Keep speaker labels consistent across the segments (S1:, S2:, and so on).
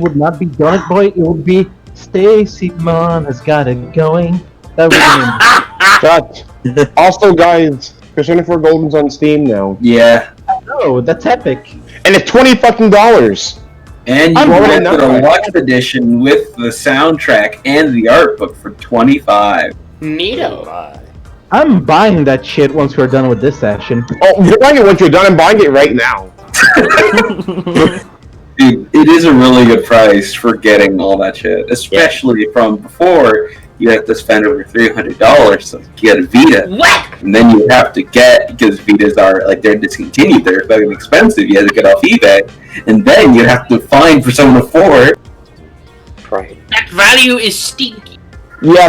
S1: would not be Donut Boy. It would be Stacy Mon has got it going. That would be
S2: Shut. Also, guys, Persona 4 Golden's on Steam now.
S3: Yeah.
S1: Oh, that's epic.
S2: And it's $20 fucking.
S3: And you get the deluxe edition with the soundtrack and the art book for $25.
S4: Neato.
S1: I'm buying that shit once we're done with this session.
S2: Oh, you're buying it once you're done. I'm buying it right now.
S3: Dude, it is a really good price for getting all that shit, especially from before you have to spend over $300 to get a Vita.
S4: What?
S3: And then you have to get, because Vitas are, like, they're discontinued, they're fucking expensive, you have to get off eBay, and then you have to find for someone to afford.
S4: Right. That value is stinky.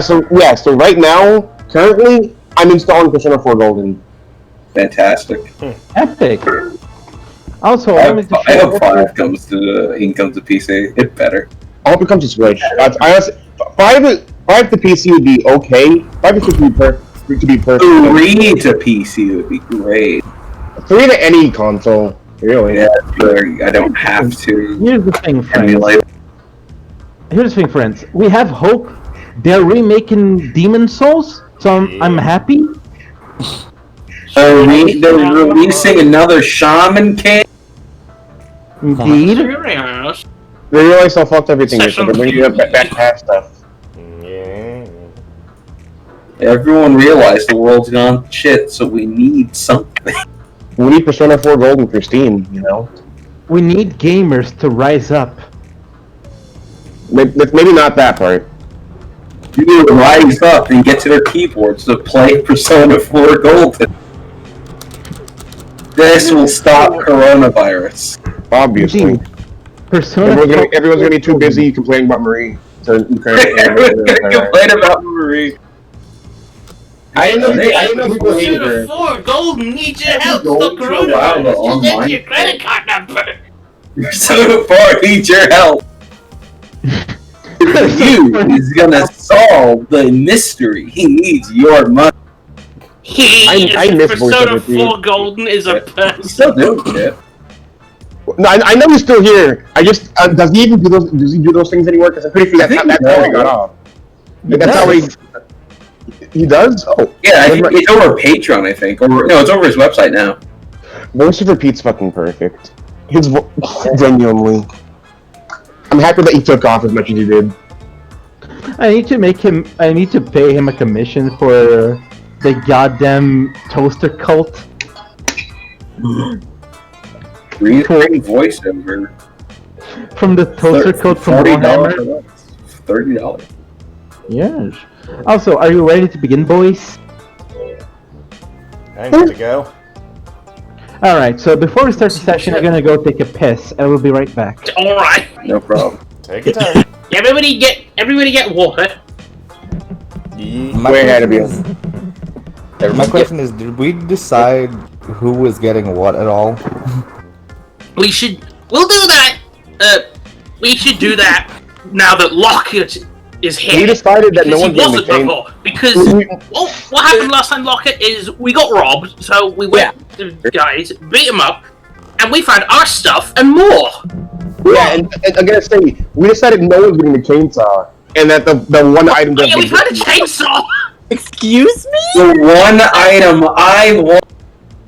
S2: So right now, currently, I'm installing Persona 4 Golden.
S3: Fantastic.
S1: Epic. Also,
S3: I hope 5 comes to PC. It better.
S2: I hope it comes to Switch. Five to PC would be okay. 5 to Switch would be perfect.
S3: 3 to PC would be great.
S2: 3 to any console, really.
S3: Yeah, I don't have to.
S1: Here's the thing, friends.
S3: Emulate.
S1: Here's the thing, friends. We have hope. They're remaking Demon Souls, so I'm happy.
S3: They're releasing another Shaman King.
S1: Indeed.
S2: They realize how fucked everything is, so they're bringing up back past stuff.
S4: Yeah.
S3: Everyone realized the world's gone shit, so we need something.
S2: We need Persona 4 Golden for Steam, you know?
S1: We need gamers to rise up.
S2: Maybe not that part.
S3: You need to rise up and get to their keyboards to play Persona 4 Golden. This will stop coronavirus.
S2: Obviously.
S1: Indeed. Persona
S2: Everyone's gonna be too busy complaining about Marie.
S3: Everyone's gonna complain about Marie.
S2: I know people hate
S4: Persona
S2: her.
S4: 4 Golden needs your help.
S3: Don't
S4: Stop
S3: allow the
S4: coronavirus.
S3: online
S4: Just your credit card number.
S3: Persona 4 needs your help. You is gonna solve the mystery. He needs your money.
S2: I miss
S4: Persona
S2: voice
S4: 4 Golden is a person.
S3: Still doing shit.
S2: No, I know he's still here. I just does he even do those? Does he do those things anymore? Because I'm pretty sure that's how he got off. That's how he does. Oh
S3: Yeah, I think it's over Patreon. I think, or no, it's over his website now.
S2: Voice over Pete's fucking perfect. Genuinely. I'm happy that he took off as much as he did.
S1: I need to pay him a commission for the goddamn toaster cult.
S3: Great voiceover.
S1: From the toaster cult from Warhammer.
S3: $30.
S1: Yes. Also, are you ready to begin, boys?
S5: I'm good to go.
S1: Alright, so before we start the session, I'm gonna go take a piss. I will be right back.
S4: Alright.
S3: No problem.
S5: Take your time.
S4: Everybody get water.
S2: Way ahead of you.
S6: My question is, did we decide who was getting what at all?
S4: We'll do that. We should do that now that Lockett is here.
S2: We decided that no
S4: Because
S2: one's
S4: he
S2: getting
S4: wasn't
S2: the chain.
S4: before. Because what happened last time Lockett is we got robbed, so we went to the guys, beat them up, and we found our stuff and more.
S2: Yeah, and I'm gonna say we decided no one's getting the chainsaw, and that the one item
S4: Oh, yeah, we found a chainsaw.
S6: Excuse me?
S3: The one item I want.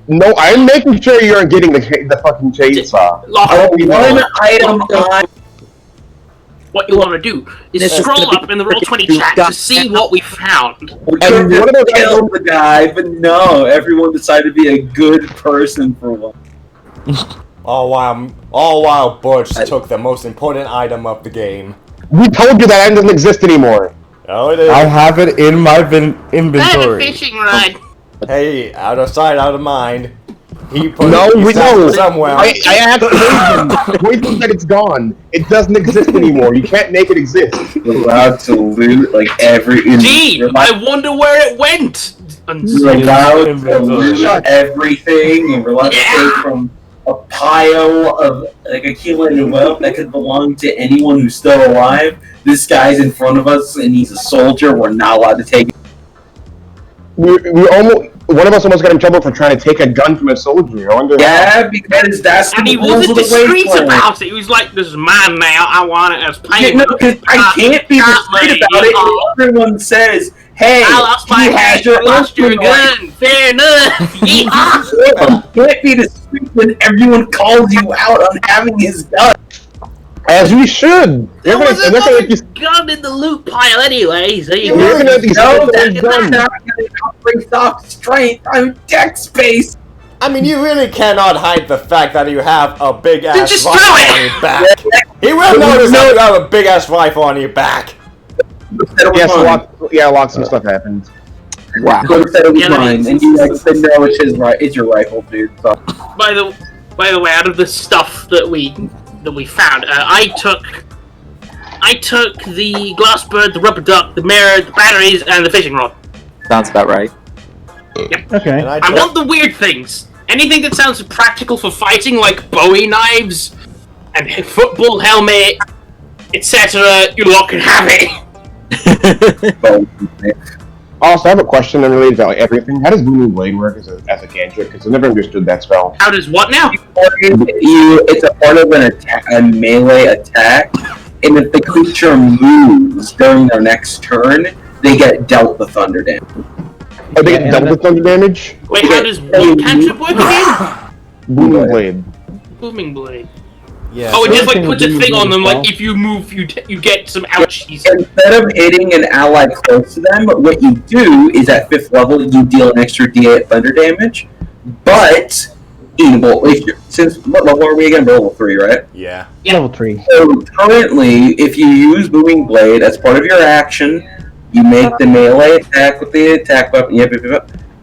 S2: No, I'm making sure you aren't getting the fucking chainsaw.
S4: Lockett,
S3: One item I.
S4: what you want to do is scroll up in the Roll20 chat to see what we found.
S3: We could have killed the guy, but no, everyone decided to be a good person for one.
S5: All while Butch took the most important item of the game.
S2: We told you that item doesn't exist anymore.
S5: Oh, it is.
S6: I have it in my
S4: I have a
S6: inventory.
S4: fishing rod.
S5: Hey, out of sight, out of mind. He put
S2: No,
S5: it
S2: we know.
S5: somewhere.
S2: I asked Wayne said it's gone. It doesn't exist anymore. You can't make it exist.
S3: We're allowed to loot like every.
S4: Gee, I wonder where it went.
S3: We're allowed to loot everything, and we're allowed to take from a pile of like accumulated wealth that could belong to anyone who's still alive. This guy's in front of us, and he's a soldier. We're not allowed to take it.
S2: We almost one of us almost got in trouble for trying to take a gun from a soldier. I wonder.
S3: Yeah, because that's
S4: And he
S3: the rules
S4: wasn't
S3: of the
S4: discreet
S3: wasteland.
S4: about it. He was like, "This is mine now. I want it as
S3: Yeah,
S4: payment."
S3: no, because I can't be discreet about it. And everyone says, "Hey,
S4: I lost my
S3: has
S4: gun. You lost your
S3: own
S4: gun. Fair enough. Yeah.
S3: You can't be discreet when everyone calls you out on having his gun."
S2: As we should.
S4: There was
S2: They're not gonna let
S4: another
S2: you-
S4: gun in the loot pile anyway. So you
S2: You're gonna have to
S3: No,
S2: get
S3: that's
S2: his gun.
S3: not going to based off strength. I'm deck space.
S5: I mean, you really cannot hide the fact that you have a big ass
S4: just
S5: rifle
S4: throw it!
S5: on your back. He will notice that you have a big ass rifle on your back.
S2: Lots of stuff happens.
S3: Wow. So instead it was
S4: Yeah,
S3: mine, and you like said no, it's your rifle, dude. So.
S4: By the way, out of the stuff that we found, I took the glass bird, the rubber duck, the mirror, the batteries, and the fishing rod.
S7: Sounds about right.
S1: Okay.
S5: And
S4: I want the weird things. Anything that sounds practical for fighting, like Bowie knives and football helmet, etc. You lot can have it.
S2: Also, I have a question unrelated to everything. How does Booming Blade work as a cantrip? Because I never understood that spell.
S4: How does what now?
S3: It's a part of a melee attack, and if the creature moves during their next turn, they get dealt the thunder damage.
S2: Oh, they
S1: Yeah,
S2: get double thunder damage?
S4: Wait, how does what cantrip work again?
S2: Booming Blade.
S4: Booming blade.
S5: Yeah.
S4: Oh, it just like
S1: Everything
S4: puts a
S1: with
S4: thing
S1: booming
S4: on them.
S1: blade
S4: Like if you move, you get some ouchies.
S3: Instead of hitting an ally close to them, what you do is at 5th level, you deal an extra D8 thunder damage, but since what level are we again? Level 3, right?
S5: Yeah.
S4: Yeah.
S1: Level 3.
S3: So currently, if you use Booming Blade as part of your action, you make the melee attack with the attack weapon.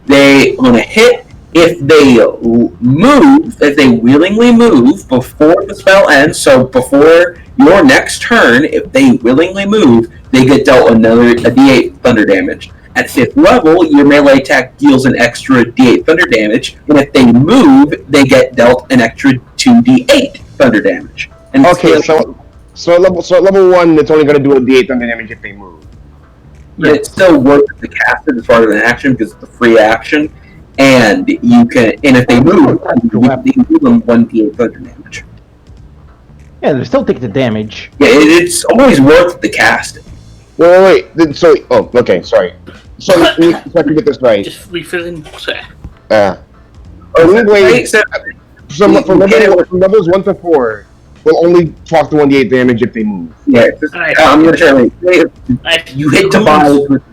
S3: They on a hit, if they willingly move before the spell ends, so before your next turn, if they willingly move, they get dealt a D8 thunder damage. At 5th level, your melee attack deals an extra D8 thunder damage, and if they move, they get dealt an extra 2D8 thunder damage. And
S2: Okay, so at level 1, it's only going to do a D8 thunder damage if they move.
S3: But it still works to cast it as part of an action because it's a free action, and if they move, you give them 1d8 thunder damage.
S1: Yeah, they're still taking the damage.
S3: Yeah, it's always worth the cast.
S2: Wait. Okay, sorry. So I can get this right.
S4: Just refilling water.
S2: Booming Blade,
S3: Right, so-
S2: from levels 1 to 4, will only proc the 1d8 damage if they move.
S3: Yeah,
S4: Alright.
S3: I'm gonna try to you hit Tobias with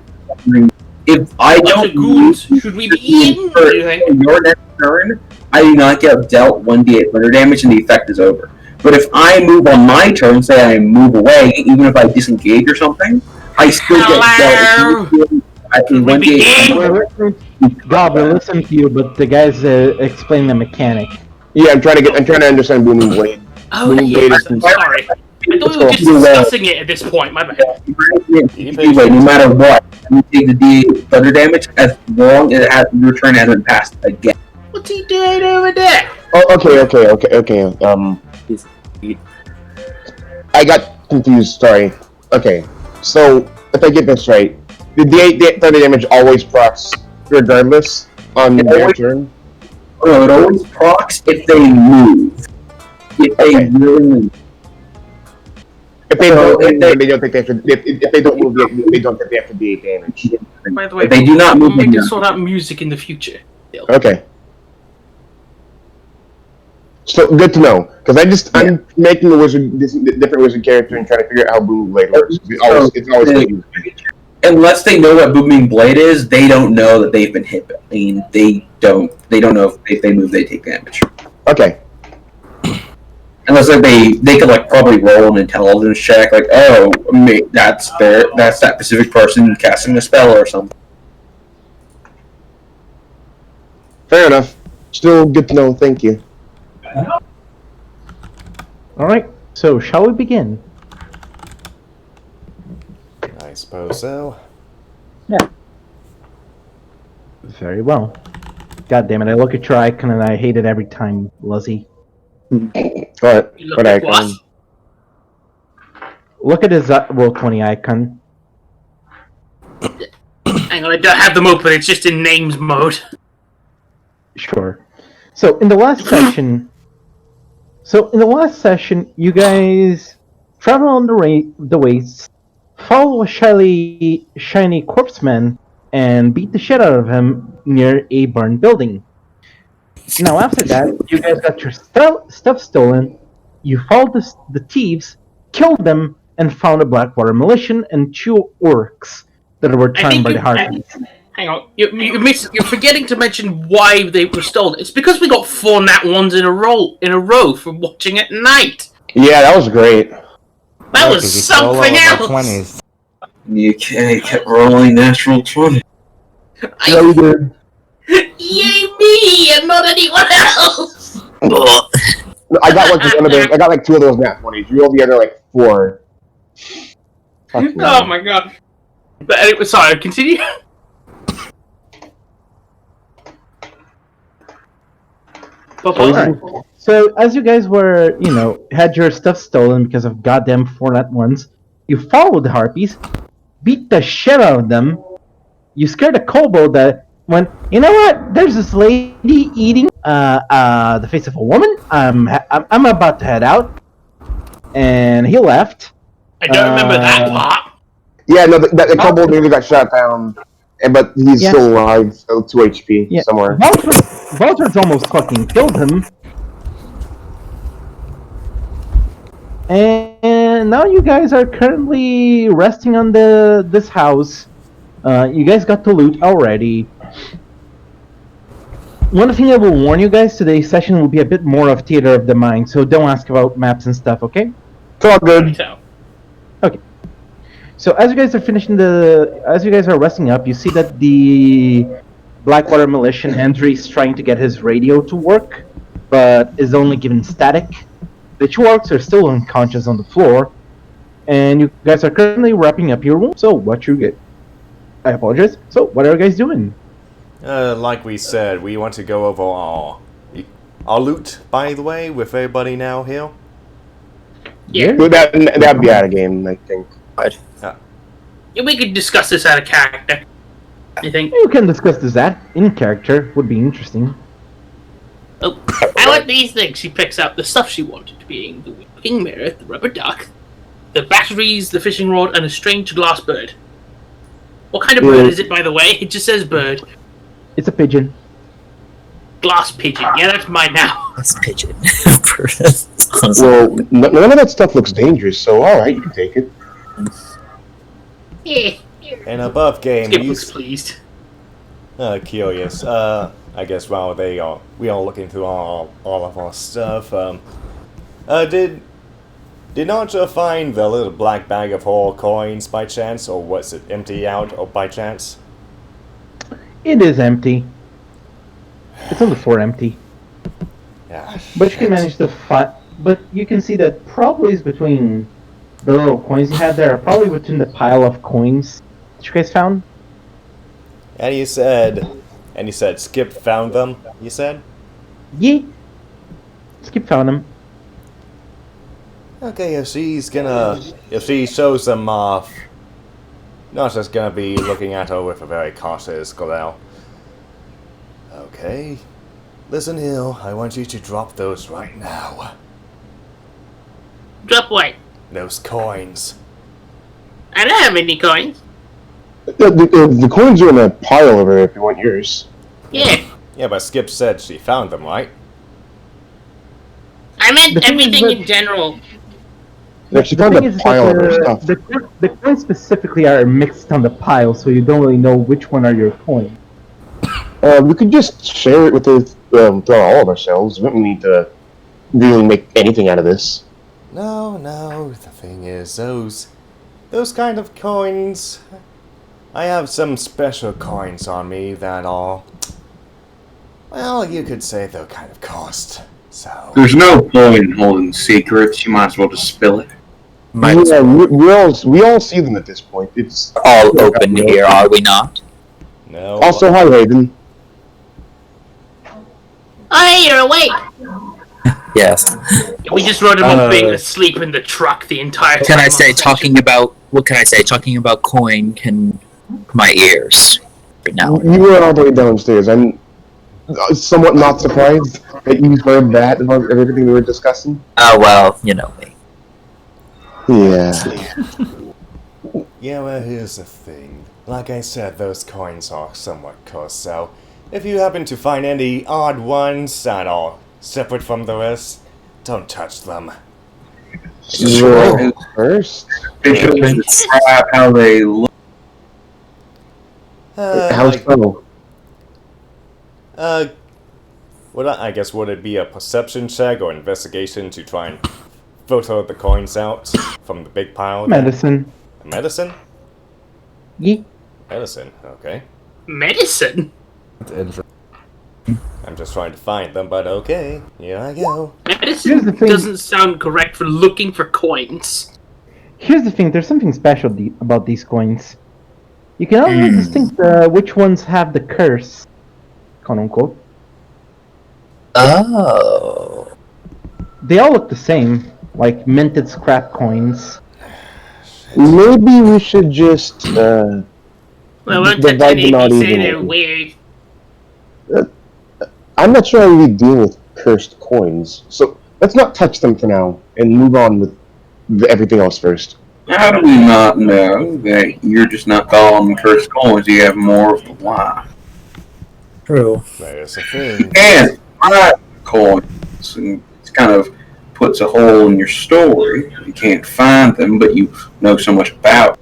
S3: if I
S4: Bunch
S3: don't
S4: of goons. Should we be eaten?
S3: for
S4: What do you think?
S3: your next turn, I do not get dealt 1d8 thunder damage and the effect is over. But if I move on my turn, say I move away, even if I disengage or something, I still get dealt 1d8 thunder.
S1: God, we're listening to you, but the guys explain the mechanic.
S2: Yeah, I'm trying to understand Booming Blade.
S4: Oh,
S2: Booming
S4: yeah.
S2: Blade is
S4: Sorry. I thought we were just
S2: Either way.
S4: discussing it at this point. My bad.
S3: Anyway, no matter what, you take the D8 thunder damage as long as your turn hasn't passed again.
S4: What's he doing over there?
S2: Oh, okay. I got confused. Sorry. Okay, so if I get this right, the D8 thunder damage always procs regardless on their turn.
S3: Oh, it always procs if they move. If they really move.
S2: If they
S3: So,
S2: don't,
S3: if
S2: they don't take the extra. If they don't move, they don't get the extra D8 damage.
S4: By the way,
S3: If they do not move,
S4: we'll
S3: they
S4: make
S3: do
S4: to
S3: not.
S4: sort out music in the future.
S2: Okay. So good to know, because I'm making this different wizard character and trying to figure out how Booming Blade works. It's always confusing.
S3: Unless they know what Booming Blade is, they don't know that they've been hit. I mean, they don't know if they move, they take damage.
S2: Okay.
S3: Unless they could like probably roll an intelligence check, like, oh, that's that specific person casting a spell or something.
S2: Fair enough. Still good to know. Thank you.
S1: Alright, so shall we begin?
S5: I suppose so.
S1: Very well. God damn it, I look at your icon and I hate it every time, Luzzy.
S2: Alright.
S4: You look at what?
S1: Look at his Roll20 icon.
S4: Hang on, I don't have them open. It's just in names mode.
S1: Sure. So in the last session, you guys travel on the wastes, follow a shiny corpseman, and beat the shit out of him near a burned building. Now after that, you guys got your stuff stolen. You followed the thieves, killed them, and found a Blackwater militia and 2 orcs that were charmed by the Harpies.
S4: Hang on, you're forgetting to mention why they were stolen. It's because we got 4 nat 1s in a row for watching at night.
S2: Yeah, that was great.
S4: That was something else.
S6: 20s.
S3: You kept rolling natural 20.
S2: Yeah, we did.
S4: Yay me and not anyone else.
S2: I got like one of those. I got like 2 of those nat 20s. You rolled the other like 4. Fuck
S4: Oh my god. But anyway, sorry, continue.
S1: Alright. So as you guys were, had your stuff stolen because of goddamn 4 nat 1s, you followed the Harpies, beat the shit out of them. You scared a kobold that went, you know what? There's this lady eating the face of a woman. I'm about to head out, and he left.
S4: I don't remember that part.
S2: Yeah, no, the kobold nearly got shot down, but he's still alive, still 2 HP somewhere.
S1: Valtard's almost fucking killed him. And now you guys are currently resting on this house. You guys got to loot already. One thing I will warn you guys, today's session will be a bit more of theater of the mind, so don't ask about maps and stuff, okay?
S2: It's all good.
S1: Okay. So as you guys are resting up, you see that the Blackwater militia Andrew is trying to get his radio to work, but is only given static. The 2 orcs are still unconscious on the floor, and you guys are currently wrapping up your room. So what you get? I apologize. So what are you guys doing?
S5: Like we said, we want to go over our loot, by the way, with everybody now here.
S4: Yeah.
S2: Well, that'd be out of game, I think.
S4: Yeah, we could discuss this out of character. You think?
S1: You can discuss this in character. Would be interesting.
S4: Oh, I like these things. She picks out the stuff she wanted, being the weeping mirror, the rubber duck, the batteries, the fishing rod, and a strange glass bird. What kind of bird is it, by the way? It just says bird.
S1: It's a pigeon.
S4: Glass pigeon. Yeah, that's mine now.
S7: That's pigeon.
S2: Well, none of that stuff looks dangerous, so alright, you can take it.
S4: Yeah.
S5: And above game,
S4: Skip looks pleased.
S5: Curious. I guess while we are looking through all of our stuff, did not you find the little black bag of 4 coins by chance, or was it empty out or by chance?
S1: It is empty. It's on the floor empty.
S5: Yeah.
S1: But you can manage to find. But you can see that probably is between the little coins you had there, are probably between the pile of coins that you guys found.
S5: And you said Skip found them, you said?
S1: Yeah. Skip found them.
S5: Okay, if she shows them off, not just gonna be looking at her with a very cautious glare. Okay. Listen, Hill, I want you to drop those right now.
S4: Drop what?
S5: Those coins.
S4: I don't have any coins.
S2: The coins are in a pile over there if you want yours.
S4: Yeah.
S5: Yeah, but Skip said she found them, right?
S4: I meant everything in general.
S2: Yeah, she found a pile of her stuff.
S1: The coins specifically are mixed on the pile, so you don't really know which one are your coins.
S2: We could just share it with all of ourselves. We don't need to really make anything out of this.
S5: No, the thing is, those kind of coins, I have some special coins on me that are, well, you could say they're kind of cursed, so...
S3: There's no point in holding secrets, you might as well just spill it.
S2: Yeah, we all see them at this point. It's
S7: all open here, are we not?
S5: No.
S2: Also, hi, Raven.
S4: Oh, hey, you're awake!
S7: Yes.
S4: We just wrote him on being asleep in the truck the entire time.
S7: Can I say talking about coin can my ears? But now
S2: You were all the way downstairs. somewhat not surprised that you heard that about everything we were discussing.
S7: Oh, well, you know me.
S2: Yeah.
S5: Yeah, well, here's the thing. Like I said, those coins are somewhat cursed, so if you happen to find any odd ones that are separate from the rest, don't touch them.
S2: Sure. First.
S3: Officially describe how they look.
S2: How
S5: Like,
S2: so?
S5: I guess would it be a perception check or investigation to try and filter the coins out from the big pile?
S1: Medicine.
S5: Medicine?
S1: Ye.
S5: Medicine, okay.
S4: Medicine?
S6: It's interesting.
S5: I'm just trying to find them, but okay. Here I go.
S1: Here's
S4: Medicine
S1: the thing.
S4: doesn't sound correct for looking for coins.
S1: Here's the thing. There's something special about these coins. You can always distinct which ones have the curse, quote unquote.
S7: Oh.
S1: They all look the same, like minted scrap coins.
S2: Maybe we should just
S4: Well, don't
S2: divide
S4: touch
S2: them
S4: any
S2: out
S4: if you say they're
S2: evenly.
S4: weird.
S2: I'm not sure how we deal with cursed coins, so let's not touch them for now and move on with everything else first.
S3: How do we not know that you're just not calling them cursed coins? You have more of the why.
S7: True.
S5: There's the thing.
S3: And my coins, and it kind of puts a hole in your story. You can't find them, but you know so much about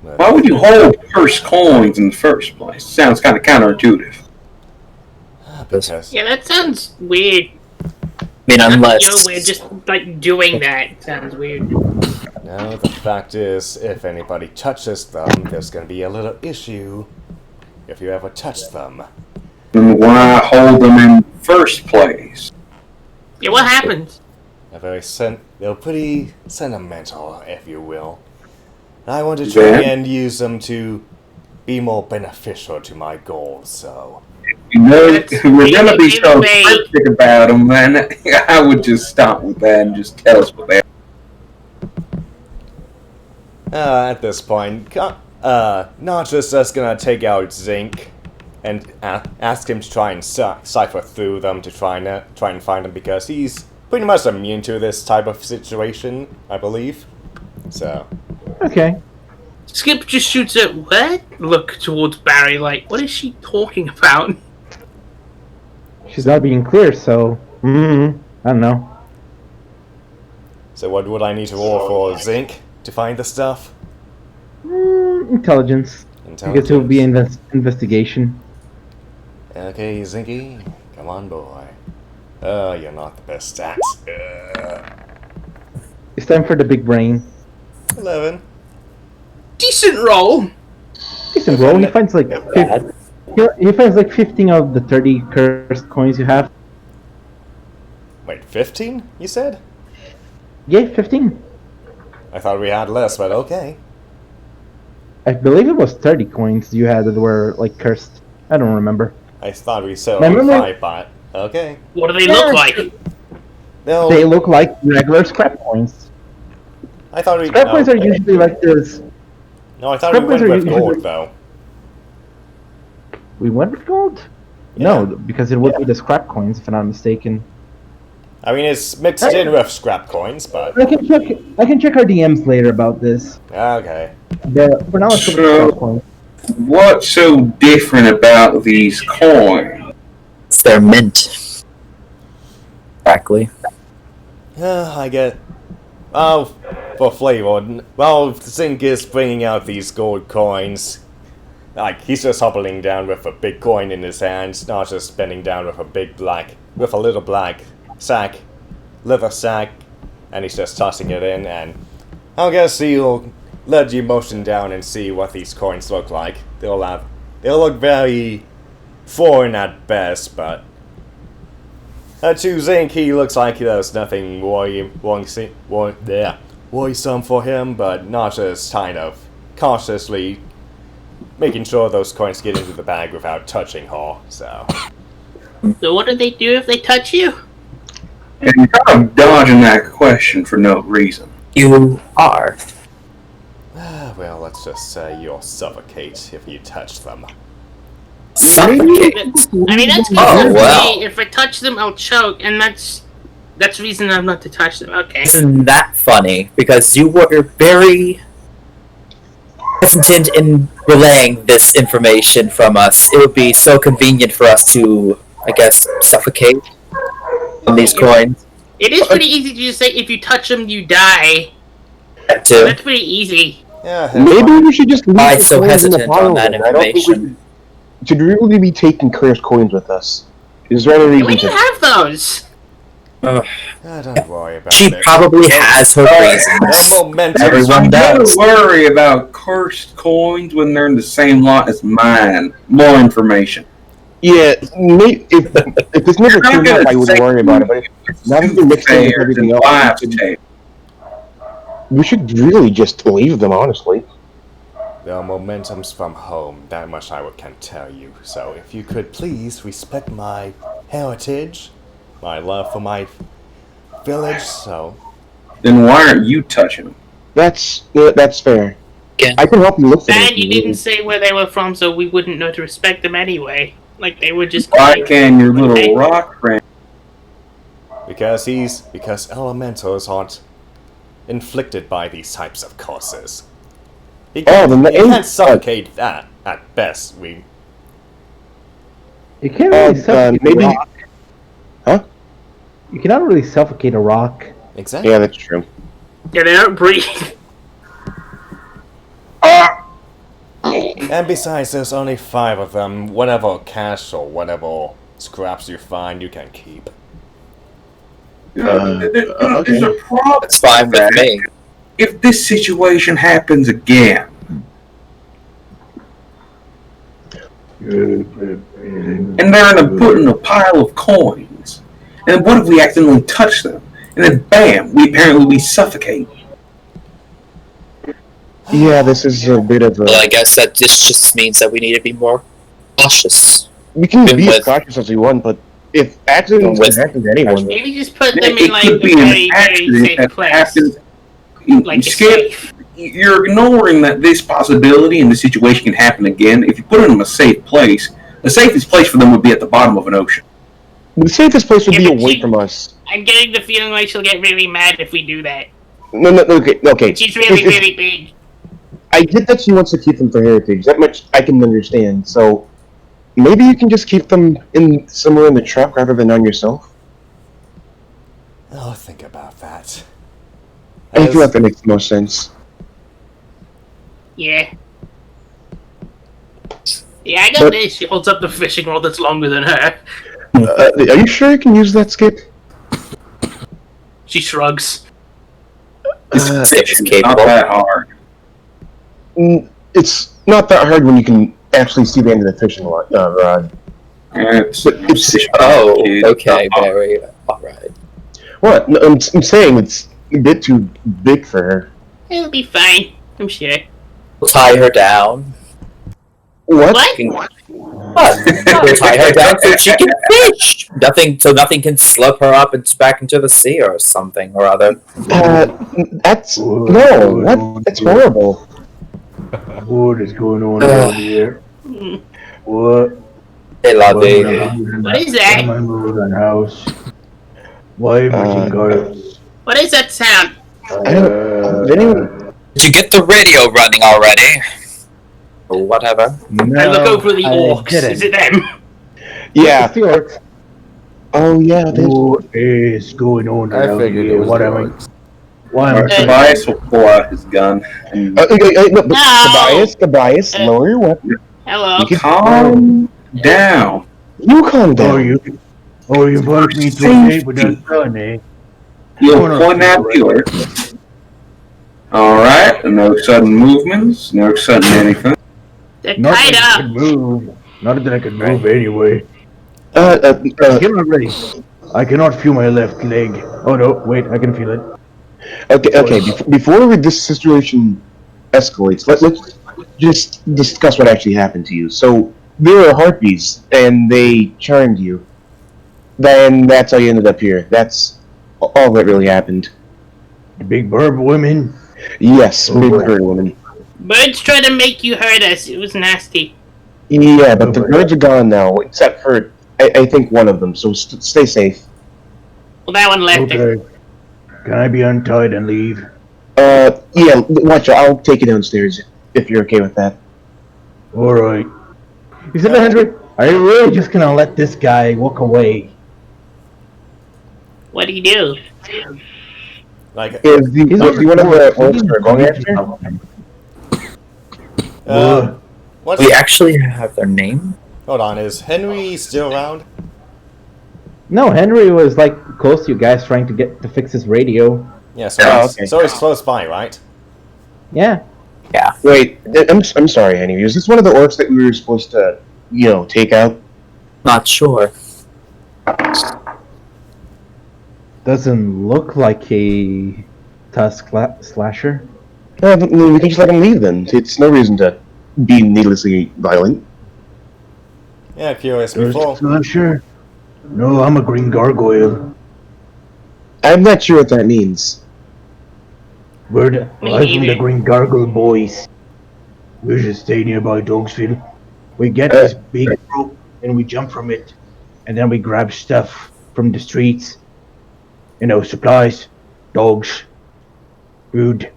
S3: them. Why would you hold cursed coins in the first place? Sounds kind of counterintuitive.
S5: Because
S4: Yeah, that sounds weird.
S7: I mean, unless...
S4: We're just like doing that. Sounds weird.
S5: now the fact is, if anybody touches them, there's going to be a little issue if you ever touch them.
S3: Then why hold them in the first place?
S4: Yeah, what happens?
S5: They're pretty sentimental, if you will. I want to try and use them to be more beneficial to my goals, so...
S3: You know,
S4: That's
S3: if we're gonna be so
S4: really vague.
S3: cryptic about them, then I would just stop with that and just tell us what they are.
S5: At this point, Notch's just gonna take out Zinc and ask him to try and cipher through them to try and find them, because he's pretty much immune to this type of situation, I believe. So,
S1: Okay.
S4: Skip just shoots at what? Look towards Barry like, what is she talking about?
S1: She's not being clear, so I don't know.
S5: so what would I need to roll for Zinc to find the stuff?
S1: Intelligence. Because it will be investigation.
S5: Okay, Zinky, come on, boy. You're not the best stats.
S1: It's time for the big brain.
S5: 11.
S4: Decent roll.
S1: Decent roll. He finds like he finds like 15 of the 30 cursed coins you have.
S5: Wait, 15? You said?
S1: Yeah, 15.
S5: I thought we had less, but okay.
S1: I believe it was 30 coins you had that were like cursed. I don't remember.
S5: I thought we said
S1: Remember-
S5: only 5, but okay.
S4: What do they look like?
S5: No,
S1: They look like regular scrap coins.
S5: I thought we...
S1: Scrap
S5: no,
S1: coins are usually like this.
S5: No, I thought
S1: scrap
S5: we went
S1: coins are
S5: with
S1: usually-
S5: gold, though.
S1: We went with gold? No, because it would be the scrap coins if I'm not mistaken.
S5: I mean, it's mixed in with scrap coins, but...
S1: I can check our DMs later about this.
S5: Okay.
S1: But for now, let's go with the scrap coins.
S3: What's so different about these coins?
S7: It's their mint. Exactly.
S5: I get... Well, for flavor, well, Zinc is bringing out these gold coins. Like, he's just hobbling down with a big coin in his hands, not just bending down with a little black sack, leather sack, and he's just tossing it in, and I guess he'll let you motion down and see what these coins look like. They'll look very foreign at best, but to Zinc, he looks like there's nothing worrisome for him, but not just kind of cautiously making sure those coins get into the bag without touching her, so...
S4: So what do they do if they touch you?
S3: And you're kind of dodging that question for no reason.
S7: You are.
S5: Well, let's just say you'll suffocate if you touch them.
S7: Suffocate.
S4: I mean, that's good
S7: Oh,
S4: enough
S7: wow.
S4: for me. If I touch them, I'll choke, and that's the reason I'm not to touch them. Okay.
S7: Isn't that funny? Because you were very hesitant in relaying this information from us. It would be so convenient for us to, I guess, suffocate on these coins.
S4: It is pretty easy to just say if you touch them, you die.
S7: That too.
S4: That's pretty easy.
S5: Yeah,
S2: Maybe we should just leave
S7: Why
S2: the
S7: so
S2: coins in the
S7: hesitant
S2: pile
S7: on that
S2: then. I don't think
S7: information?
S2: we should really be taking Claire's coins with us. Is there any
S4: We
S2: reason
S4: didn't
S2: to?
S4: have those.
S5: don't worry about
S7: She
S5: it.
S7: probably has her
S5: The
S7: reasons.
S5: momentum.
S7: Everyone
S3: I'm gonna
S7: does.
S3: worry about cursed coins when they're in the same lot as mine. More information.
S2: Yeah, if this never came up, I would worry about it. But now that you're mixing with everything else, we should really just leave them, honestly.
S5: The momentum's from home, that much I can tell you. So if you could please respect my heritage, my love for my village, so...
S3: Then why aren't you touching them?
S2: That's fair.
S7: Again.
S2: I can help you look for them.
S4: And you didn't say where they were from, so we wouldn't know to respect them anyway. Like, they were just...
S3: Why can your little
S4: Okay.
S3: rock friend?
S5: Because elementals aren't inflicted by these types of curses. You can't suffocate that, at best.
S1: You can't really suffocate
S2: maybe-
S1: a rock.
S2: Huh?
S1: You cannot really suffocate a rock.
S5: Exactly.
S2: Yeah, that's true.
S4: Yeah, they don't breathe.
S5: And besides, there's only 5 of them. Whatever cash or whatever scraps you find, you can keep.
S3: There's a problem.
S7: That's fine with me.
S3: If this situation happens again, and they're put in a pile of coins, and what if we accidentally touch them, and then bam, we suffocate?
S2: Yeah, this is a bit of a.
S7: Well, I guess that this just means that we need to be more cautious.
S2: We can
S7: Been
S2: be as
S7: with-
S2: cautious as we want, but if accidents
S7: With-
S2: can happen to anyone,
S4: Maybe just put them
S3: It
S4: in, like,
S3: could
S4: a
S3: be an
S4: very, very
S3: accident
S4: safe
S3: that
S4: place.
S3: happens.
S4: Like,
S3: You
S4: it's
S3: skip.
S4: safe.
S3: You're ignoring that this possibility and the situation can happen again. If you put them in a safe place, the safest place for them would be at the bottom of an ocean.
S2: the safest place would
S4: Yeah,
S2: be
S4: but
S2: away
S4: she-
S2: from us.
S4: I'm getting the feeling like she'll get really mad if we do that.
S2: No, okay.
S4: She's really,
S2: If-
S4: really big.
S2: I get that she wants to keep them for heritage. That much I can understand. So maybe you can just keep them in somewhere in the truck rather than on yourself.
S5: I'll think about that.
S2: I feel like that makes the most sense.
S4: Yeah. Yeah, I got
S2: But-
S4: this. She holds up the fishing rod that's longer than her.
S2: Are you sure you can use that, Skip?
S4: She shrugs.
S7: This is
S3: Not
S7: capable.
S3: that hard.
S2: It's not that hard when you can actually see the end of the fishing rod.
S3: It's
S7: Oh, okay, very. Alright.
S2: What? No, I'm saying it's a bit too big for her.
S4: It'll be fine. I'm sure.
S7: We'll tie her down.
S2: What?
S4: What?
S7: What? We'll tie her down so she can fish! Nothing can slip her up and back into the sea or something or other.
S2: That's no. What? That's horrible.
S8: What is going on around here? What?
S7: Hey, Lovey.
S4: What is that?
S8: Why am I moving on house? Why am I in guards?
S4: What is that sound?
S2: I don't. Did anyone?
S7: Did you get the radio running already? Or whatever.
S8: No,
S4: I look over the
S8: I
S4: orcs.
S8: didn't.
S4: Is it them?
S2: Yeah.
S1: It's the orcs.
S2: Oh yeah. They,
S8: What is going on
S6: I
S8: around
S6: figured
S8: here?
S6: it was
S8: What
S6: the
S8: am I?
S6: orcs.
S8: Why am I?
S3: Tobias will pull out his gun.
S2: no, but Tobias,
S4: Uh,
S2: lower your weapon.
S4: Hello.
S2: You can-
S3: Calm down.
S2: You calm down.
S8: Oh, you invited me to a date with that gun, eh?
S3: You'll
S8: Corner
S3: point that
S8: killer.
S3: killer. Alright, no sudden movements, no sudden anything.
S4: They're
S8: Not
S4: tied
S8: that I
S4: up.
S8: could move. Not that I could move anyway.
S2: Uh,
S8: Get ready. I cannot feel my left leg. Oh no, wait, I can feel it.
S2: okay. Before this situation escalates, let's just discuss what actually happened to you. So there are harpies, and they charmed you. Then that's how you ended up here. That's all that really happened.
S8: The big bird women.
S2: Yes, big
S8: Oh.
S2: bird woman.
S4: Birds try to make you hurt us. It was nasty.
S2: Yeah, but the birds are gone now, except for I think one of them. So stay safe.
S4: Well, that one left it.
S8: Okay. Can I be untied and leave?
S2: Yeah. Watch out. I'll take you downstairs if you're okay with that.
S8: Alright. He said, Henry, are you really just gonna let this guy walk away?
S4: What do you do?
S5: Like,
S2: Is the
S8: He's
S2: one of the orcs we're going after?
S5: what's...
S7: We actually have their name.
S5: Hold on, is Henry still around?
S1: No, Henry was like close to you guys trying to get to fix his radio.
S5: Yeah, so,
S2: Oh,
S5: he's,
S2: okay.
S5: so he's close by, right?
S1: Yeah.
S7: Yeah.
S2: Wait, I'm sorry, Henry. Is this one of the orcs that we were supposed to, take out?
S7: Not sure.
S1: Doesn't look like a tusk slasher.
S2: No, we can just let him leave then. It's no reason to be needlessly violent.
S5: Yeah, curious,
S8: There's
S5: before...
S8: slasher? No, I'm a green gargoyle.
S2: I'm not sure what that means.
S1: Me
S8: I'm from the
S4: neither.
S8: Green Gargoyle boys. We just stay nearby Dogsville. We get this big rope and we jump from it. And then we grab stuff from the streets. Supplies, dogs, food.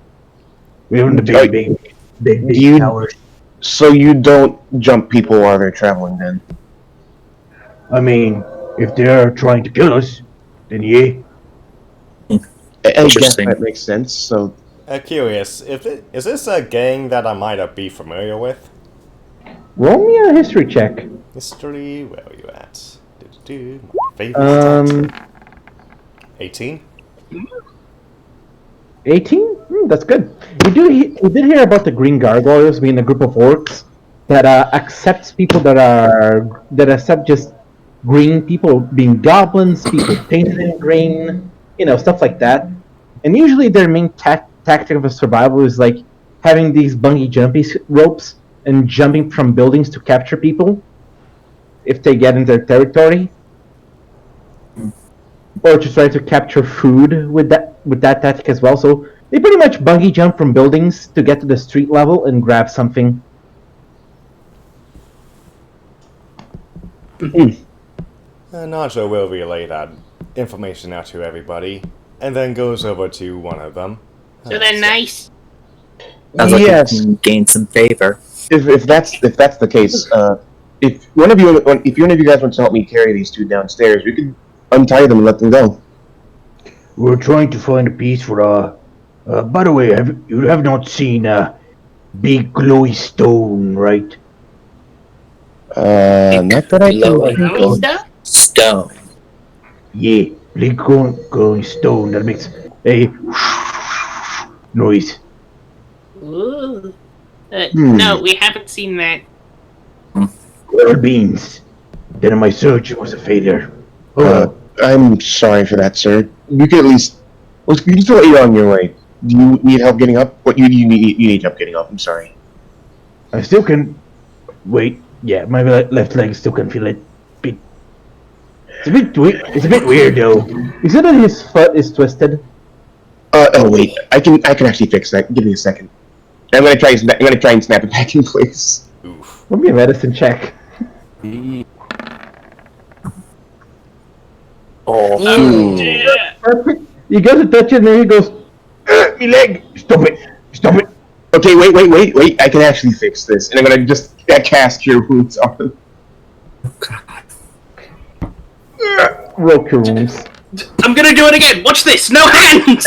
S8: We live in the big
S2: You-
S8: towers.
S2: So you don't jump people while they're traveling then?
S8: I mean, if they're trying to kill us, then yeah.
S2: I guess
S7: Interesting.
S2: that makes sense. So
S5: curious, is this a gang that I might be familiar with?
S1: Roll me a history check.
S5: History, where are you at? My favorite stat. 18?
S1: 18? That's good. You did hear about the Green Gargoyles being a group of orcs that accepts people that accept just green people being goblins, people painted in green, stuff like that. And usually their main tactic of survival is like having these bungee jumping ropes and jumping from buildings to capture people if they get in their territory. Or to try to capture food with that tactic as well. So they pretty much bungee jump from buildings to get to the street level and grab something.
S5: Nacho will relay that information out to everybody, and then goes over to one of them.
S4: So they're nice.
S7: Sounds like
S2: yes,
S7: you can gain some favor.
S2: if that's the case, if one of you guys wants to help me carry these two downstairs, we could untie them and let them go.
S8: We're trying to find a piece for by the way, you have not seen big glowy stone, right?
S2: Not that I
S7: Glowing
S2: can.
S4: How is that?
S7: stone.
S8: Yeah, big glowing stone that makes a noise.
S4: Ooh. No, we haven't seen that.
S8: Well, beans. Then my search was a failure.
S2: I'm sorry for that, sir. You can at least. Well, you can still let you on your way. Do you need help getting up? What you need help getting up? I'm sorry.
S8: I still can. Wait, yeah, my left leg still can feel it. It's a bit weird though.
S1: You said that his foot is twisted.
S2: Oh wait, I can actually fix that. Give me a second. I'm gonna try and snap it back in place.
S5: Oof.
S1: Let me a medicine check.
S7: Oh,
S4: Yeah.
S1: Perfect. You go to touch it and then he goes,
S8: Me leg! Stop it!
S2: Okay, wait. I can actually fix this, and I'm gonna just cast Cure Wounds on him.
S1: roll your wounds.
S4: I'm gonna do it again. Watch this. No hands.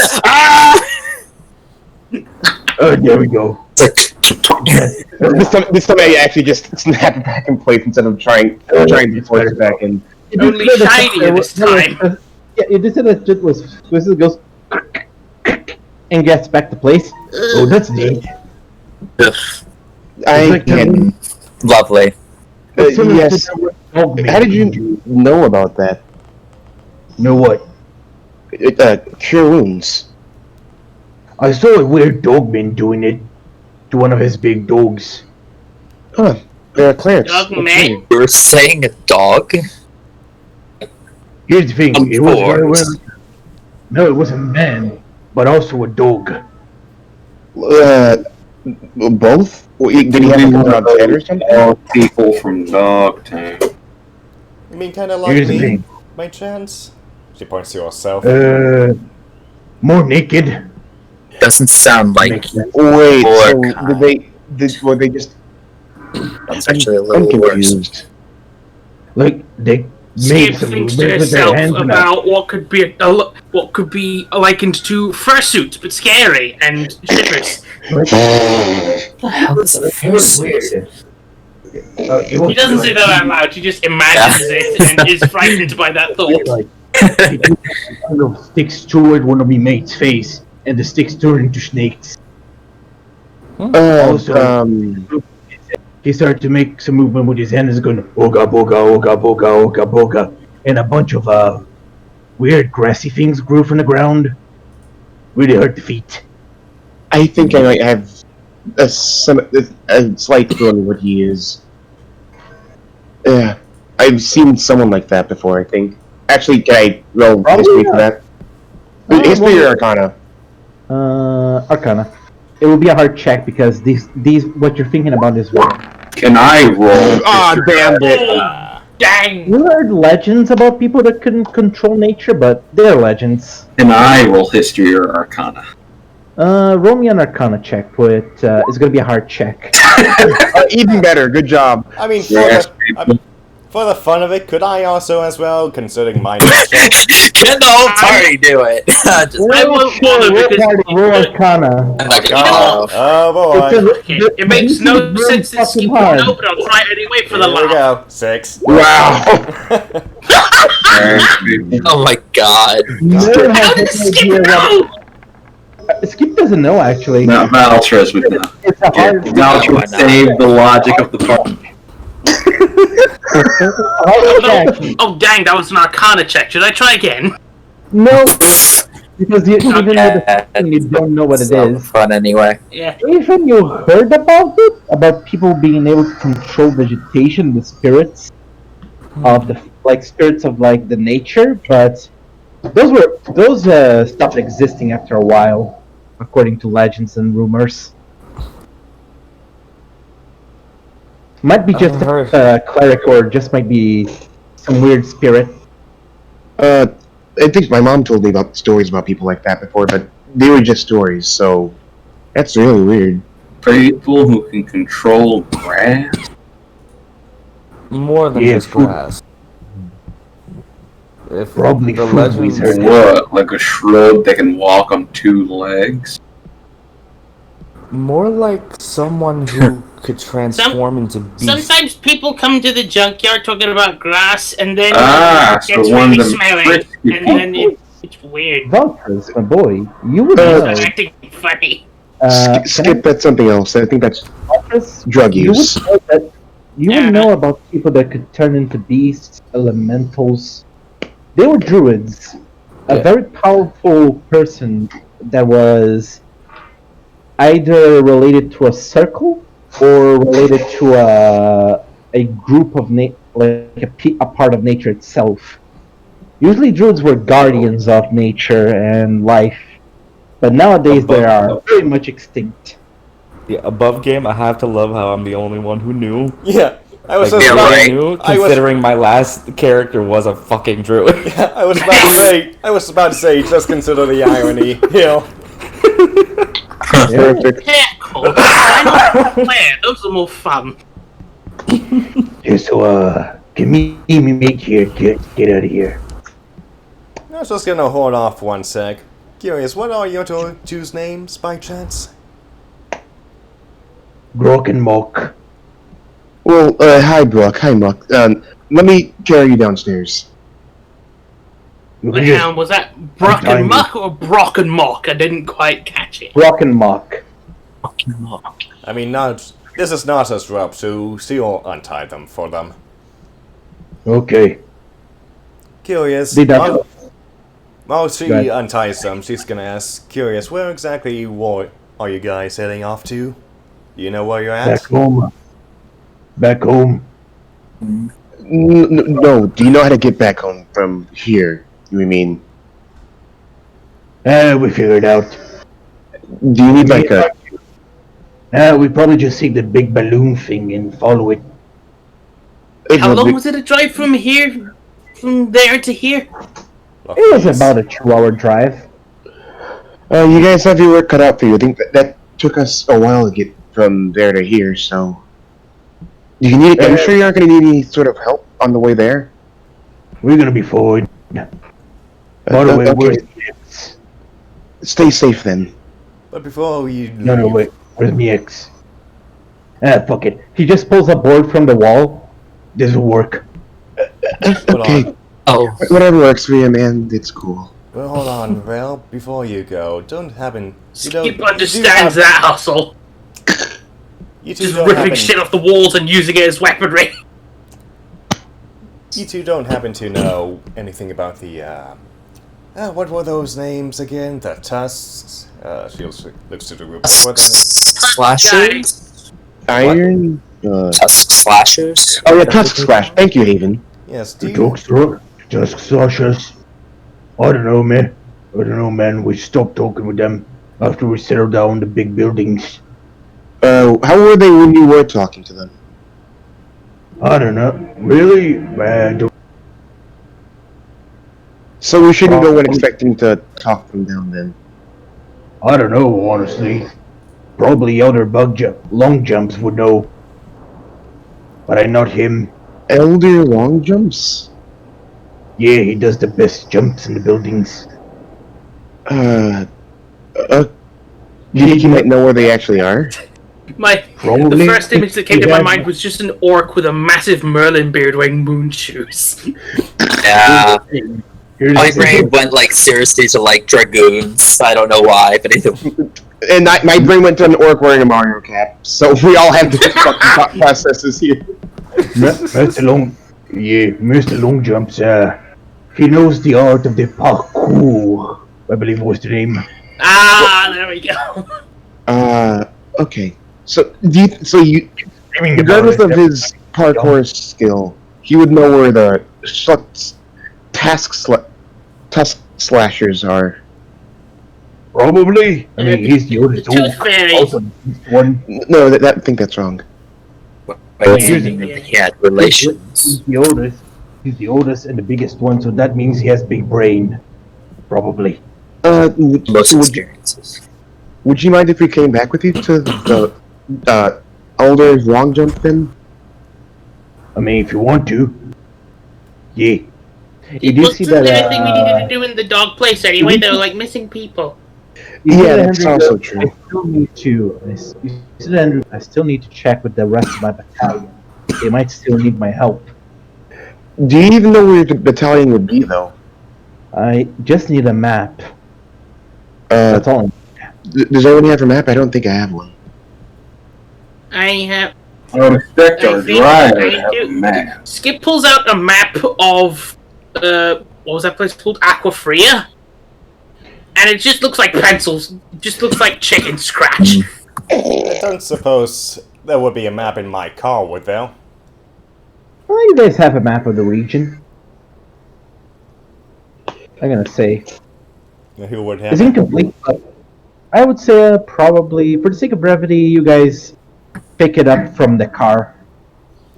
S8: There we go.
S2: This time I actually just snap it back in place instead of trying to force it back in.
S4: Only shiny this time.
S1: Yeah, you just said that it was twisted, goes and gets back to place.
S8: Oh, that's neat.
S2: I can.
S7: lovely.
S2: Yes. How did you know about that?
S8: Know what?
S2: Cure Wounds.
S8: I saw a weird dogman doing it to one of his big dogs.
S2: Huh. They're a clerics.
S4: Dog
S2: That's
S4: man?
S2: weird.
S7: You were saying a dog?
S8: Here's the thing, it was very
S7: Unforced.
S8: well. No, it was a man, but also a dog.
S2: Both? Did he have a dog's head or something?
S3: All people from Dogtown.
S5: You mean kind of like
S8: Here's the
S5: me,
S8: thing.
S5: by chance? She points to herself.
S8: More naked.
S7: Doesn't sound like
S8: Makes sense.
S2: Wait,
S7: Or
S2: so
S7: kind.
S2: were they just...
S7: that's actually a
S2: I'm
S7: little worse.
S2: confused.
S8: Like they made
S4: Skip
S8: some
S4: thinks
S8: movement
S4: to
S8: with their
S4: herself
S8: hands and
S4: about what could be likened to fursuit, but scary and shivers.
S7: What the hell is a fursuit?
S4: He doesn't say that out loud. He just imagines it and is frightened by that thought.
S8: Like kind of sticks toward one of my mate's face, and the sticks turn into snakes. He started to make some movement with his hands, going boga boga oga boga oga boga, and a bunch of weird grassy things grew from the ground. Really hurt the feet.
S2: I think I might have a slight feeling what he is. Yeah, I've seen someone like that before, I think. Actually, can I roll history for that? History or Arcana?
S1: Arcana. It will be a hard check because these what you're thinking about is wrong.
S3: Can I roll?
S2: Damn it!
S4: Dang!
S1: You heard legends about people that couldn't control nature, but they're legends.
S3: Can I roll history or Arcana?
S1: Roll me an Arcana check, but it's gonna be a hard check.
S2: Even better, good job.
S5: I mean,
S3: Yes.
S5: for the fun of it, could I also as well, considering my check?
S7: Can the whole party do it? Just,
S4: I won't bother because
S1: Roll Arcana.
S7: I'm not
S4: you
S7: gonna
S4: know
S7: follow.
S5: Oh boy.
S4: it makes no sense to skip
S1: hard.
S4: it, but I'll try it anyway for the
S5: Here we
S4: laugh.
S5: go. 6.
S2: Wow!
S7: Oh my god.
S1: No one
S4: How
S1: has
S4: did
S1: any
S4: Skip
S1: idea
S4: know?
S1: Skip doesn't know actually.
S3: Now, Valtris would know.
S1: It's a hard
S3: Valtris would save the logic of the party.
S1: check.
S4: Oh dang, that was an Arcana check. Should I try again?
S1: No, because you, even with the thing, you don't know what it
S7: So
S1: is.
S7: fun anyway.
S4: Yeah.
S1: Even you heard about it, about people being able to control vegetation, the spirits of the spirits of like the nature, but those stopped existing after a while, according to legends and rumors. Might be just a cleric, or just might be some weird spirit.
S2: I think my mom told me about stories about people like that before, but they were just stories, so that's really weird.
S3: People who can control grass.
S6: More than
S8: Yeah,
S6: just
S8: food.
S6: grass. If
S8: Probably
S6: the
S8: food
S6: legends,
S8: wizard.
S3: What? Like a shrub that can walk on 2 legs?
S6: more like someone who could transform into beasts.
S4: Sometimes people come to the junkyard talking about grass, and then
S3: Ah,
S4: it gets
S3: so one
S4: really
S3: of them
S4: smelly,
S3: frisky
S4: and then it's weird.
S1: Valtris, my boy, you would
S4: It's
S1: know.
S4: acting funny.
S2: Skip, that's something else. I think that's
S1: Valtris,
S2: drug
S1: you would
S2: use.
S1: know that. You
S4: Yeah.
S1: would know about people that could turn into beasts, elementals. They were druids. A
S6: Yeah.
S1: very powerful person that was either related to a circle or related to a group of a part of nature itself. Usually, druids were guardians of nature and life, but nowadays they are very much extinct.
S6: Yeah, above game, I have to love how I'm the only one who knew.
S5: Yeah, I was
S6: Like,
S5: just
S7: yeah,
S5: about,
S7: right.
S6: knew,
S5: I was-
S6: considering my last character was a fucking druid.
S5: I was about to say, just consider the irony. You know.
S2: Perfect.
S4: Yeah, cool. I don't play it. Those are more fun.
S8: Yeah, so can me make here get out of here.
S5: I was just gonna hold off 1 sec. Curious, what are your two's names, by chance?
S8: Grok and Mock.
S2: Well, hi, Brock. Hi, Muck. Let me carry you downstairs.
S8: You can just
S4: Was that Brock
S8: Tiny.
S4: and Muck or Brock and Mock? I didn't quite catch it.
S1: Rock and mock.
S5: I mean, this is not a drop, so she'll untie them for them.
S8: okay.
S5: Curious.
S1: They don't-
S5: While she
S1: Go ahead.
S5: unties them, she's gonna ask, Curious, where exactly are you guys heading off to? Do you know where you're at?
S8: Back home. Back home.
S2: No, do you know how to get back home from here? You mean?
S8: We figured out.
S2: Do you need like a?
S8: We probably just see the big balloon thing and follow it.
S4: How long was it a drive from here, from there to here?
S1: It was about a 2-hour drive.
S2: You guys have your work cut out for you. I think that took us a while to get from there to here, so... Do you need? Are you sure you aren't going to need any sort of help on the way there?
S8: We're gonna be fine. By the way, where's the X?
S2: Stay safe then.
S5: But before we leave,
S8: No, wait. Where's my X? Fuck it.
S1: He just pulls a board from the wall.
S8: This will work.
S5: hold
S2: Okay,
S5: on.
S7: Oh,
S2: whatever works for you, man. It's cool.
S5: Well, hold on, Val. Before you go, don't happen.
S4: Skip understands that hustle.
S5: You two
S4: Just
S5: don't
S4: ripping
S5: happen.
S4: shit off the walls and using it as weaponry.
S5: You two don't happen to know anything about the what were those names again? The tusks. She looks to the group. What were the
S7: slashers?
S2: Iron.
S7: Tusk slashers?
S2: Oh yeah, Tusk Slash. Thank you, Haven.
S5: Yes. Do you,
S8: Tusk slashers. I don't know, man. We stopped talking with them after we settled down the big buildings.
S2: How were they when you were talking to them?
S8: I don't know. Really?
S2: So we shouldn't go in expecting to talk them down then.
S8: I don't know, honestly. Probably other long jumps would know. But I'm not him.
S2: Elder long jumps?
S8: Yeah, he does the best jumps in the buildings.
S2: You think you might know where they actually are?
S8: Probably.
S4: The first image that came to my mind was just an orc with a massive Merlin beard wearing moon shoes.
S7: Yeah.
S8: Here's
S7: My
S8: the
S7: brain
S8: thing.
S7: went like seriously to like dragoons. I don't know why, but
S2: And my brain went to an orc wearing a Mario cap. So we all have different fucking thought processes here.
S8: Mr. Long Jumps, he knows the art of the parkour, I believe was the name.
S4: Ah, there we go.
S2: Okay. So, regardless of his parkour skill, he would know where the tusk slashers are.
S8: Probably. I mean, he's the oldest
S4: Tooth fairy.
S8: Also, one.
S2: No, I think that's wrong.
S7: he had relations.
S8: He's the oldest. He's the oldest and the biggest one, so that means he has big brain. Probably.
S7: Most experiences.
S2: Would you mind if we came back with you to the older long jump then?
S8: I mean, if you want to. Yeah.
S4: It
S8: do
S4: wasn't
S8: see that,
S4: anything we needed to do in the dog place anyway. They were like missing people.
S2: Yeah, that's also true.
S1: I still need to check with the rest of my battalion. They might still need my help.
S2: Do you even know where the battalion would be, though?
S1: I just need a map.
S2: Uh,
S1: That's all.
S2: Does anyone have a map? I don't think I have one.
S4: I have.
S3: I would expect
S4: I
S3: our
S4: think
S3: driver
S4: I
S3: to have
S4: do.
S3: a map.
S4: Skip pulls out a map of what was that place called? Aquafria. And it just looks like pencils. It just looks like chicken scratch.
S5: I don't suppose there would be a map in my car, would there?
S1: Well, you guys have a map of the region. I'm gonna say
S5: Who would have
S1: it's
S5: it?
S1: incomplete, but I would say probably, for the sake of brevity, you guys pick it up from the car.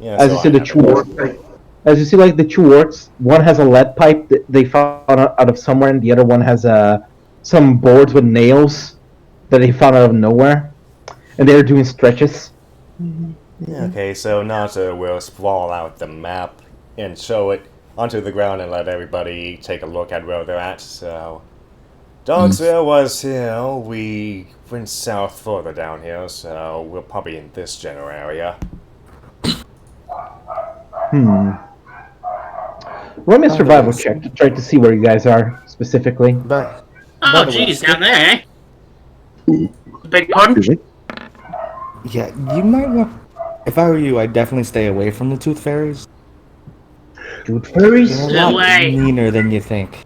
S5: Yeah,
S1: As
S5: so
S1: you see
S5: I
S1: the
S5: have
S1: two
S5: it.
S1: orcs, as you see, like the two orcs, one has a lead pipe that they found out of somewhere, and the other one has some boards with nails that they found out of nowhere, and they're doing stretches.
S5: Okay, so Nata will sprawl out the map and show it onto the ground and let everybody take a look at where they're at. So, Dogsville was here. We went south further down here, so we're probably in this general area.
S1: Roll me a survival check to try to see where you guys are specifically.
S6: But
S4: Oh, geez, down there. Beg pardon?
S2: Excuse me?
S6: yeah, you might want. If I were you, I'd definitely stay away from the tooth fairies.
S1: Tooth fairies?
S6: They're a lot
S4: Away.
S6: meaner than you think.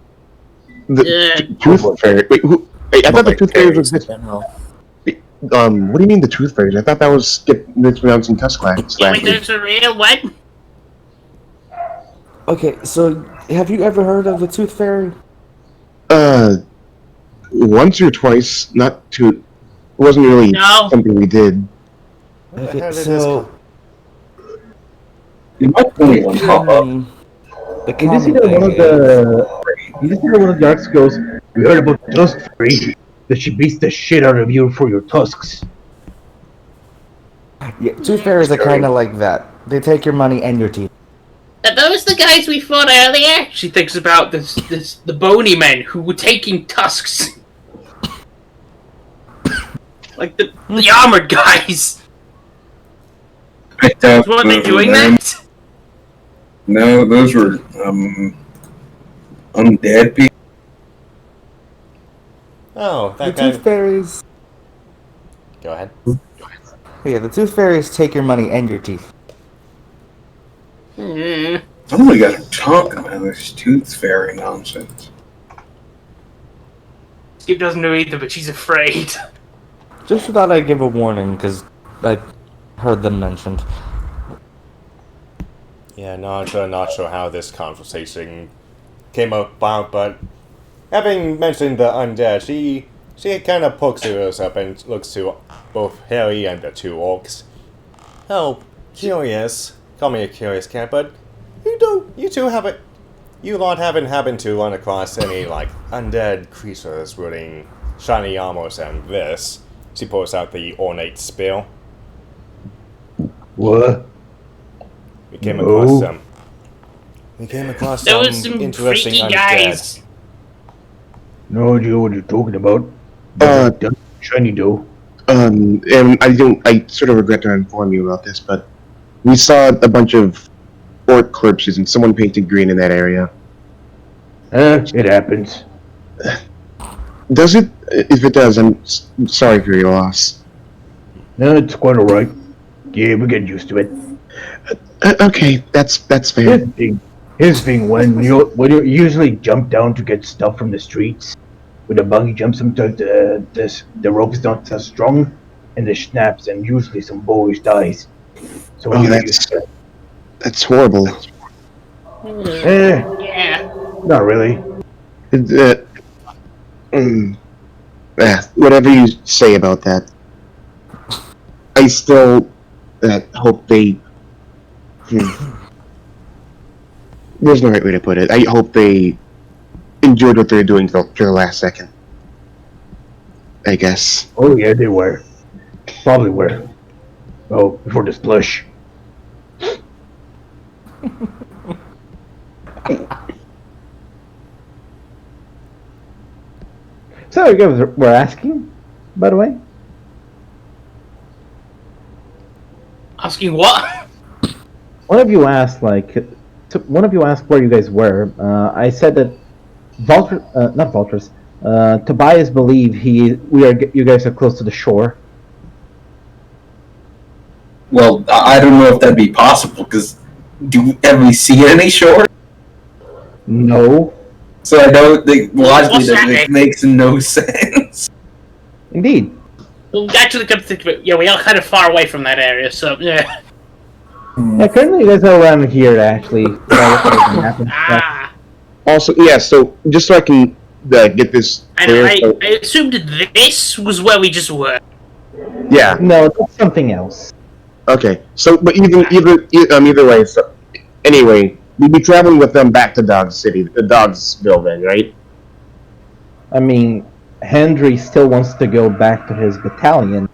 S2: The tooth fairy. Wait, wait, I thought the tooth fairies was
S7: in
S2: this.
S7: general.
S2: What do you mean the tooth fairies? I thought that was mispronouncing tusk slash.
S4: Yeah, wait, there's a real what?
S6: Okay, so have you ever heard of the tooth fairy?
S2: Once or twice, not too. It wasn't really
S4: No.
S2: something we did.
S5: Where the
S6: Okay,
S5: hell did this
S6: so
S5: come?
S3: You might only one pop up.
S6: The
S1: You just
S6: common
S1: hear
S6: thing
S1: one of
S6: is
S1: the arcs goes, "We heard about the Tusk Fairy. That she beats the shit out of you for your tusks."
S6: yeah, tooth fairies are kind of like that. They take your money and your teeth.
S4: Are those the guys we fought earlier? She thinks about the bony men who were taking tusks. Like the armored guys.
S3: Picked up.
S4: Were they doing
S3: them.
S4: that?
S3: No, those were undead people.
S5: Oh,
S6: The
S5: that guy.
S6: tooth fairies.
S5: Go ahead.
S6: Yeah, the tooth fairies take your money and your teeth.
S3: Somebody got to talk about this tooth fairy nonsense.
S4: Skip doesn't know either, but she's afraid.
S6: Just thought I'd give a warning because I heard them mentioned.
S5: Yeah, not sure how this conversation came about, but having mentioned the undead, she kind of pokes her ears up and looks to both Harry and the two orcs. Oh, curious. Call me a curious cat, but you lot haven't happened to run across any, like, undead creatures wielding shiny armors and this. She pulls out the ornate spear.
S8: What?
S5: We came
S8: No.
S5: across some. We came across
S4: There
S5: some
S4: was some
S5: interesting
S4: freaky
S5: undead.
S4: guys.
S8: No idea what you're talking about.
S2: Uh,
S8: Shiny dough.
S2: And I sort of regret to inform you about this, but we saw a bunch of orc corpses and someone painted green in that area.
S8: It happens.
S2: Does it? If it does, I'm sorry for your loss.
S8: No, it's quite alright. Yeah, we get used to it.
S2: Okay, that's fair.
S8: Here's the thing. When you usually jump down to get stuff from the streets, with a bungee jump, sometimes the rope is not as strong, and it snaps, and usually some boys dies. So
S2: Oh,
S8: you
S2: that's horrible.
S4: Yeah.
S8: not really.
S2: Whatever you say about that, I still hope they. There's no right way to put it. I hope they enjoyed what they're doing till the last second. I guess.
S8: Oh yeah, they were. Probably were. Oh, before the splash.
S1: So you guys were asking, by the way?
S4: Asking what?
S1: One of you asked, where you guys were. I said that Tobias believed you guys are close to the shore.
S3: Well, I don't know if that'd be possible, because do we ever see any shore?
S1: No.
S3: So I don't think logically
S4: What's
S3: that
S4: that?
S3: makes no sense.
S1: Indeed.
S4: Well, actually, come to think of it, yeah, we are kind of far away from that area, so yeah.
S1: Yeah, currently you guys are around here, actually.
S4: Ah,
S2: Also, yeah. So just so I can get this clear.
S4: and I assumed this was where we just were.
S2: Yeah.
S1: No, that's something else.
S2: Okay. So, but either way. So, anyway, we'll be traveling with them back to Dog City, the Dogsville, then, right?
S1: I mean, Henry still wants to go back to his battalion.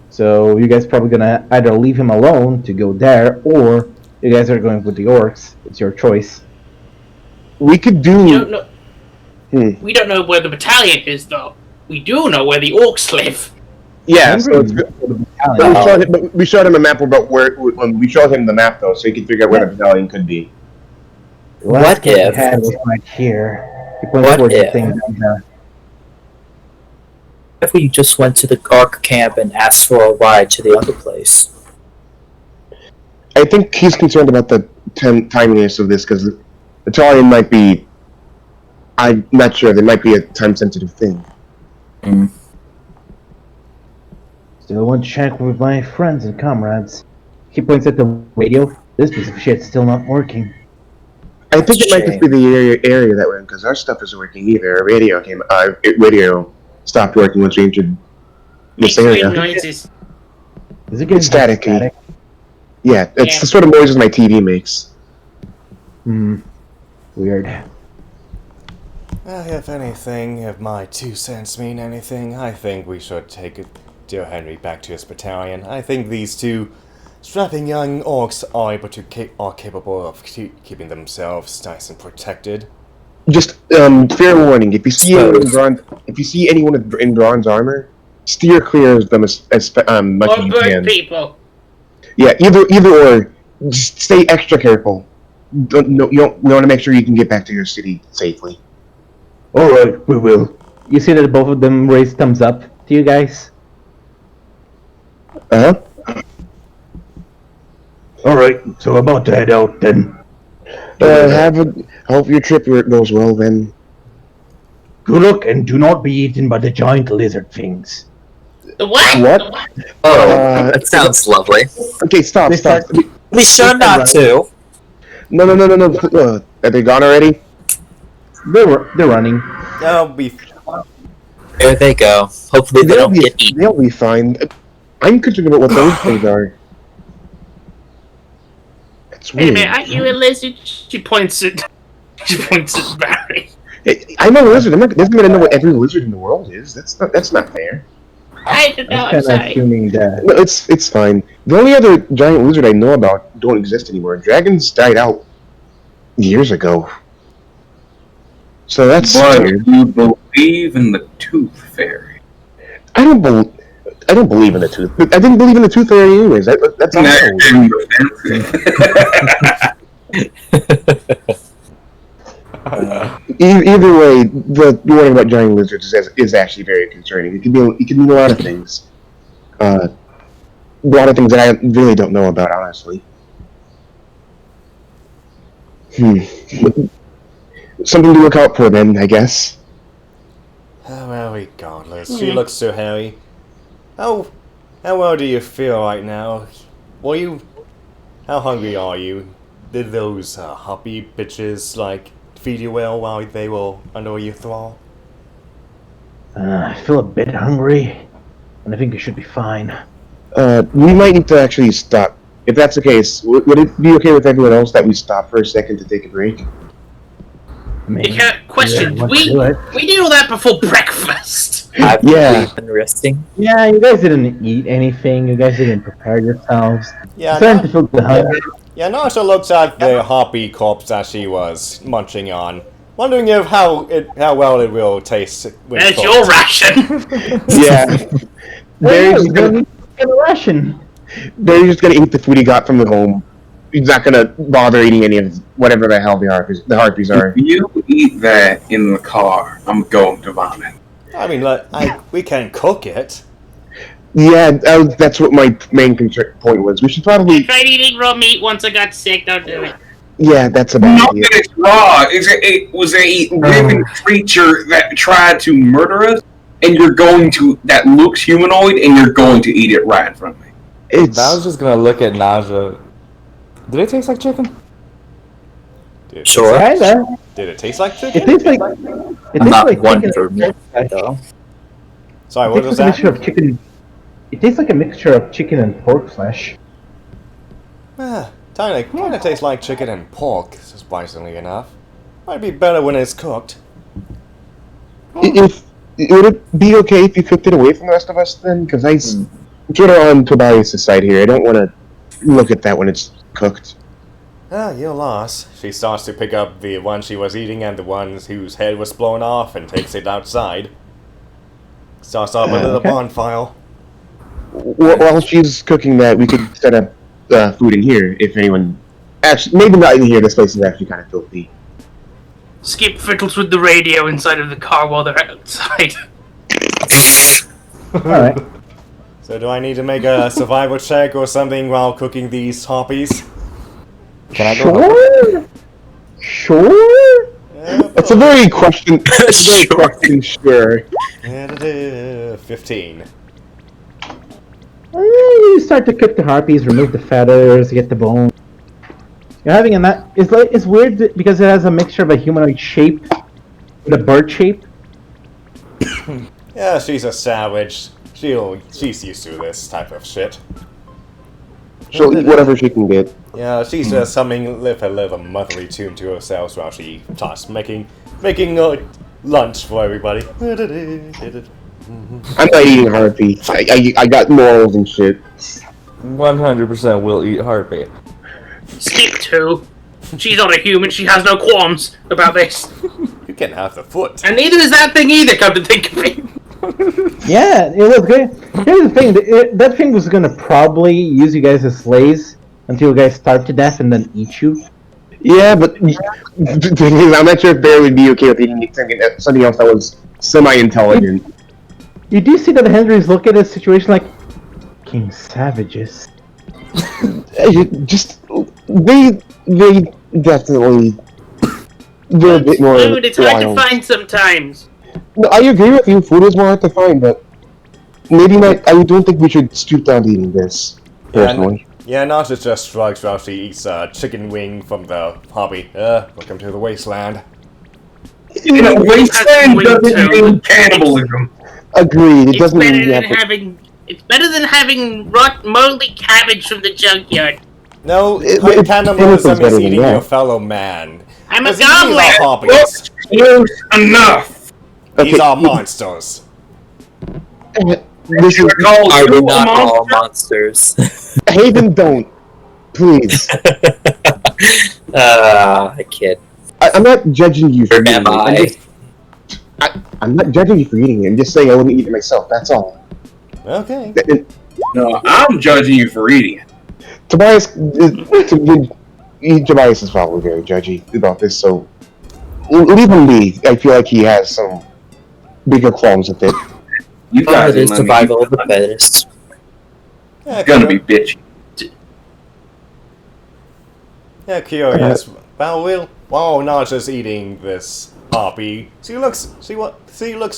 S1: So you guys probably gonna either leave him alone to go there, or you guys are going with the orcs. It's your choice.
S2: We could do.
S4: We don't know. We don't know where the battalion is, though. We do know where the orcs live.
S2: Yeah.
S1: Henry
S2: So it's,
S1: is for the
S2: but we showed him a map about where. When we showed him the map, though, so he could figure out where the battalion could be.
S7: What if?
S1: Had was right here. He points
S7: What
S1: towards the
S7: if?
S1: thing down there.
S7: If we just went to the Ark camp and asked for a ride to the other place?
S2: I think he's concerned about the timeliness of this because the battalion might be. I'm not sure. They might be a time-sensitive thing.
S1: Still want to check with my friends and comrades. He points at the radio. This piece of shit's still not working.
S2: I think it might just be the area that we're in because our stuff isn't working either. Our radio stopped working once we entered this
S4: Makes weird
S2: area.
S4: noises.
S1: Is it getting
S2: It's staticky.
S1: static?
S2: Yeah, it's
S4: Yeah.
S2: the sort of noises my TV makes.
S1: Weird.
S5: If anything, if my 2 cents mean anything, I think we should take dear Henry back to his battalion. I think these two strapping young orcs are able to are capable of keeping themselves nice and protected.
S2: Just fair warning: if you see anyone in bronze armor, steer clear of them as much
S4: Or
S2: as you
S4: bird
S2: can.
S4: people.
S2: Yeah, either or. Just stay extra careful. You want to make sure you can get back to your city safely.
S8: All right, we will.
S1: You see that both of them raise thumbs up to you guys?
S2: Uh huh.
S8: All right, so about to head out then.
S2: Hope your trip goes well then.
S8: Good luck and do not be eaten by the giant lizard things.
S4: The what?
S2: What?
S7: Oh, that sounds lovely.
S2: Okay, stop.
S7: Be sure not to.
S2: No. Are they gone already?
S1: They're running.
S5: They'll be.
S7: There they go. Hopefully they don't get eaten.
S2: They'll be fine. I'm concerned about what those things are. It's
S4: Hey
S2: weird.
S4: man, aren't you a lizard? She points at Barry.
S2: I'm a lizard. I'm not going to know what every lizard in the world is. That's not fair.
S4: I don't know,
S1: I'm
S4: I'm
S1: kind of
S4: sorry.
S1: assuming that.
S2: No, it's fine. The only other giant lizard I know about don't exist anymore. Dragons died out years ago. So that's
S3: But
S2: weird.
S3: you believe in the Tooth Fairy.
S2: I don't believe in the tooth. I didn't believe in the tooth fairy anyways. That's
S3: Now
S2: awful.
S3: you're getting defensive.
S2: Either way, the warning about giant lizards is actually very concerning. It can mean a lot of things. A lot of things that I really don't know about, honestly. Something to look out for then, I guess.
S5: Well, regardless, she looks so hairy. How well do you feel right now? How hungry are you? Did those hoppy bitches feed you well while they were under your thrall?
S1: I feel a bit hungry, and I think it should be fine.
S2: We might need to actually stop. If that's the case, would it be okay with everyone else that we stop for a second to take a break?
S1: I mean,
S4: Question,
S1: yeah,
S4: we did all that before breakfast.
S2: Yeah.
S7: Been resting.
S1: Yeah, you guys didn't eat anything. You guys didn't prepare yourselves.
S5: Yeah,
S1: Starting to feel the hunger.
S5: Yeah, Nasha looks at the hoppy corpse that she was munching on, wondering how well it will taste when
S4: That's
S5: cooked.
S4: your ration.
S2: Yeah.
S1: They're
S2: Barry's
S1: gonna get a ration.
S2: just gonna eat the food he got from the home. He's not gonna bother eating any of whatever the hell the harpies are.
S3: If you eat that in the car, I'm going to vomit.
S5: I mean, we can cook it.
S2: Yeah, that's what my main point was. We should
S4: I
S2: probably.
S4: tried eating raw meat once I got sick. Don't do it.
S2: Yeah, that's a bad
S3: Not
S2: idea.
S3: that it's raw. It was a living creature that tried to murder us, and that looks humanoid, and you're going to eat it right in front of me.
S6: I was just gonna look at Naja. Did it taste like chicken?
S5: Did it
S7: Sure.
S5: Taste
S1: Kinda.
S5: did it taste like
S1: It
S5: chicken?
S1: tastes like. It
S7: I'm
S1: tastes
S7: not
S1: like
S7: one
S1: chicken.
S7: for meat, though.
S5: Sorry,
S1: It
S5: what
S1: tastes
S5: was
S1: like a
S5: that?
S1: mixture of chicken. It tastes like a mixture of chicken and pork flesh.
S5: Kinda tastes like chicken and pork, surprisingly enough. Might be better when it's cooked.
S2: Would it be okay if you cooked it away from the rest of us then? Because I'm sort of on Tobias' side here. I don't want to look at that when it's cooked.
S5: Your loss. She starts to pick up the one she was eating and the ones whose head was blown off and takes it outside. Starts off a little
S1: Okay.
S5: bonfire.
S2: While she's cooking that, we could set up food in here if anyone. Actually, maybe not in here. This place is actually kind of filthy.
S4: Skip fiddles with the radio inside of the car while they're outside.
S1: Alright.
S5: So do I need to make a survival check or something while cooking these harpies?
S6: Can I go? help?
S1: Sure?
S2: That's a very question. Sure.
S5: 15.
S1: You start to cook the harpies, remove the feathers, get the bone. You're having it's weird because it has a mixture of a humanoid shape with a bird shape.
S5: Yeah, she's a savage. She's used to this type of shit.
S2: She'll eat whatever she can get.
S5: Yeah, she's just humming with a little motherly tune to herself while she starts making lunch for everybody.
S2: I'm not eating heartbeats. I got morals and shit.
S6: 100% will eat heartbeat.
S4: Skip 2. She's not a human, she has no qualms about this.
S5: You can have the foot.
S4: And neither is that thing either, come to think of it.
S1: Yeah, it was good. Here's the thing: that thing was gonna probably use you guys as slaves until you guys starve to death and then eat you.
S2: Yeah, but I'm not sure if Bear would be okay with eating something else that was semi-intelligent.
S1: You do see that Henry's look at his situation like King Savages.
S2: Just they definitely they're a bit more
S4: Food, it's hard to
S2: wild.
S4: find sometimes.
S2: No, I agree with you. Food is more hard to find, but maybe not. I don't think we should stoop down to eating this. Personally.
S5: Yeah, Naja just shrugs while she eats a chicken wing from the hobby. Welcome to the wasteland.
S3: You know, wasteland doesn't mean cannibalism.
S2: Agreed. It
S4: It's
S2: doesn't
S4: better
S2: mean you
S4: than
S2: have to.
S4: having. It's better than having rot moldy cabbage from the junkyard.
S5: No,
S2: It-
S5: cannibalism
S2: it's better
S5: is
S2: than
S5: eating
S2: that.
S5: your fellow man.
S4: I'm a
S5: These are
S4: goblin.
S5: hobbies.
S3: Close enough.
S5: These
S2: Okay.
S5: are monsters.
S2: This is
S7: Are we not all monsters?
S2: Haven. Don't, please.
S7: I kid.
S2: I'm not judging you for
S7: Or
S2: eating
S7: am
S2: it.
S7: I?
S2: I'm not judging you for eating it. I'm just saying I wouldn't eat it myself. That's all.
S5: Okay.
S3: No, I'm judging you for eating it.
S2: Tobias is probably very judgy about this, so leave him be. I feel like he has some bigger qualms with it.
S3: You guys
S7: It is
S3: let me
S7: survival
S3: eat
S7: of the fittest.
S5: Yeah,
S3: It's gonna be bitchy.
S5: Yeah, curious. While Naja's eating this hobby, she looks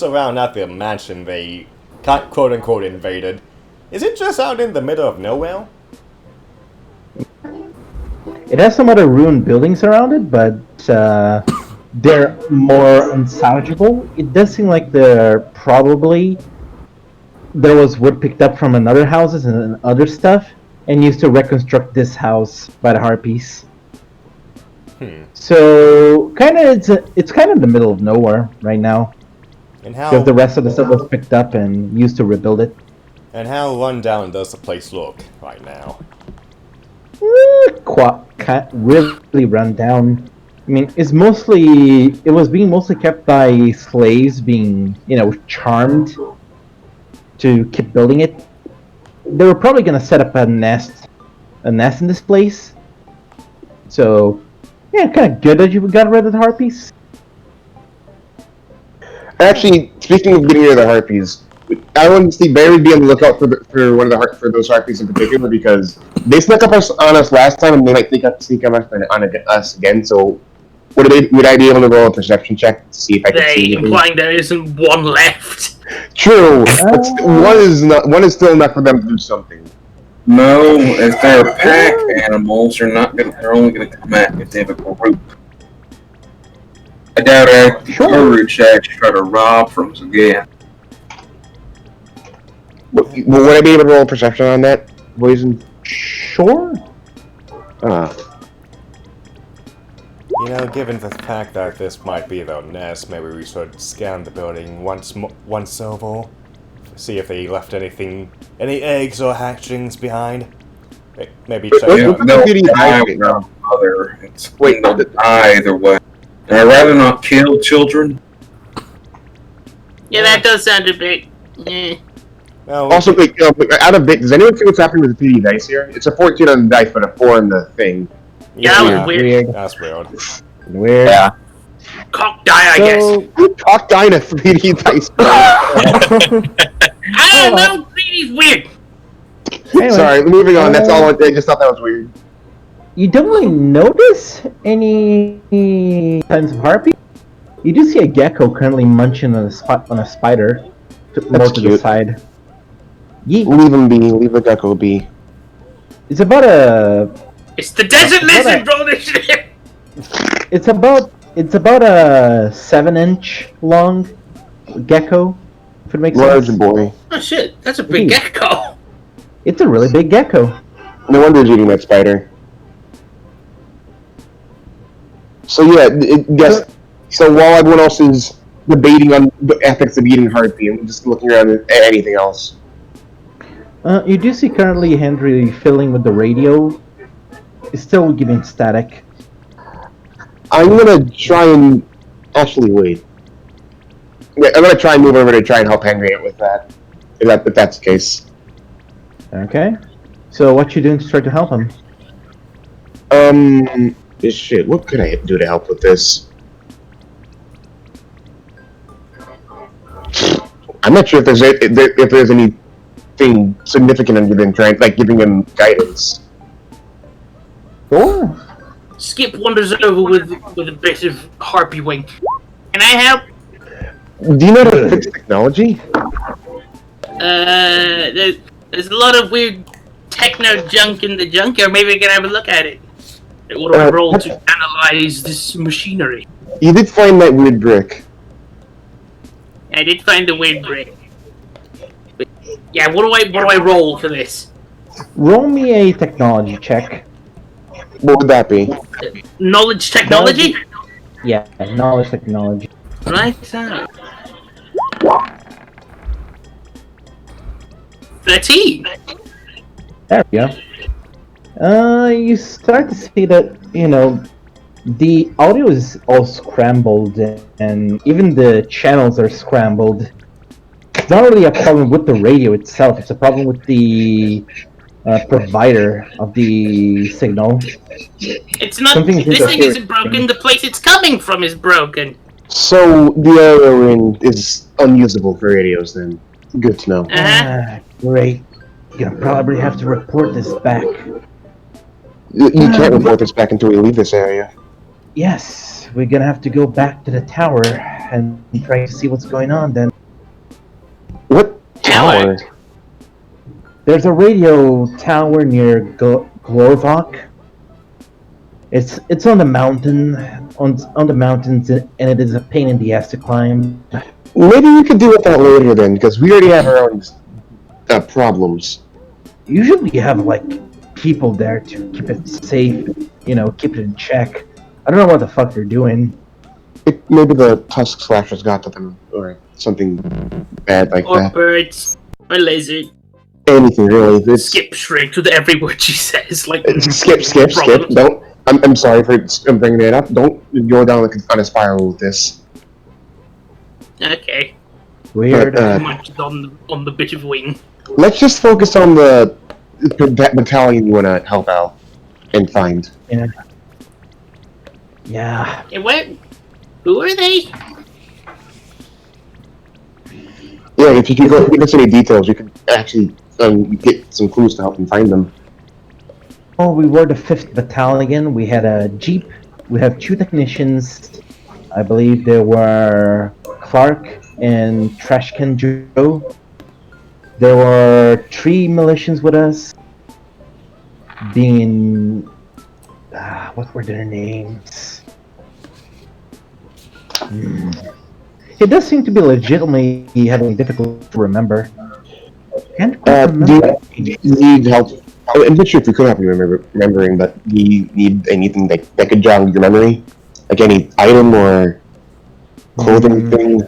S5: around at the mansion they quote unquote invaded. Is it just out in the middle of nowhere?
S1: It has some other ruined buildings around it, but they're more unsalvageable. It does seem like there was wood picked up from another houses and other stuff, and used to reconstruct this house by the harpies. So it's kind of in the middle of nowhere right now.
S5: And
S1: Because the rest of the stuff was picked up and used to rebuild it.
S5: how run down does the place look right now?
S1: Really run down. I mean, it was being mostly kept by slaves being, charmed to keep building it. They were probably gonna set up a nest in this place. So, yeah, kind of good that you got rid of the harpies.
S2: Actually, speaking of getting rid of the harpies, I want to see Barry be on the lookout for those harpies in particular because they snuck up on us last time and they might sneak up on us again. So, would I be able to roll a perception check to see if I can see anything?
S4: Implying there isn't one left.
S2: True, but one is still enough for them to do something.
S3: No, if they're pack animals, they're only gonna come at if they have a group. I doubt I have the courage to actually try to rob from us again.
S2: Would I be able to roll a perception on that, boys?
S1: Sure.
S5: Given the fact that this might be their nest, maybe we should scan the building once over. See if they left any eggs or hatchlings behind. Maybe check out.
S3: Wait, they'll die either way. And I'd rather not kill children.
S4: Yeah, that does sound a bit.
S2: Also, out of bit, does anyone see what's happening with the 3D dice here? It's a 14 on the dice, but a 4 on the thing.
S4: Yeah, that was weird.
S5: That's weird.
S2: Weird.
S7: Yeah.
S4: Cock die, I guess.
S2: Cock die in a 3D dice.
S4: I don't know. 3D's weird.
S1: Anyway,
S2: Sorry, moving on. That's all. I just thought that was weird.
S1: You don't really notice any signs of harpy. You do see a gecko currently munching on a spider, more to the
S2: cute.
S1: side. Yeet.
S2: Leave him be. Leave the gecko be.
S1: It's about a.
S4: It's the desert lizard, bro. This shit.
S1: It's about a 7-inch long gecko. If it makes
S2: Large
S1: sense.
S2: boy.
S4: Oh shit, that's a big
S1: Ooh.
S4: gecko.
S1: It's a really big gecko.
S2: No wonder he's eating that spider. So yeah, guess. So while everyone else is debating on the ethics of eating heartbeat, I'm just looking around at anything else.
S1: You do see currently Henry filling with the radio. It's still giving static.
S2: I'm gonna try and actually wait. Yeah, I'm gonna try and move over to try and help Henry out with that. If that's the case.
S1: Okay. So what you doing to try to help him?
S2: Shit. What could I do to help with this? I'm not sure if there's anything significant other than trying, like giving him guidance.
S1: Sure.
S4: Skip wanders over with a bit of harpy wing. Can I help?
S2: Do you know how to fix technology?
S4: There's a lot of weird techno junk in the junkyard. Maybe I can have a look at it. What do I roll to analyze this machinery?
S2: You did find that weird brick.
S4: I did find the weird brick. But, yeah, what do I roll for this?
S1: Roll me a technology check.
S2: What would that be?
S4: Knowledge technology?
S1: Yeah, knowledge technology.
S4: Right. 13.
S1: There we go. You start to see that, the audio is all scrambled and even the channels are scrambled. It's not really a problem with the radio itself, it's a problem with the provider of the signal.
S4: It's not.
S1: Something's
S4: This thing
S1: interfering.
S4: isn't broken. The place it's coming from is broken.
S2: So the area we're in is unusable for radios then. Good to know.
S1: Great. You're gonna probably have to report this back.
S2: You can't report this back until we leave this area.
S1: Yes, we're gonna have to go back to the tower and try to see what's going on then.
S2: What tower?
S1: There's a radio tower near Glorvok. It's on the mountain, on the mountains, and it is a pain in the ass to climb.
S2: Maybe we could deal with that later then, because we already have our own problems.
S1: Usually you have like people there to keep it safe, keep it in check. I don't know what the fuck they're doing.
S2: Maybe the tusk slashers got to them, or something bad like
S4: Or
S2: that.
S4: birds. Or lizard.
S2: Anything really. It's,
S4: Skip straight to every word she says. Like
S2: skip. Don't. I'm sorry for bringing it up. Don't go down on a spiral with this.
S4: Okay.
S1: Weird.
S4: Much on the bit of wing.
S2: Let's just focus on that battalion you want to help out and find.
S1: Yeah.
S4: And who are they?
S2: Yeah, if you could give us any details, you could actually get some clues to help them find them.
S1: Oh, we were the 5th Battalion. We had a jeep. We have 2 technicians. I believe there were Clark and Trashcan Joe. There were 3 militians with us. Being... what were their names? It does seem to be legitimately having difficulty to remember. Can't quite remember.
S2: Do you need help? I'm not sure if we could help you remembering, but do you need anything that could jog your memory? Like any item or clothing thing?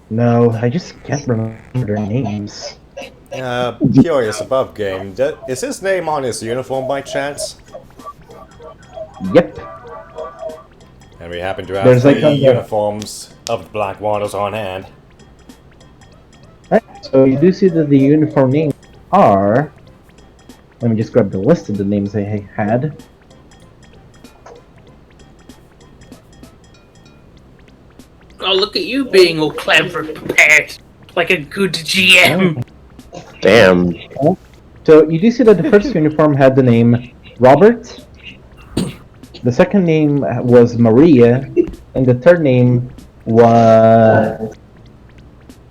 S1: No, I just can't remember their names.
S5: Curious above game. Is his name on his uniform by chance?
S1: Yep.
S5: And we happen to have
S1: There's
S5: 3
S1: like
S5: uniforms of the Black Waters on hand.
S1: Right, so you do see that the uniform names are... Let me just grab the list of the names I had.
S4: Oh, look at you being all clever prepared. Like a good GM.
S2: Damn.
S1: So you do see that the first uniform had the name Robert. The second name was Maria. And the third name was...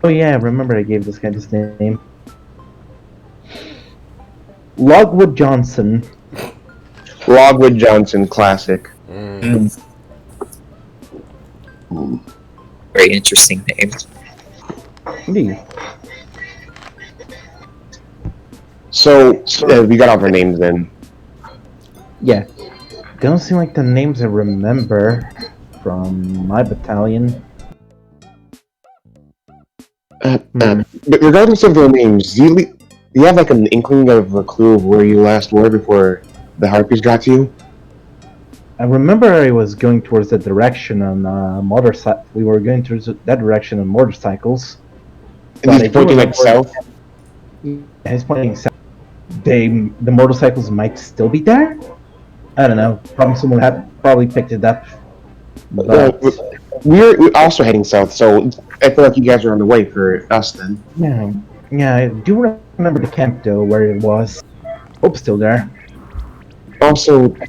S1: Oh yeah, I remember I gave this guy this name. Logwood Johnson.
S2: Logwood Johnson, classic.
S7: Very interesting name.
S1: Indeed.
S2: So we got all our names then.
S1: Yeah. Don't seem like the names I remember from my battalion.
S2: But regardless of their names, do you have like an inkling of a clue of where you last were before the Harpies got to you?
S1: I remember I was going towards that direction on motorcycle. We were going towards that direction on motorcycles.
S2: And he's pointing like south?
S1: Yeah, he's pointing south. The motorcycles might still be there? I don't know. Probably someone had probably picked it up. But
S2: We're also heading south, so I feel like you guys are on the way for us then.
S1: yeah, I do remember the camp though, where it was. Hope still there.
S2: Also, do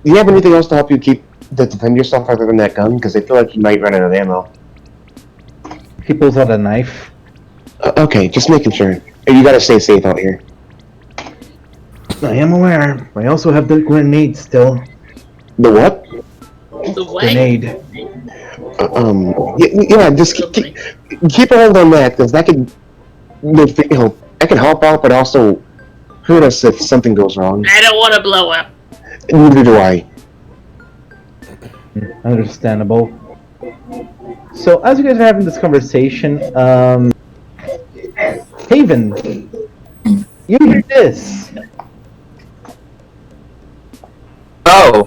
S2: you have anything else to help you defend yourself other than that gun? Because I feel like you might run out of ammo.
S1: He pulls out a knife.
S2: Okay, just making sure. You gotta stay safe out here.
S1: I am aware. I also have the grenade still.
S2: The what?
S4: The way.
S1: Grenade.
S2: Yeah, just keep a hold on that, because that could, that can help out, but also hurt us if something goes wrong.
S4: I don't want to blow up.
S2: Neither do I.
S1: Understandable. So, as you guys are having this conversation, Haven, you hear this?
S7: Oh.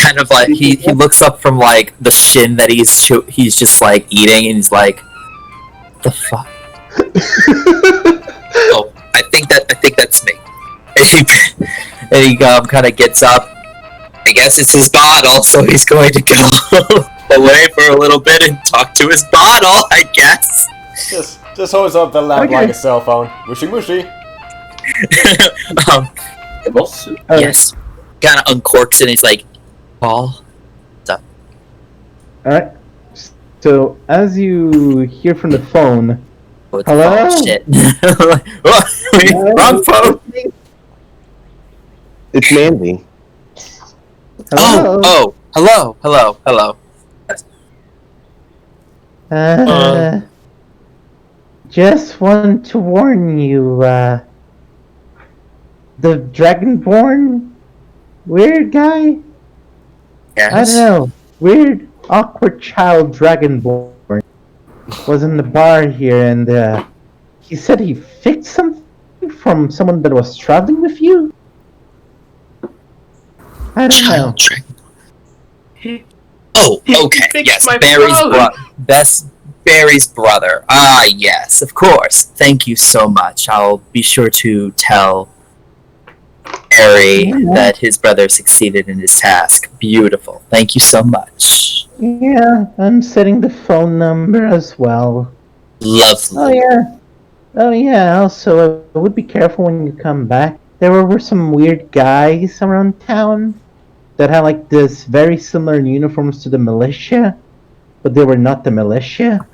S7: Kind of like he looks up from like the shin that he's just like eating, and he's like, "The fuck." Oh, I think that's me. And he kind of gets up. I guess it's his bottle, so he's going to go away for a little bit and talk to his bottle, I guess.
S5: Just holds up the lamp like a cell phone. Mushy mushy.
S7: Yes. Kind of uncorks it and he's like, Paul, what's up?
S1: Alright. So, as you hear from the phone,
S7: What's
S1: hello?
S7: Oh, shit. Wrong phone.
S2: It's Mandy.
S1: Hello?
S7: Hello.
S1: Just want to warn you, the Dragonborn weird guy?
S7: Yes.
S1: I don't know. Weird, awkward child Dragonborn was in the bar here, and he said he fixed something from someone that was traveling with you? I don't know.
S7: Oh, okay. Yes, Barry's brother. Ah, yes, of course. Thank you so much. I'll be sure to tell Barry that his brother succeeded in his task. Beautiful. Thank you so much.
S1: Yeah, I'm setting the phone number as well.
S7: Lovely.
S1: Oh yeah, also, I would be careful when you come back. There were some weird guys around town that had like this very similar uniforms to the militia, but they were not the militia.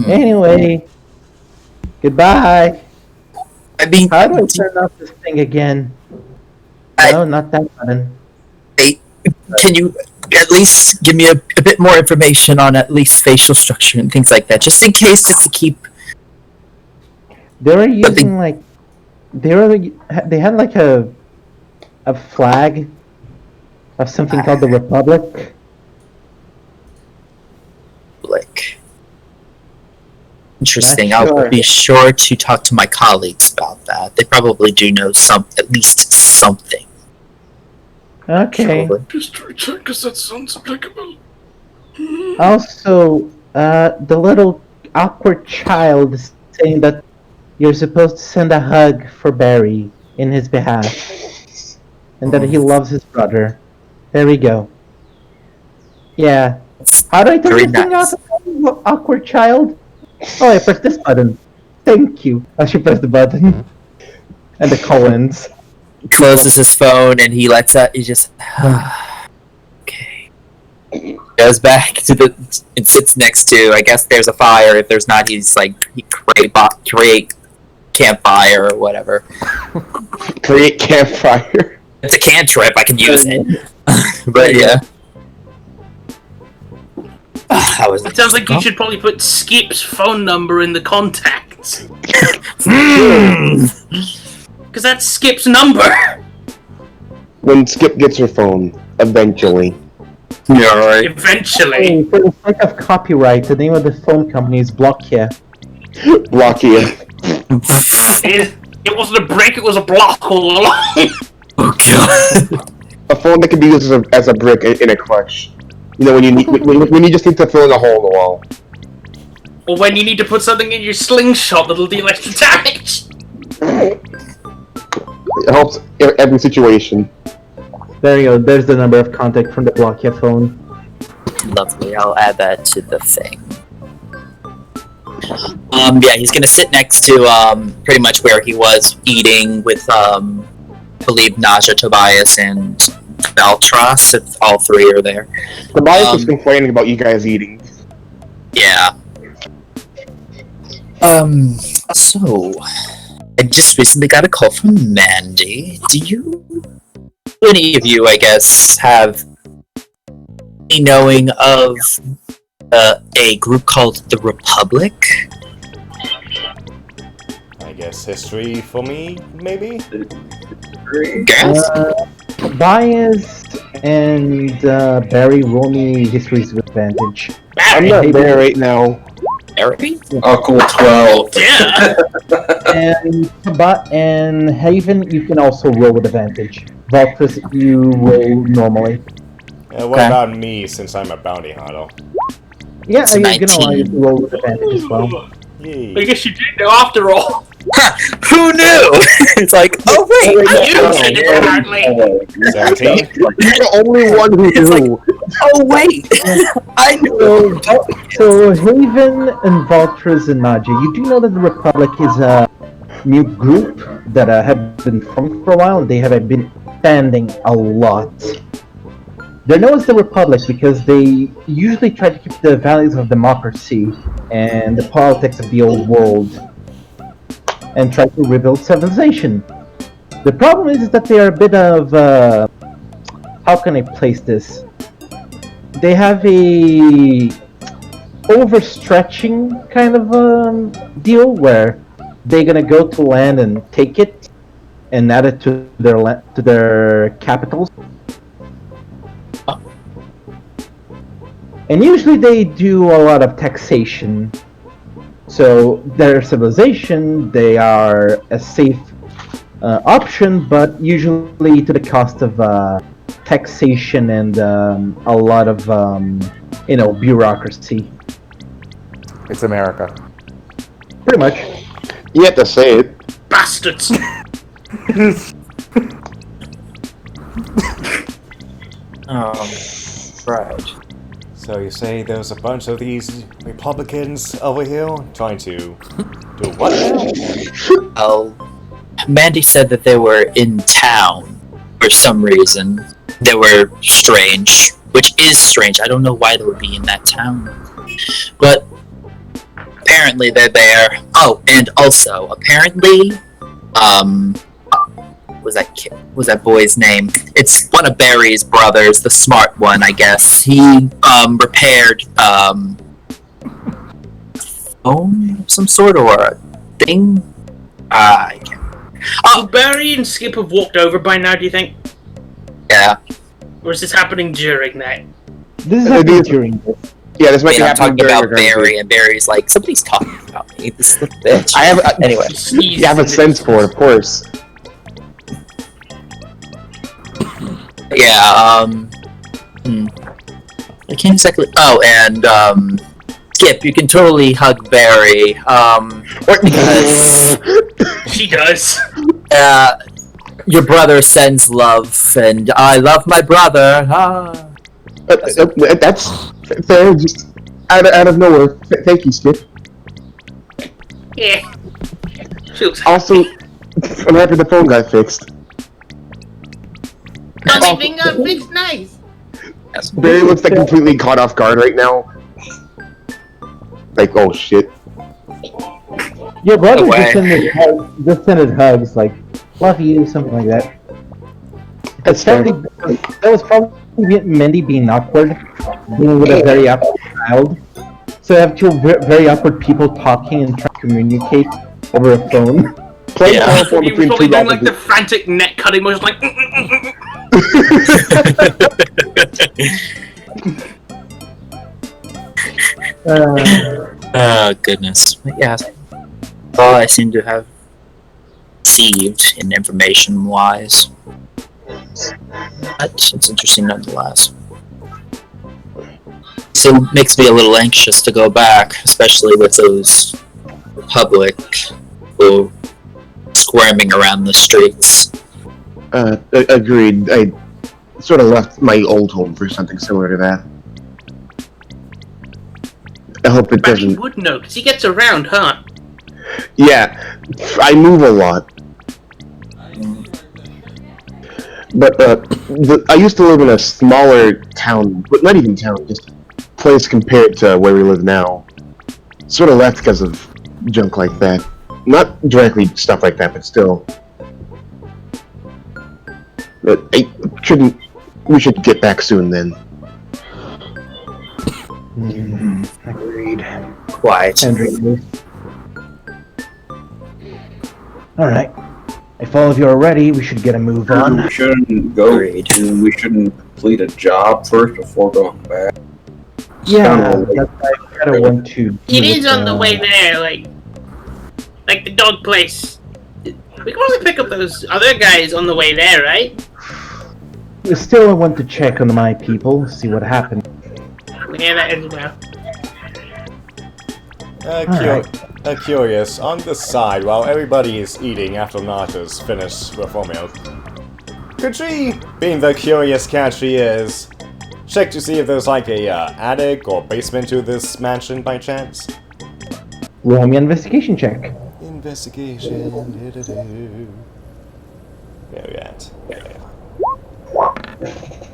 S1: Anyway, goodbye.
S7: I mean,
S1: how do I turn off this thing again? No, not that button.
S7: Can you at least give me a bit more information on at least facial structure and things like that, just in case, just to keep.
S1: They were using they had like a flag of something called the Republic.
S7: Interesting. I'll be sure to talk to my colleagues about that. They probably do know at least something.
S1: Okay.
S9: Just to recheck, because that sounds applicable.
S1: Also, the little awkward child is saying that you're supposed to send a hug for Barry in his behalf, and that he loves his brother. There we go. Yeah. How do I turn this thing off? Awkward child? Oh, I pressed this button. Thank you. I should press the button. And the call ends.
S7: Closes his phone and he lets out. He just okay. Goes back to and sits next to. I guess there's a fire. If there's not, he create campfire or whatever.
S2: Create campfire.
S7: It's a cantrip. I can use it. But yeah. How is
S4: It sounds like you should probably put Skip's phone number in the contacts. Because that's Skip's number.
S2: When Skip gets her phone, eventually.
S7: Yeah, right.
S4: Eventually.
S1: Hey, for the sake of copyright, the name of the phone company is Blockia.
S2: Blockia.
S4: It wasn't a brick, it was a block all along.
S7: Oh god.
S2: A phone that can be used as a brick in a clutch. You know, when you just need to fill in a hole in the wall.
S4: Or when you need to put something in your slingshot that'll deal extra damage.
S2: It helps in every situation.
S1: There you go, there's the number of contact from the Blockia phone.
S7: Lovely. I'll add that to the thing. Yeah, he's gonna sit next to pretty much where he was eating with I believe Naja, Tobias, and Beltras, if all three are there.
S2: Tobias was complaining about you guys eating.
S7: Yeah. So I just recently got a call from Mandy. Do any of you, I guess, have any knowing of a group called the Republic?
S5: I guess history for me, maybe?
S7: Yes?
S1: Tobias and Barry roll me history's advantage.
S2: I'm not there right now.
S7: Barry?
S3: Oh, cool, 12.
S4: Yeah.
S1: And Haven, you can also roll with advantage. Valtris, you roll normally.
S5: What
S7: Okay.
S5: about me, since I'm a bounty hunter?
S1: Yeah,
S7: It's a
S1: you can allow you to
S7: 19.
S1: roll with advantage as well.
S5: Yay.
S4: I guess you did know after all.
S7: Who knew? It's like, oh wait,
S4: You said it apparently.
S5: 17?
S2: You're the only one who
S7: It's like-
S2: knew.
S7: oh wait, I knew.
S1: So Haven and Valtris and Naja, you do know that the Republic is a new group that have been formed for a while, and they have been expanding a lot. They're known as the Republic because they usually try to keep the values of democracy and the politics of the old world and try to rebuild civilization. The problem is that they are a bit of, how can I place this? They have a overstretching kind of deal where they're gonna go to land and take it and add it to their capitals. And usually they do a lot of taxation. So their civilization, they are a safe option, but usually to the cost of taxation and a lot of bureaucracy.
S6: It's America.
S1: Pretty much.
S2: You have to say it.
S4: Bastards.
S7: Right.
S5: So you say there's a bunch of these Republicans over here trying to do what now?
S7: Oh, Mandy said that they were in town for some reason. They were strange, which is strange. I don't know why they would be in that town, but apparently they're there. Oh, and also apparently, was that boy's name? It's one of Barry's brothers, the smart one, I guess. He repaired phone of some sort or a thing. I can't.
S4: Oh, Barry and Skip have walked over by now, do you think?
S7: Yeah.
S4: Or is this happening during that?
S1: This is happening during this.
S2: Yeah, this might
S7: I
S2: be
S7: mean, I'm
S2: happening
S7: talking about
S2: during your
S7: Barry, and Barry's like, somebody's talking about me. This is the bitch.
S2: I have
S7: Anyway.
S2: You have a sense for it, of course.
S7: Yeah, I can't exactly. Oh, and Skip, you can totally hug Barry. Because
S4: She does.
S7: your brother sends love, and I love my brother. Ah.
S2: That's fair. Just out of nowhere. Thank you, Skip.
S4: Yeah. Feels
S2: Also, I'm happy the phone got fixed.
S4: everything got fixed nice.
S2: Barry looks like completely caught off guard right now. Like, oh shit.
S1: Your brother
S7: Away.
S1: just sent hugs, like, love you, something like that.
S2: That's fair.
S1: That was probably Mindy being awkward, being with a very awkward child. So I have two very awkward people talking and trying to communicate over a phone.
S2: Play
S7: Yeah.
S2: teleport
S4: He was
S2: between
S4: probably
S2: two
S4: doing like the
S2: opposite.
S4: frantic neck cutting motion, like.
S7: Oh goodness. But yeah. All I seem to have received in information wise. But it's interesting nonetheless. Still makes me a little anxious to go back, especially with those public who squirming around the streets.
S2: Agreed. I sort of left my old home for something similar to that. I hope it
S4: But he
S2: doesn't.
S4: would know, because he gets around, huh?
S2: Yeah, I move a lot. But I used to live in a smaller town, but not even town, just a place compared to where we live now. Sort of left because of junk like that. Not directly stuff like that, but still. But we should get back soon then.
S1: Agreed.
S7: Quiet.
S1: Alright. If all of you are ready, we should get a move on.
S3: We shouldn't go.
S7: Agreed.
S3: We shouldn't complete a job first before going back.
S1: Yeah,
S3: Kinda like-
S1: I kind of want to.
S4: It is on the way there, like the dog place. We can probably pick up those other guys on the way there, right?
S1: Still, I want to check on my people, see what happened.
S4: Yeah, that as well.
S5: Curious, on the side, while everybody is eating after Naja's finished with her meal, could she, being the curious cat she is, check to see if there's like a attic or basement to this mansion by chance?
S1: Roll me an investigation check.
S5: Investigation. Where we at?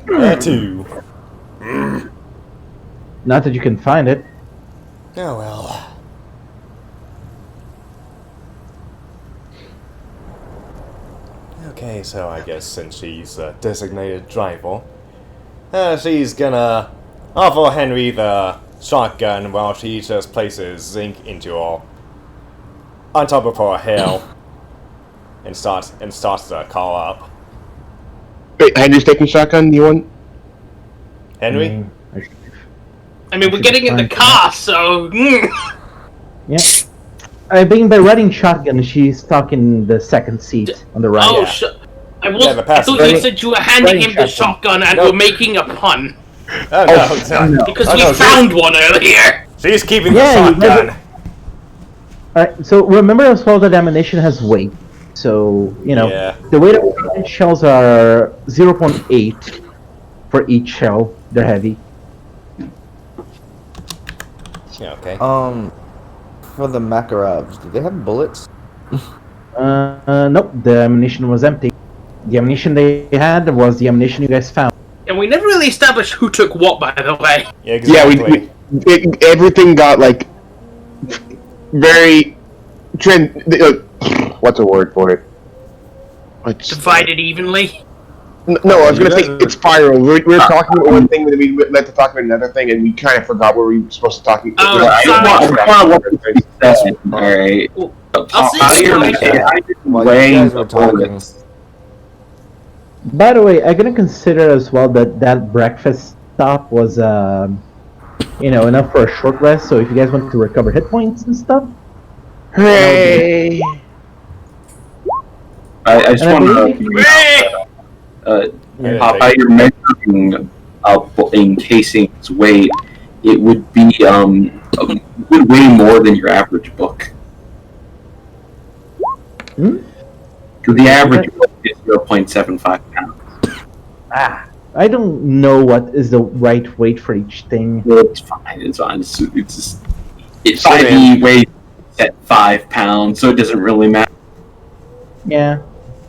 S5: Yeah. 2.
S1: Not that you can find it.
S5: Oh well. Okay, so I guess since she's a designated driver, she's gonna offer Henry the shotgun while she just places zinc into her on top of her hair and starts the call up.
S2: Wait, Henry's taking shotgun. You want?
S5: Henry?
S4: I mean, we're getting in the car, so.
S1: Yeah. I mean, by riding shotgun, she's stuck in the second seat on the right.
S4: Oh,
S5: Yeah.
S4: I
S5: Yeah, the
S4: thought you
S5: passenger.
S4: said you were handing
S1: Riding
S4: him the
S1: shotgun.
S4: shotgun and
S5: No.
S4: we're making a pun.
S5: Oh no,
S4: Because
S5: Oh,
S4: we
S5: no,
S4: found one earlier.
S5: she's keeping
S1: Yeah,
S5: the
S1: you
S5: shotgun.
S1: Alright, so remember as well that ammunition has weight. So,
S5: Yeah.
S1: the weight of shells are 0.8 for each shell. They're heavy.
S5: Yeah, okay.
S6: For the Makarovs, do they have bullets?
S1: Nope, the ammunition was empty. The ammunition they had was the ammunition you guys found.
S4: And we never really established who took what, by the way.
S5: Yeah,
S2: Yeah,
S5: exactly.
S2: everything got like very what's the word for it?
S4: Divided evenly.
S2: No, I was gonna say it's spiral. We were talking about one thing, then we meant to talk about another thing, and we kind of forgot what we were supposed to talk about.
S4: Oh,
S3: I
S4: sorry.
S3: want to assessment. All right.
S4: I'll see
S3: I
S4: you
S3: didn't-
S4: later.
S3: I didn't
S6: While
S3: weigh
S6: you guys
S3: the
S6: were talking,
S3: bullets.
S1: By the way, I'm gonna consider as well that breakfast stop was, enough for a short rest. So if you guys want to recover hit points and stuff,
S2: Hooray!
S3: I just
S1: And I
S3: want to
S1: believe-
S5: Yeah,
S3: how you're measuring encasing its weight. It would be would weigh more than your average book.
S1: Hmm?
S3: Because the average book is 0.75 pounds.
S1: I don't know what is the right weight for each thing.
S3: Well, it's fine. It's fine. It's just it's 5e weighs at 5 pounds, so it doesn't really matter.
S1: Yeah.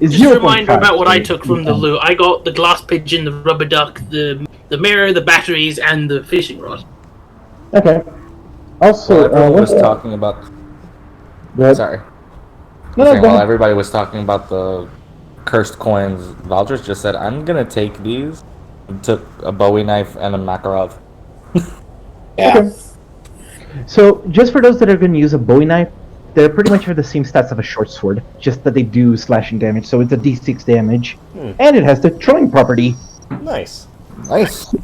S1: It's
S4: Just a
S1: 0.5,
S4: reminder about what I
S1: so
S4: took from
S1: you
S4: the
S1: can-
S4: loot. I got the glass pigeon, the rubber duck, the mirror, the batteries, and the fishing rod.
S1: Okay. Also,
S6: While everyone was
S1: what-
S6: talking about.
S1: Go ahead.
S6: Sorry.
S1: No,
S6: Saying
S1: go
S6: while
S1: ahead.
S6: everybody was talking about the cursed coins, Valdris just said, "I'm gonna take these." And took a Bowie knife and a Makarov.
S7: Yeah.
S1: Okay. So, just for those that are going to use a Bowie knife, they pretty much have the same stats of a short sword, just that they do slashing damage. So it's a D6 damage, and it has the throwing property.
S5: Nice.
S6: Nice.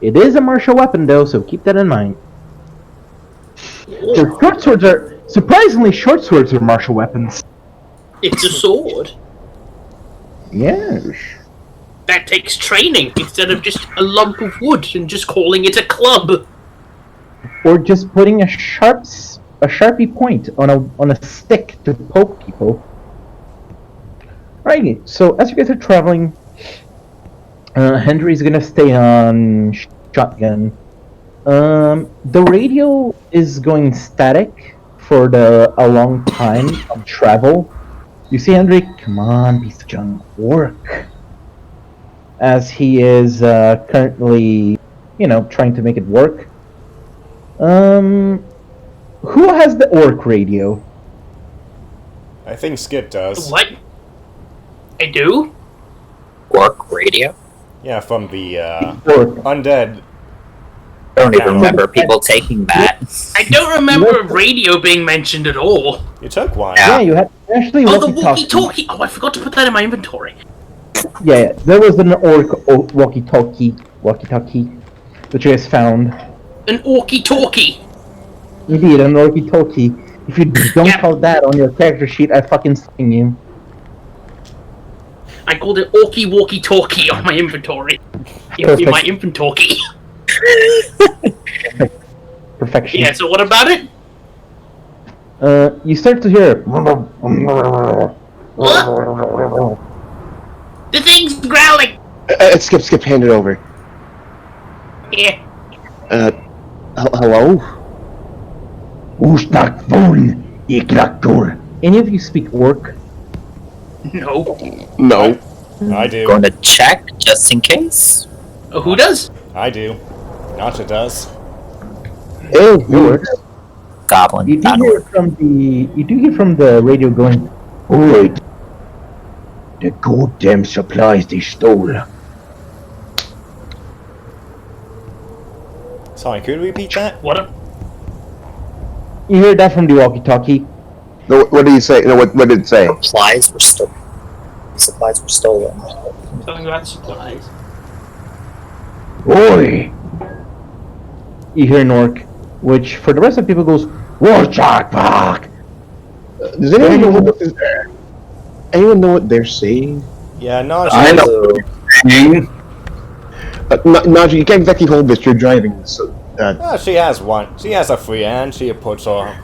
S1: It is a martial weapon, though, so keep that in mind. So short swords are surprisingly short swords are martial weapons.
S4: It's a sword.
S1: Yes.
S4: That takes training instead of just a lump of wood and just calling it a club.
S1: Or just putting a sharpie point on a stick to poke people. Righty. So as you guys are traveling, Henry's gonna stay on shotgun. The radio is going static for a long time of travel. You see Henry, come on, piece of junk, work. As he is currently, trying to make it work. Who has the orc radio?
S5: I think Skip does.
S4: What? I do?
S7: Work radio?
S5: Yeah, from the
S1: Orc.
S5: undead.
S7: I don't even
S5: Yeah.
S7: remember people taking that.
S4: I don't remember a radio being mentioned at all.
S5: You took one.
S1: Yeah, you had actually
S4: Oh, the
S1: walkie-talkie.
S4: walkie-talkie! Oh, I forgot to put that in my inventory.
S1: Yeah, there was an orc walkie-talkie that you guys found.
S4: An walkie-talkie!
S1: Indeed, an walkie-talkie. If you don't
S4: Yeah.
S1: call that on your character sheet, I fucking sting you.
S4: I called it Orky Walkie-Talkie on my inventory. In my inventory.
S1: Perfection.
S4: Yeah, so what about it?
S1: You start to hear.
S4: The thing's growling!
S2: Skip, hand it over.
S4: Yeah.
S2: Hello?
S8: Who's that phone? Igraktor.
S1: Any of you speak orc?
S4: No.
S2: No.
S5: I do.
S7: Going to check just in case.
S4: Who does?
S5: I do. Nacha does.
S1: Hey, it works.
S7: Goblin.
S1: You do
S7: That'll
S1: hear
S7: work.
S1: from the radio going.
S8: Alright. The goddamn supplies they stole.
S5: Sorry, could you repeat that?
S4: What a...
S1: You hear that from the walkie-talkie.
S2: No, what did you say? No, what did it say?
S7: Supplies were stolen. Supplies were stolen.
S4: Something about supplies.
S8: Oi!
S1: You hear an orc, which for the rest of the people goes.
S8: Warchak fuck!
S2: Does anyone know what this, anyone know what they're saying?
S5: Yeah, Nacha.
S3: I know. Dang.
S2: Naja, you can't exactly hold this. You're driving, so.
S5: She has one. She has a free hand. She puts her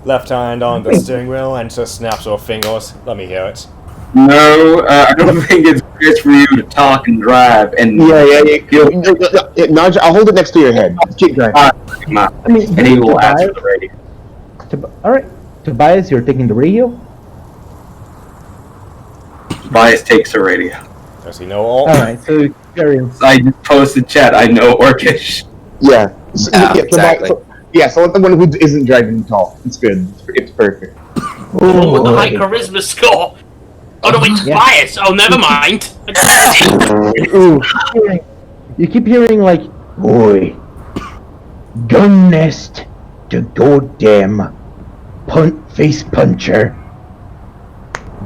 S5: left hand on the steering wheel and just snaps her fingers. Let me hear it.
S3: No, I don't think it's good for you to talk and drive. And
S2: Naja, I'll hold it next to your head. Keep driving.
S1: I mean,
S3: and he will
S1: Tobias,
S3: answer the radio.
S1: Alright, Tobias, you're taking the radio?
S3: Bias takes the radio.
S5: Does he know all?
S1: Alright, so carry.
S3: I just posted chat. I know Orcish.
S2: Yeah. So,
S7: exactly.
S2: So let the one who isn't driving talk. It's good. It's perfect.
S4: Oh, with the high charisma score. Oh no, it's
S1: Yeah.
S4: bias. Oh, never mind.
S1: Ooh, you keep hearing like,
S8: Oi! Gun nest! The goddamn face puncher!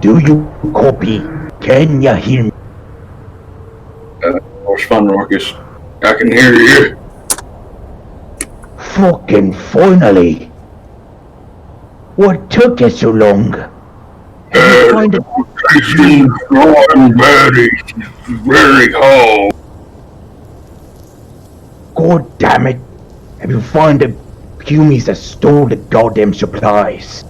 S8: Do you copy? Can ya hear me?
S3: What's fun, Orcish? I can hear you.
S8: Fucking finally! What took you so long? Have you find it?
S3: I'm very home.
S8: God damn it! Have you found the humies that stole the goddamn supplies?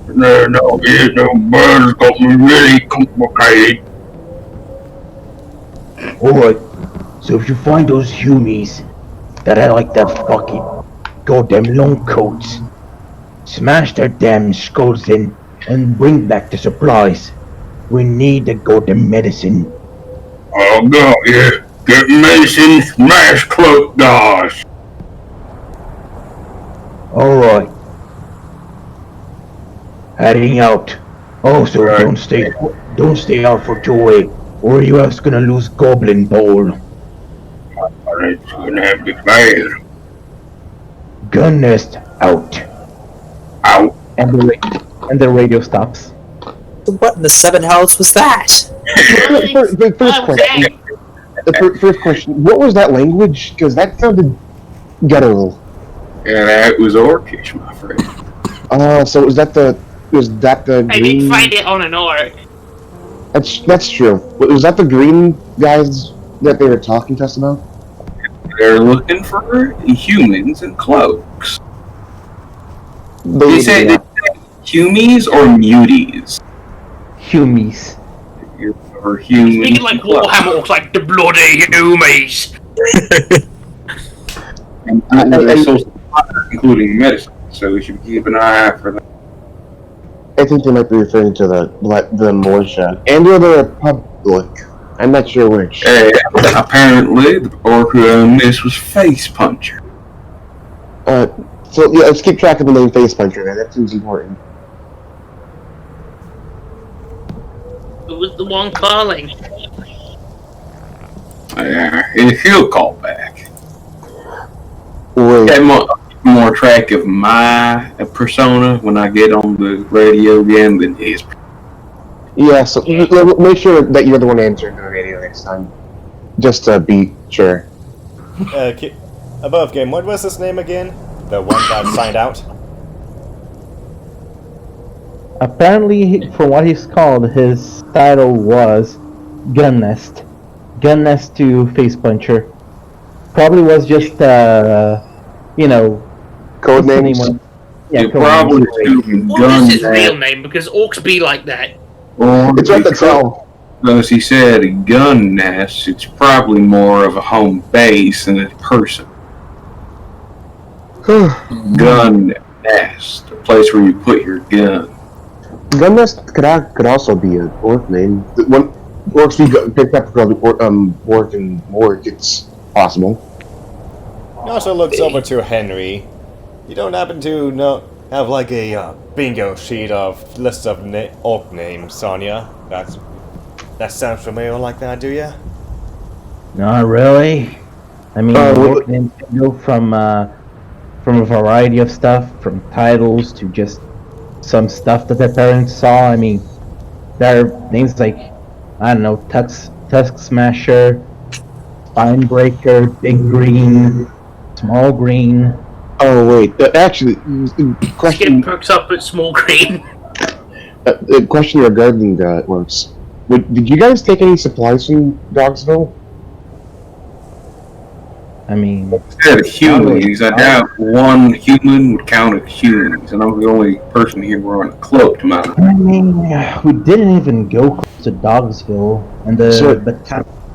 S3: No, birds got me really complicated.
S8: Alright, so if you find those humies that are like the fucking goddamn long coats, smash their damn skulls in and bring back the supplies. We need the goddamn medicine.
S3: I got you. Get medicine, smash cloak guys.
S8: Alright. Heading out. Also,
S3: Right.
S8: don't stay out for too late, or you else gonna lose Goblin Bowl.
S3: It's gonna be bad.
S8: Gun nest out.
S3: Out.
S1: And the radio stops.
S7: What in the seven hells was that?
S2: The first question. The first question. What was that language? Because that sounded guttural.
S3: Yeah, that was Orcish, my friend.
S2: So was that the
S4: I
S2: green?
S4: did find it on an orc.
S2: That's true. Was that the green guys that they were talking to us about?
S3: They're looking for humans in cloaks. They say humies or muties.
S1: Humies.
S3: Or humans.
S4: Speaking like Warhammer orcs, like the bloody humies.
S3: Including medicine, so we should keep an eye out for that.
S2: I think they might be referring to the Morsha and or the Republic. I'm not sure which.
S3: Apparently, the orc who owned this was Face Puncher.
S2: So yeah, let's keep track of the name Face Puncher. Man, that seems important.
S4: Who was the one calling?
S3: He'll call back.
S2: Wait.
S3: Yeah, more track of my persona when I get on the radio again than his.
S2: Yeah, so make sure that you're the one answering the radio next time. Just to be sure.
S5: Above game, what was his name again? The one that signed out?
S1: Apparently, for what he's called, his title was Gun Nest. Gun Nest to Face Puncher. Probably was just,
S2: code names.
S1: Yeah,
S3: probably
S4: What is his real name? Because orcs be like that.
S2: It's right to tell.
S3: As he said, a gun nest, it's probably more of a home base than a person. Gun nest, a place where you put your gun.
S2: Gun Nest could also be an orc name. When orcs be picked up for orc and morgue, it's possible.
S5: He also looks over to Henry. You don't happen to have like a bingo sheet of list of orc names, Sonya? That sounds familiar like that, do ya?
S1: Not really. I mean, orc names can go from a variety of stuff, from titles to just some stuff that their parents saw. I mean, there are names like, I don't know, Tusk Smasher, Spine Breaker, Big Green, Small Green.
S2: Oh wait, actually, question.
S4: Skip perks up at small green.
S2: A question regarding the orcs. Did you guys take any supplies from Dogsville?
S1: I mean,
S3: Instead of humans, I doubt one human would count as humans, and I'm the only person here wearing a cloak to my knowledge.
S1: I mean, we didn't even go close to Dogsville,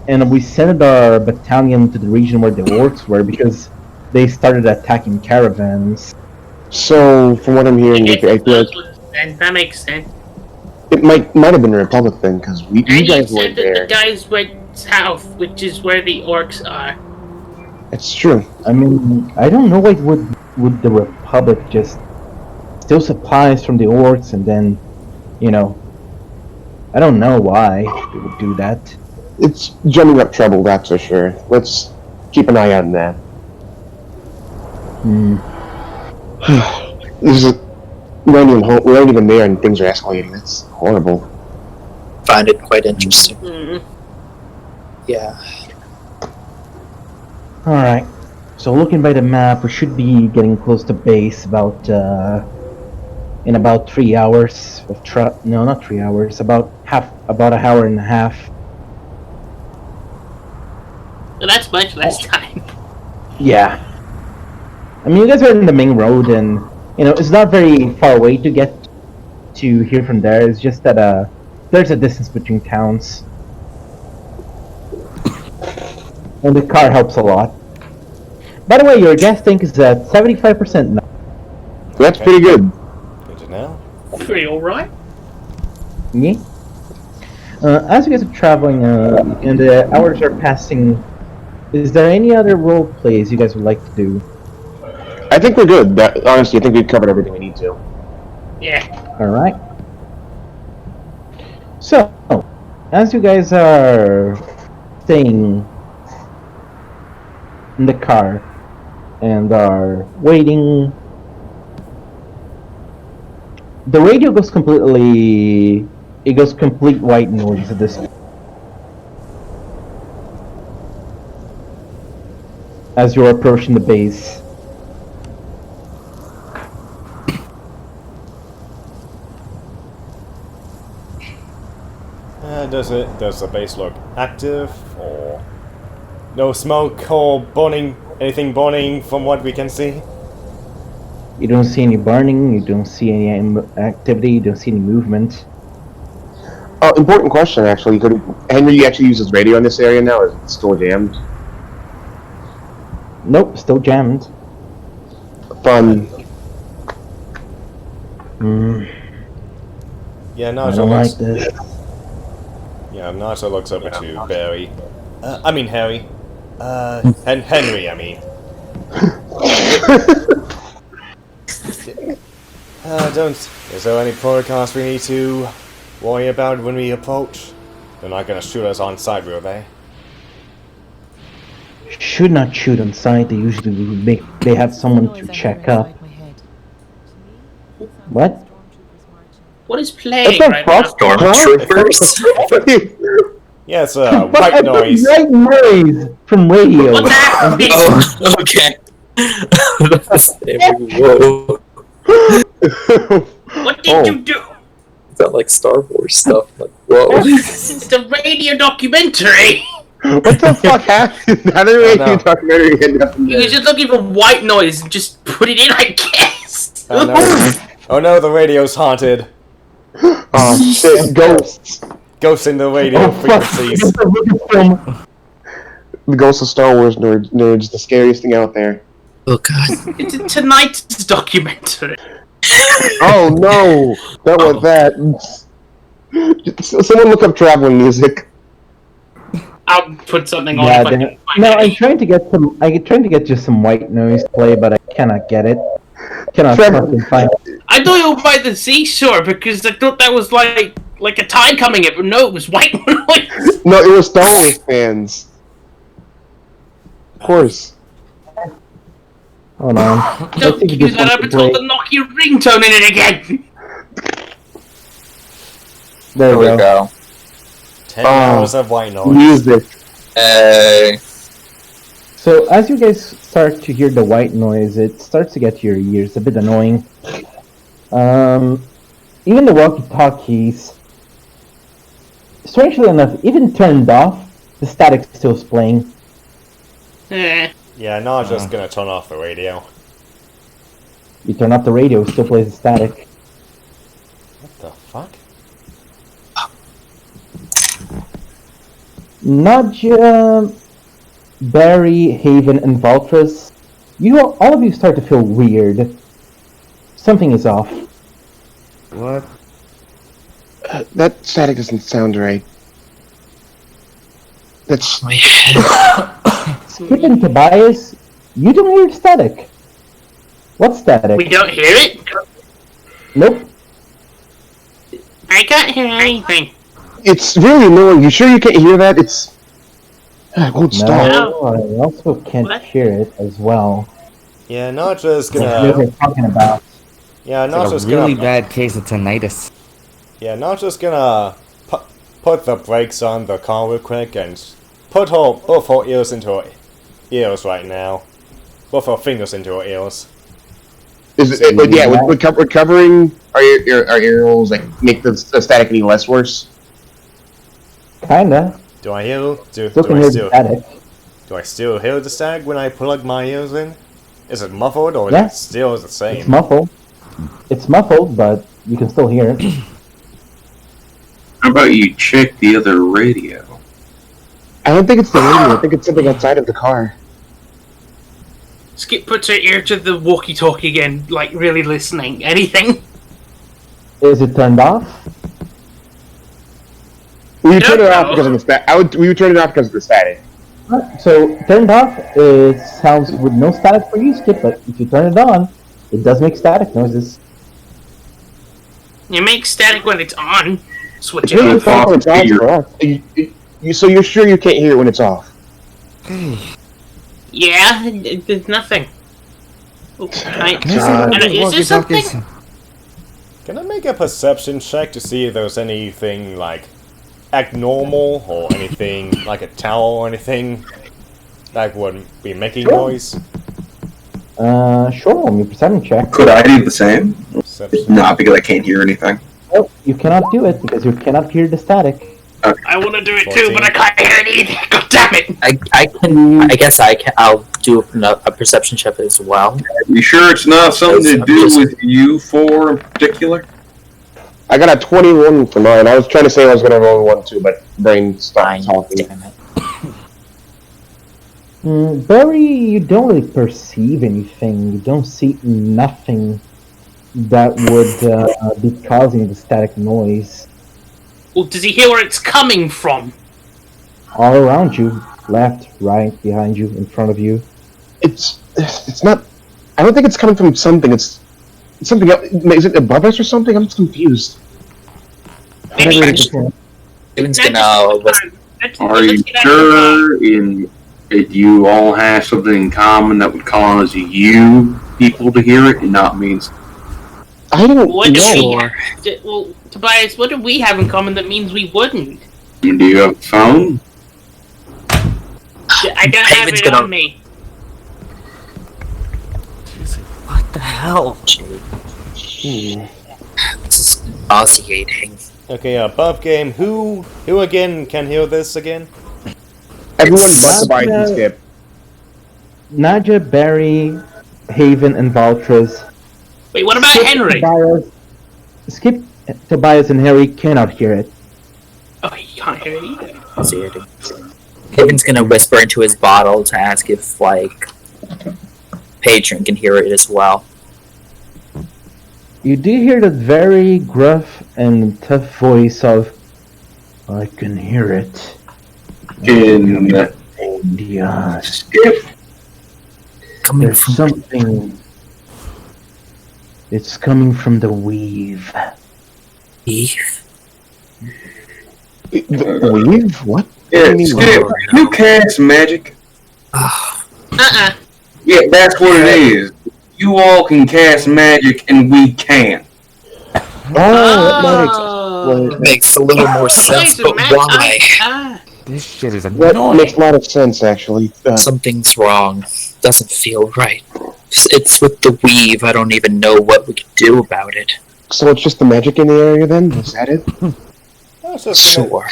S1: and we sent our battalion to the region where the orcs were because they started attacking caravans.
S2: So, from what I'm hearing, I feel like
S4: And that makes sense.
S2: it might have been a Republic thing because you
S4: And you
S2: guys
S4: said
S2: weren't
S4: that
S2: there.
S4: the guys went south, which is where the orcs are.
S2: It's true.
S1: I mean, I don't know why would the Republic just steal supplies from the orcs and then, I don't know why they would do that.
S2: It's drumming up trouble, that's for sure. Let's keep an eye on that. This is we're not even there and things are escalating. That's horrible.
S7: Find it quite interesting. Yeah.
S1: Alright, so looking by the map, we should be getting close to base in about 3 hours of no, not 3 hours, about an hour and a half.
S4: So that's much less time.
S1: Yeah. I mean, you guys are in the main road, and it's not very far away to get to here from there. It's just that there's a distance between towns, and the car helps a lot. By the way, your gas tank is at 75% now.
S2: That's pretty good.
S5: Good to know.
S4: Pretty alright.
S1: Yeah. As you guys are traveling and the hours are passing, is there any other role plays you guys would like to do?
S2: I think we're good. Honestly, I think we've covered everything we need to.
S4: Yeah.
S1: Alright. So, as you guys are staying in the car and are waiting. The radio goes completely. It goes complete white noise at this point. As you're approaching the base.
S5: Does the base look active, or no smoke or burning? Anything burning from what we can see?
S1: You don't see any burning, you don't see any activity, you don't see any movement.
S2: Oh, important question, actually. Could Henry actually use his radio in this area now, or is it still jammed?
S1: Nope, still jammed.
S2: Fun.
S5: Yeah,
S1: I
S5: Nacho
S1: don't
S5: looks.
S1: like this.
S5: Yeah, Nacho looks over to Barry. I mean Harry. Henry, I mean. Is there any protocols we need to worry about when we approach? They're not gonna shoot us on sight, will they?
S1: Should not shoot on sight. They usually they have someone to check up. What?
S4: What is playing
S1: What the
S4: right
S1: fuck?
S4: now?
S7: Stormtroopers.
S5: Yeah, it's a white noise.
S1: White noise from radio.
S4: What's happening?
S7: Oh, okay. Whoa.
S4: What did you do?
S7: Is that like Star Wars stuff? Like, whoa.
S4: It's the radio documentary.
S2: What the fuck happened? How did the radio documentary end up in
S4: He was
S2: there?
S4: just looking for white noise and just put it in, I guess.
S5: Oh no. Oh no, the radio's haunted.
S2: Oh shit, ghosts.
S5: Ghosts in the radio frequencies.
S2: The ghosts of Star Wars nerds, the scariest thing out there.
S7: Oh god.
S4: It's tonight's documentary.
S2: Oh no! That was that. Someone look up traveling music.
S4: I'll put something on
S1: Yeah,
S4: if I can find
S1: no,
S4: it.
S1: I'm trying to get some. I'm trying to get just some white noise to play, but I cannot get it. Cannot fucking find it.
S4: I thought you were by the seashore because I thought that was like a tide coming in, but no, it was white noise.
S2: No, it was Star Wars fans. Of course.
S1: Hold on.
S4: Don't use that up until the Nokia ringtone in it again.
S1: There we go.
S5: 10 hours of white noise.
S2: Music.
S7: Hey.
S1: So as you guys start to hear the white noise, it starts to get to your ears. A bit annoying. Even the walkie-talkies, strangely enough, even turned off, the static still is playing.
S5: Yeah, now I'm just gonna turn off the radio.
S1: You turn off the radio, it still plays the static.
S5: What the fuck?
S1: Nadja, Barry, Haven, and Valtras, all of you start to feel weird. Something is off.
S6: What?
S2: That static doesn't sound right. That's.
S7: My head.
S1: Skip and Tobias, you don't hear static. What static?
S4: We don't hear it?
S1: Nope.
S4: I can't hear anything.
S2: It's really annoying. You sure you can't hear that? It's. It won't stop.
S1: No, I also can't
S4: What?
S1: hear it as well.
S5: Yeah, not just
S1: What you
S5: gonna.
S1: guys are talking about.
S5: Yeah, not
S6: It's
S5: just
S6: a really
S5: gonna.
S6: bad case of tinnitus.
S5: Yeah, not just gonna put the brakes on the car real quick and put both her ears into her ears right now. Both her fingers into her ears.
S2: Is it? But yeah, with covering our ear holes, like make the static any less worse.
S1: Kinda.
S5: Do I hear?
S1: Still can hear the static.
S5: Do I still hear the static when I plug my ears in? Is it muffled or
S1: Yeah.
S5: is it still the
S1: It's
S5: same?
S1: muffled. It's muffled, but you can still hear it.
S3: How about you check the other radio?
S2: I don't think it's the radio. I think it's something outside of the car.
S4: Skip puts her ear to the walkie-talkie again, like really listening. Anything?
S1: Is it turned off?
S2: We would
S4: No,
S2: turn it off
S4: no.
S2: because of the static. We would turn it off because of the static.
S1: So, turned off, it sounds with no static for you, Skip, but if you turn it on, it does make static noises.
S4: You make static when it's on. Switch
S2: It's
S4: it
S2: really
S4: off.
S2: far when it's off for us. So you're sure you can't hear it when it's off?
S4: Yeah, there's nothing. Oh,
S6: Is
S4: there something?
S5: Can I make a perception check to see if there's anything like abnormal or anything like a tower or anything that would be making noise?
S1: Sure, roll me a perception check.
S3: Could I do the same?
S5: Perception.
S3: No, because I can't hear anything.
S1: Oh, you cannot do it because you cannot hear the static.
S4: I want to do it
S5: 14.
S4: too, but I can't hear anything. God damn it!
S7: I can. I guess I can. I'll do a perception check as well.
S3: You sure it's not something to do with you four in particular?
S2: I got a 21 for mine. I was trying to say I was going to roll 1 too, but brain stopped talking.
S7: Damn it.
S1: Barry, you don't really perceive anything. You don't see nothing that would be causing the static noise.
S4: Well, does he hear where it's coming from?
S1: All around you, left, right, behind you, in front of you.
S2: It's not. I don't think it's coming from something. It's something else. Is it above us or something? I'm just confused.
S4: Maybe
S7: Steven's gonna whisper.
S3: Are you sure that you all have something in common that would cause you people to hear it and not means?
S2: I don't
S4: What do
S2: know.
S4: well, Tobias, what do we have in common that means we wouldn't?
S3: Do you have a phone?
S4: I don't have
S7: Haven's
S4: it
S7: gonna-
S4: on me.
S6: What the hell?
S7: This is nauseating.
S5: Okay, above game. Who again can hear this again?
S2: Everyone
S7: It's-
S2: but Tobias and Skip.
S1: Naja, Barry, Haven, and Valtras.
S4: Wait, what about Henry?
S1: Skip, Tobias, and Harry cannot hear it.
S4: Oh, he can't hear it either.
S7: Nauseating. Haven's gonna whisper into his bottle to ask if, like, Patron can hear it as well.
S1: You do hear that very gruff and tough voice of, I can hear it.
S3: In
S1: Yeah,
S3: Skip?
S7: Coming
S1: there's
S7: from
S1: something. It's coming from the weave.
S7: Eve.
S2: Weave? What?
S3: Yeah,
S2: mean,
S3: Skip, you cast magic.
S4: Uh-uh.
S3: Yeah, that's what it is. You all can cast magic and we can't.
S1: Oh,
S7: It makes a little more sense, but why?
S6: This shit is
S2: That
S6: annoying.
S2: makes a lot of sense, actually.
S7: Something's wrong. Doesn't feel right. It's with the weave. I don't even know what we can do about it.
S2: So it's just the magic in the area, then? Is that it?
S5: I was just gonna,
S7: Sure.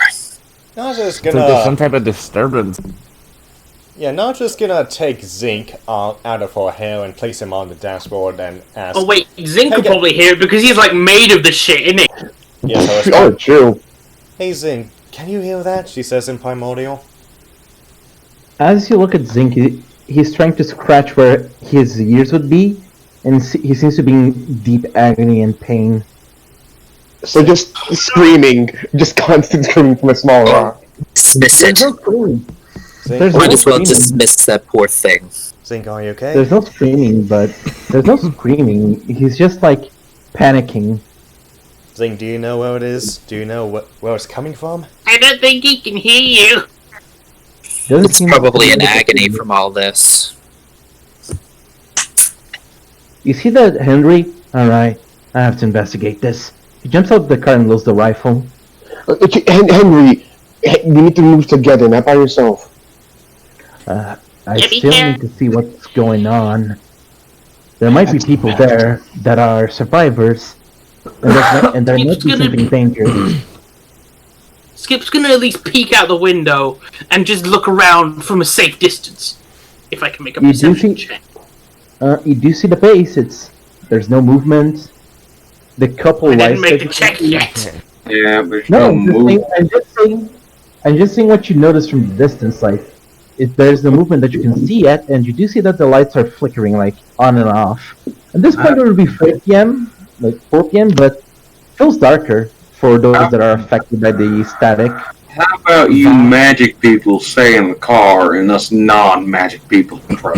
S5: not just
S6: So there's some
S5: gonna,
S6: type of disturbance.
S5: yeah, not just gonna take Zinc out of her hair and place him on the dashboard and ask.
S4: Oh wait, Zink could
S5: Hey,
S4: probably hear it because he's like made of the shit, isn't he?
S5: Yeah, so it's
S2: Oh, true.
S5: Hey Zinc, can you hear that? She says in Primordial.
S1: as you look at Zink, he's trying to scratch where his ears would be, and he seems to be in deep agony and pain.
S2: So just screaming, just constant screaming from a small rock.
S7: Dismiss it.
S1: There's no screaming.
S5: Zinc,
S7: Might
S1: no
S7: as well
S1: screaming.
S7: dismiss that poor thing.
S5: Zinc, are you okay?
S1: There's no screaming, but there's no screaming. He's just like panicking.
S5: Zinc, do you know where it is? Do you know where it's coming from?
S4: I don't think he can hear you.
S1: Doesn't
S7: It's
S1: seem
S7: probably
S1: to
S7: in
S1: be-
S7: agony from all this.
S1: You see that, Henry? Alright, I have to investigate this. He jumps out of the car and loads the rifle.
S2: Henry, you need to move together, not by yourself.
S1: I
S4: Yeah, be
S1: still
S4: fair.
S1: need to see what's going on. There might be people there that are survivors, and there might be something dangerous.
S4: Skip's gonna at least peek out the window and just look around from a safe distance. If I can make a
S1: You do
S4: perception
S1: see-
S4: check.
S1: You do see the base. There's no movement. The couple
S4: I didn't
S1: lights
S4: make
S1: that
S4: the check yet.
S3: Yeah, there's
S1: No,
S3: no
S1: I'm just,
S3: move.
S1: saying, I'm just saying what you notice from the distance. Like, there's no movement that you can see yet, and you do see that the lights are flickering, like, on and off. At this point, it would be 4 p.m., like 4 p.m., but feels darker for those that are affected by the static.
S3: How about you magic people stay in the car and us non-magic people control?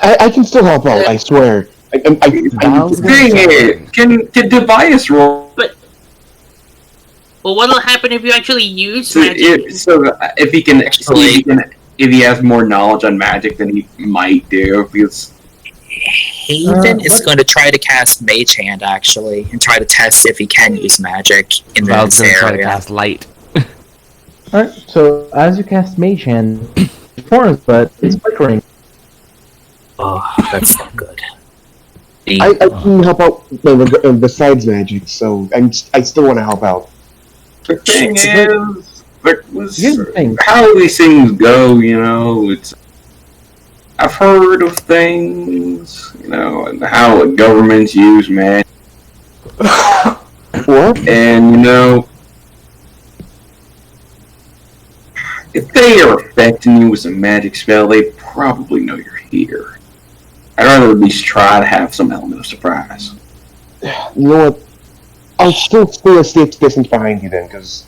S2: I can still help out, I swear.
S6: Val's gonna
S3: Dang
S6: jump
S3: it!
S6: in.
S3: Can Tobias roll?
S4: Well, what'll happen if you actually use
S3: So
S4: magic?
S3: if he can,
S7: Actually-
S3: if if he has more knowledge on magic than he might do, because
S7: Haven is going to try to cast Mage Hand, actually, and try to test if he can use magic in
S10: Val's
S7: this
S10: gonna try to
S7: area.
S10: cast light.
S1: Alright, so as you cast Mage Hand, it forms, but it's flickering.
S7: Oh, that's not good.
S2: I can help out besides magic, so I still want to help out.
S3: the thing is,
S1: Here's the thing.
S3: how these things go, it's. I've heard of things, and how governments use magic.
S2: What?
S3: And, if they are affecting you with a magic spell, they probably know you're here. I'd rather at least try to have some element of surprise.
S2: You know what? I'll still stay a safe distance behind you then, because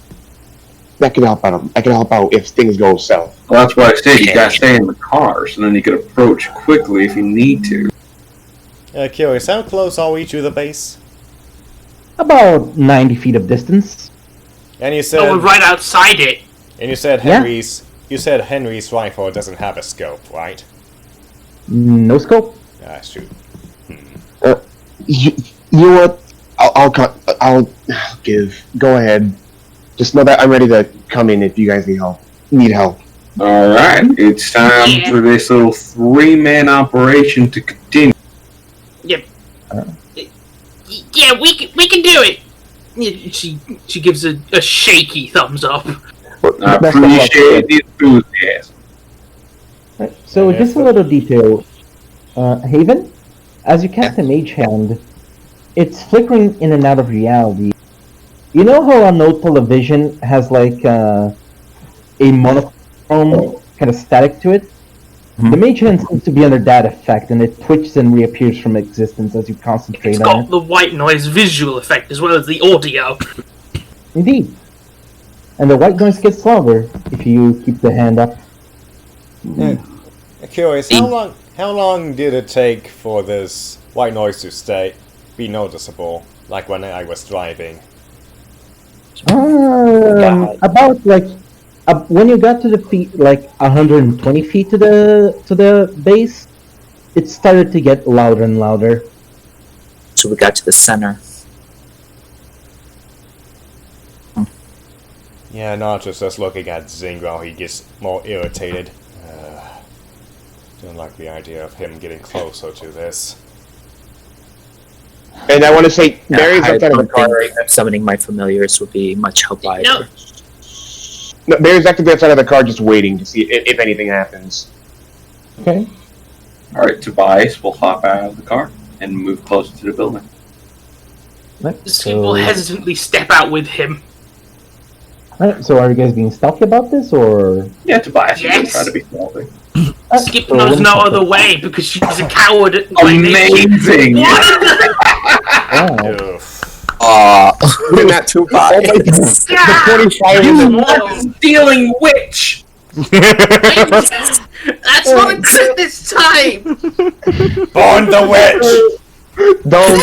S2: that can help out. I can help out if things go south.
S3: Well, that's why I said you gotta stay in the car, so then you could approach quickly if you need to.
S5: Curious, how close are we to the base?
S1: About 90 feet of distance.
S5: And you said,
S4: Oh, we're right outside it.
S5: and you said
S1: Yeah.
S5: Henry's rifle doesn't have a scope, right?
S1: No scope.
S5: Ah, shoot.
S2: You know what? I'll give. Go ahead. Just know that I'm ready to come in if you guys need help.
S3: Alright, it's time for this little 3-man operation to continue.
S4: Yep. Yeah, we can do it. Yeah, she gives a shaky thumbs up.
S3: I appreciate the enthusiasm.
S1: Right, so
S5: Yeah,
S1: just a
S5: so-
S1: little detail. Haven, as you cast a Mage Hand, it's flickering in and out of reality. You know how a Node television has like a monochrome kind of static to it? The Mage Hand seems to be under that effect, and it twitches and reappears from existence as you concentrate
S4: It's
S1: on
S4: got
S1: it.
S4: the white noise visual effect as well as the audio.
S1: Indeed. And the white noise gets louder if you keep the hand up.
S5: Curious, how long did it take for this white noise to be noticeable? Like when I was driving?
S1: About like when you got to the feet, like 120 feet to the base, it started to get louder and louder.
S7: So we got to the center.
S5: Yeah, not just looking at Zing while he gets more irritated. Don't like the idea of him getting closer to this.
S2: And I want to say, Barry's
S7: I
S2: outside of the
S7: don't
S2: car.
S7: think summoning my familiars would be much help either.
S4: No.
S2: No, Barry's actively outside of the car, just waiting to see if anything happens.
S1: Okay.
S3: Alright, Tobias will hop out of the car and move closer to the building.
S1: Right,
S4: Skip will hesitantly step out with him.
S1: Alright, so are you guys being stealthy about this, or?
S3: Yeah, Tobias will
S4: Yes.
S3: try to be stealthy.
S4: Skip knows no other way because she's a coward.
S3: Amazing!
S1: Wow.
S6: We're not too bad.
S3: You stealing witch!
S4: That's not a trick this time!
S5: Born the witch!
S2: Don't.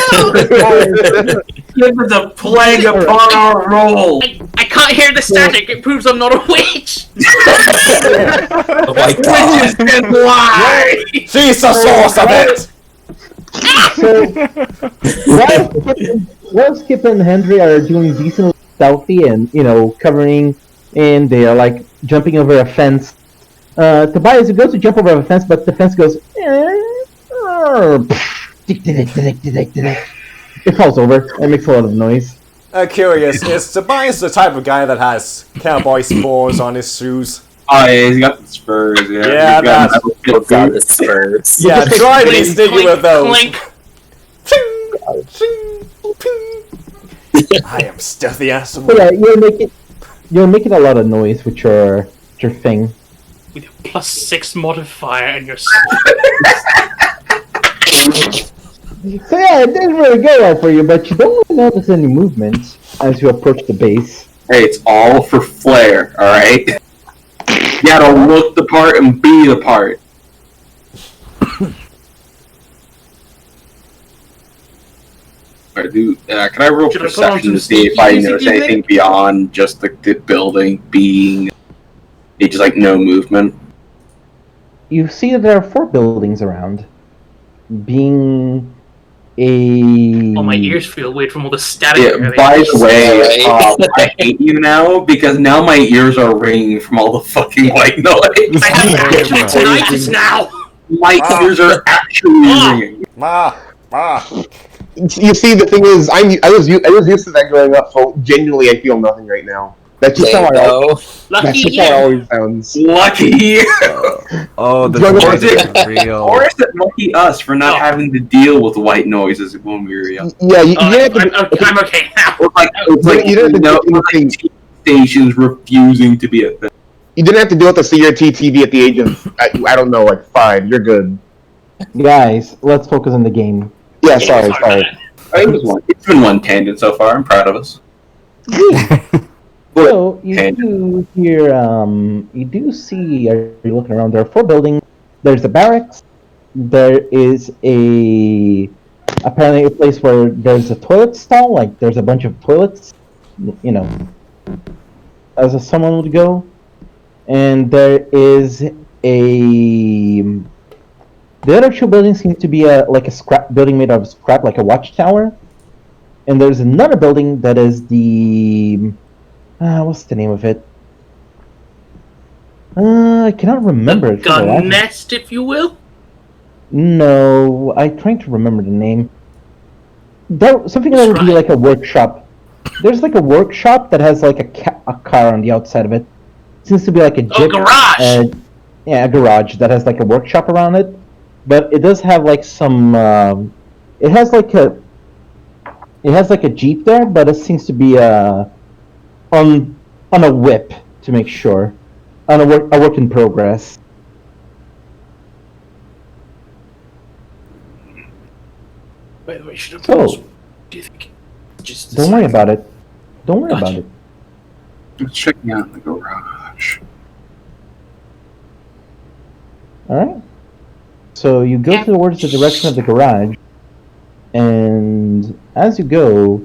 S3: Give us a plague upon our roll!
S4: I can't hear the static, it proves I'm not a witch!
S7: Oh my god.
S3: Witches can lie!
S5: She's the source of it!
S1: So, while Skip and Henry are doing decently stealthy and, covering in, they are like jumping over a fence. Tobias goes to jump over a fence, but the fence goes. It falls over. It makes a lot of noise.
S5: Curious, is Tobias the type of guy that has cowboy spores on his shoes?
S3: Oh yeah, he's got the spurs, yeah.
S5: Yeah,
S3: He's got
S5: that's-
S3: metal
S7: Got the
S3: boots.
S7: Spurs.
S5: Yeah, try me sneaky
S4: Clink,
S5: with those.
S4: clink.
S5: I am stealthy as
S1: But yeah, you're making a lot of noise with your thing.
S4: With your +6 modifier and your
S1: So yeah, it didn't really go well for you, but you don't really notice any movement as you approach the base.
S3: Hey, it's all for flair, alright? You gotta look the part and be the part. Alright, dude, can I roll
S4: Should I put on
S3: perception
S4: some
S3: to see if I
S4: sneaky
S3: notice
S4: music, do you
S3: anything
S4: think?
S3: beyond just the building being... It's just like no movement?
S1: you see that there are 4 buildings around, being a.
S4: Oh, my ears feel weird from all the static.
S3: Yeah,
S4: earlier.
S3: by the way,
S7: Right.
S3: I hate you now because now my ears are ringing from all the fucking white noise.
S4: I have actual
S5: Damn,
S4: tinnitus now.
S3: My ears are actually ringing.
S5: Ma! Ma!
S2: You see, the thing is, I was used to that growing up, so genuinely I feel nothing right now. That's just
S7: There
S2: how
S7: you
S2: I
S7: go.
S4: Lucky
S2: that's just
S4: you.
S2: how it always sounds.
S3: Lucky you.
S6: Oh, the
S2: Or
S6: noise
S3: is it-
S6: is real.
S3: Or is it lucky us for not
S4: Oh.
S3: having to deal with white noises when we were young?
S2: Yeah, you
S4: Oh,
S2: have to.
S4: I'm okay now.
S3: It's like
S2: You don't have to
S3: know,
S2: do anything.
S3: TV stations refusing to be a thing.
S2: You didn't have to deal with the CRT TV at the age of I don't know, like 5. You're good.
S1: Guys, let's focus on the game.
S2: Yeah,
S4: Yeah,
S2: sorry.
S3: It's been one tangent so far. I'm proud of us.
S1: So you
S3: Okay.
S1: do hear, you do see. Are you looking around? There are 4 buildings. There's a barracks. There is apparently a place where there's a toilet stall. Like there's a bunch of toilets. You know, as someone would go. And there is a. The other 2 buildings seem to be like a scrap building made of scrap, like a watchtower. And there's another building that is the. What's the name of it? I cannot remember
S4: The
S1: it. for the life
S4: gun
S1: of-
S4: nest, if you will.
S1: No, I'm trying to remember the name. Something that would be like a workshop. There's like a workshop that has like a car on the outside of it. Seems to be like a
S4: Oh,
S1: Jeep.
S4: garage.
S1: Yeah, a garage that has like a workshop around it. But it does have like some. It has like a Jeep there, but it seems to be on a whip to make sure, on a work in progress.
S4: By the way, should have.
S1: So
S4: What do you think? Just
S1: don't worry about it. Don't worry
S4: Gotcha.
S1: about it.
S3: Let's check out the garage.
S1: All right. So you go towards the direction of the garage, and as you go,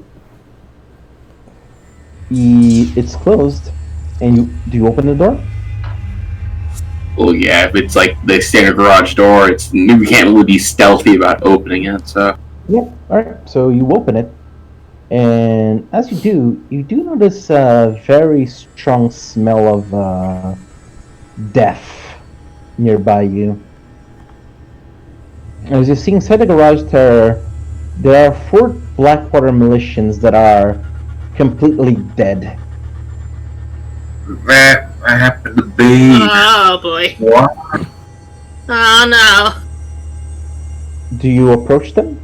S1: it's closed. And do you open the door?
S3: Well, yeah, if it's like the standard garage door, we can't really be stealthy about opening it. So
S1: Yep. All right. So you open it, and as you do notice a very strong smell of death nearby you. As you see inside the garage, there are 4 Blackwater militians that are completely dead.
S3: that happened to be
S4: Oh boy.
S3: what?
S4: Oh no.
S1: Do you approach them?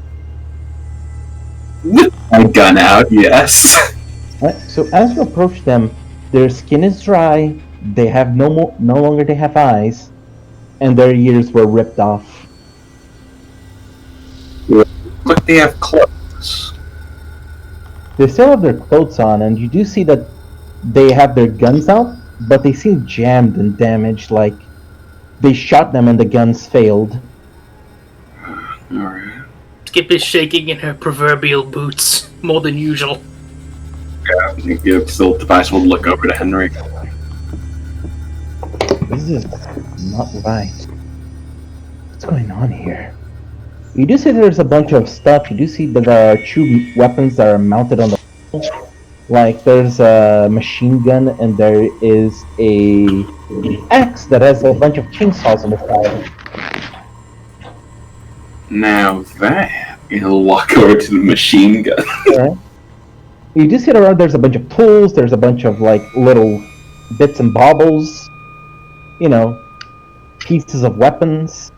S3: With my gun out, yes.
S1: Right. So as you approach them, their skin is dry. They have no longer they have eyes, and their ears were ripped off.
S3: But they have clothes.
S1: They still have their clothes on, and you do see that they have their guns out, but they seem jammed and damaged. Like they shot them and the guns failed.
S3: Alright.
S4: Skip is shaking in her proverbial boots more than usual.
S3: Yeah, it's still advisable to look over to Henry.
S1: This is not right. What's going on here? You do see there's a bunch of stuff. You do see that there are 2 weapons that are mounted on the wall. Like there's a machine gun and there is a axe that has a bunch of chainsaws on the side.
S3: Now that he'll walk over to the machine gun.
S1: Alright. You do see around there's a bunch of tools, there's a bunch of like little bits and baubles, you know, pieces of weapons.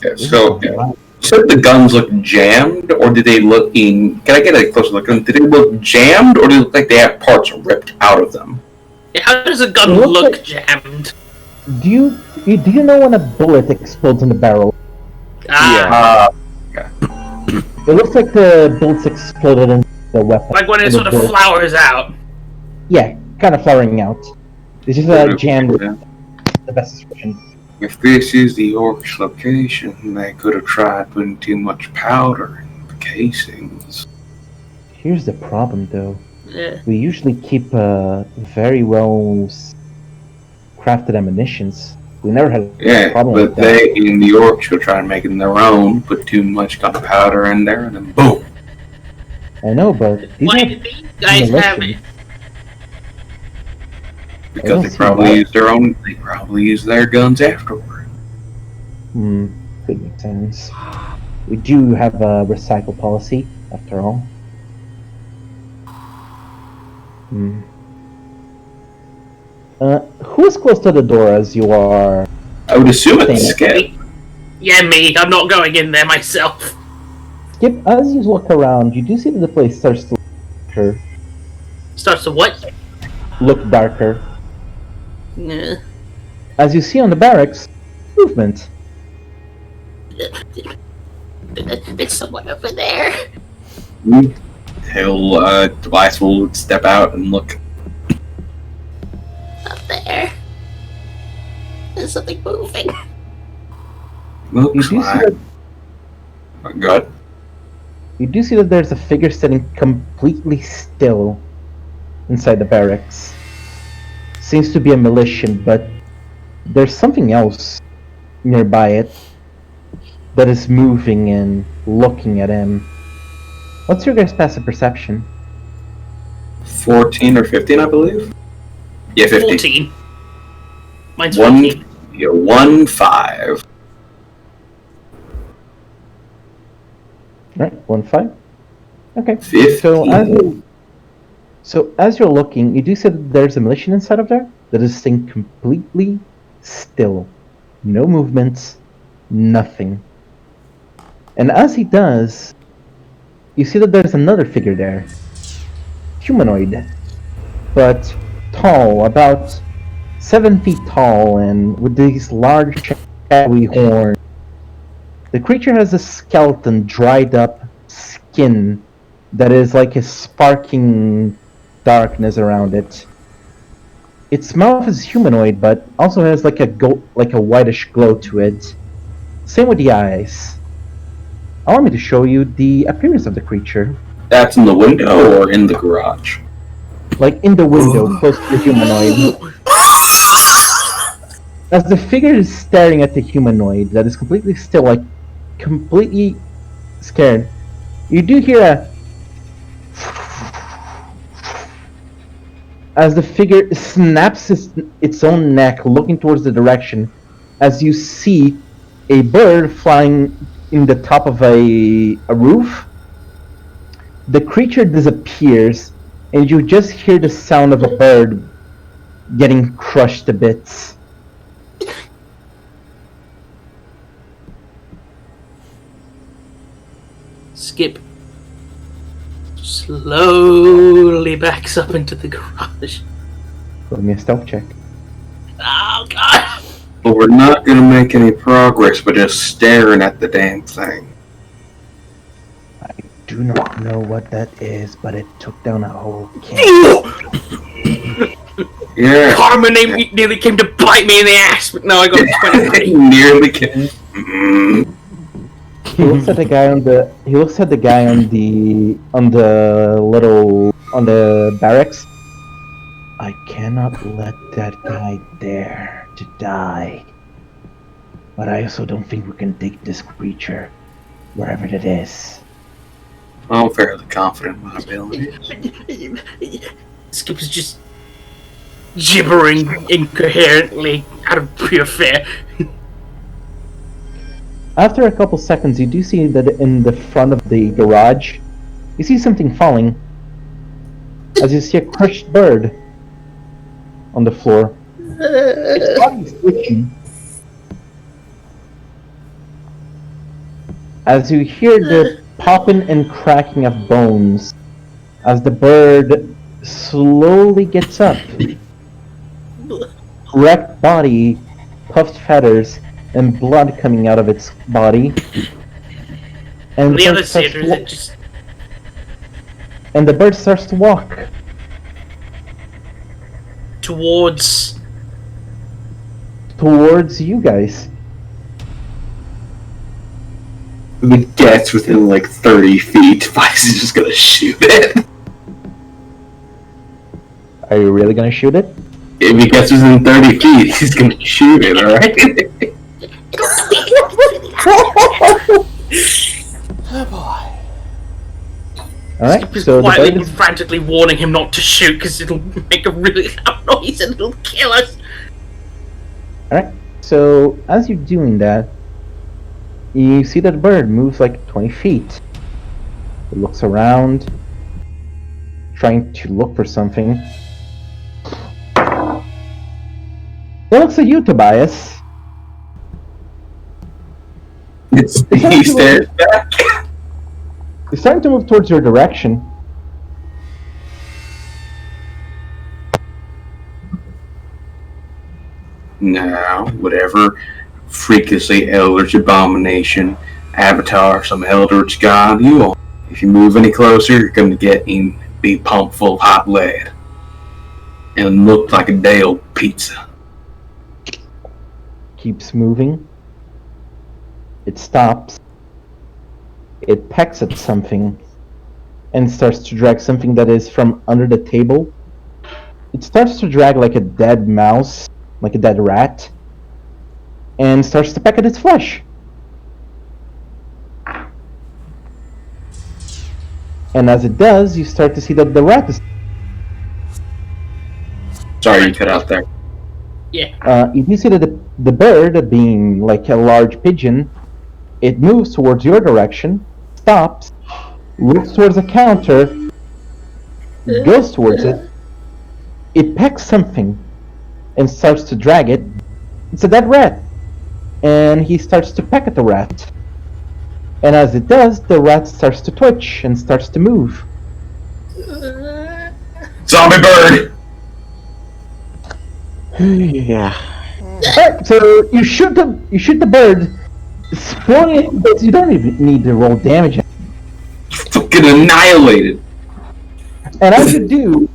S3: Yeah, so the guns look jammed, or did they look in? Can I get a closer look? Did they look jammed, or did it look like they had parts ripped out of them?
S4: Yeah, how does a gun
S1: It looks
S4: look
S1: like-
S4: jammed?
S1: Do you know when a bullet explodes in the barrel?
S4: Ah,
S1: It looks like the bullets exploded in the weapon.
S4: like when it
S1: in
S4: sort
S1: the
S4: of
S1: bullet.
S4: flowers out.
S1: Yeah, kind of flowering out. It's just jammed. The best description.
S3: If this is the Orc's location, they could have tried putting too much powder in the casings.
S1: Here's the problem, though.
S4: Yeah.
S1: We usually keep very well crafted ammunitions. We never had a
S3: Yeah,
S1: problem
S3: but
S1: with that.
S3: they in New York should try and make it their own. Put too much gunpowder in there, and then boom.
S1: I know, but these
S4: Why
S1: are
S4: do these guys have it?
S1: militia.
S3: Because
S1: don't
S3: they
S1: see
S3: probably
S1: why.
S3: use their own. They probably use their guns afterward.
S1: Could make sense. We do have a recycle policy, after all. Who is close to the door as you are?
S3: I would assume it's
S1: Same.
S3: Skip.
S4: Yeah, me. I'm not going in there myself.
S1: Skip, as you look around, you do see that the place starts to
S4: Starts to what?
S1: look darker.
S4: Nah.
S1: As you see on the barracks, movement.
S4: There's someone over there.
S3: Tobias will step out and look.
S4: Up there. There's something moving.
S3: Looks
S1: You do see
S3: like. Good.
S1: You do see that there's a figure sitting completely still inside the barracks. Seems to be a militian, but there's something else nearby it that is moving and looking at him. What's your guys' passive perception?
S3: 14 or 15, I believe. Yeah, 15.
S4: 14. Mine's 14.
S3: Yeah, 1-5.
S1: Right, 1-5. Okay.
S3: 15.
S1: So as you're looking, you do see that there's a militian inside of there that is staying completely still. No movements, nothing. And as he does, you see that there's another figure there. Humanoid, but tall, about 7 feet tall, and with these large shadowy horns. The creature has a skeleton, dried up skin that is like a sparking darkness around it. Its mouth is humanoid, but also has like a whitish glow to it. Same with the eyes. Allow me to show you the appearance of the creature.
S3: That's in the window or in the garage?
S1: Like in the window, close to the humanoid. As the figure is staring at the humanoid that is completely still, like completely scared, you do hear a as the figure snaps its own neck, looking towards the direction, as you see a bird flying in the top of a roof. The creature disappears, and you just hear the sound of a bird getting crushed to bits.
S4: Skip slowly backs up into the garage.
S1: Roll me a stealth check.
S4: Oh god!
S3: Well, we're not going to make any progress by just staring at the damn thing.
S1: I do not know what that is, but it took down a whole camp.
S3: Yeah.
S4: Karma nearly came to bite me in the ass, but no, I got 20.
S3: Nearly killed.
S1: He looks at the guy on the. He looks at the guy on the barracks. I cannot let that guy dare to die. But I also don't think we can take this creature, wherever it is.
S3: I'm fairly confident in my ability.
S4: Skip is just gibbering incoherently out of pure fear.
S1: After a couple seconds, you do see that in the front of the garage, you see something falling. As you see a crushed bird on the floor. Its body is twitching. As you hear the popping and cracking of bones, as the bird slowly gets up. Wrecked body, puffed feathers, and blood coming out of its body. And
S4: The
S1: bird
S4: other
S1: starts
S4: satyrs
S1: to
S4: that just
S1: and the bird starts to walk
S4: towards
S1: you guys.
S3: If it gets within like 30 feet, Vice is just gonna shoot it.
S1: Are you really gonna shoot it?
S3: If he gets within 30 feet, he's gonna shoot it, alright?
S5: Oh boy.
S1: All right.
S4: He's
S1: So the
S4: quietly
S1: bird
S4: and
S1: is
S4: frantically warning him not to shoot because it'll make a really loud noise and it'll kill us.
S1: all right. So as you're doing that, you see that the bird moves like 20 feet. It looks around, trying to look for something. It looks at you, Tobias.
S3: He stares back.
S1: It's starting to move towards your direction.
S3: Now, whatever freakishly eldritch abomination, avatar, some eldritch god you are, if you move any closer, you're gonna be pumped full of hot lead. And look like a day old pizza.
S1: Keeps moving. It stops. It pecks at something and starts to drag something that is from under the table. It starts to drag like a dead mouse, like a dead rat, and starts to peck at its flesh. And as it does, you start to see that the rat is...
S3: Sorry, you cut out there.
S4: Yeah.
S1: You do see that the bird, being like a large pigeon, it moves towards your direction, stops, looks towards the counter, goes towards it, it pecks something, and starts to drag it. It's a dead rat. And he starts to peck at the rat. And as it does, the rat starts to twitch and starts to move.
S3: Zombie bird!
S2: Yeah.
S1: Alright, so you shoot the bird, throwing it, but you don't even need to roll damage.
S3: Fucking annihilated.
S1: And as you do,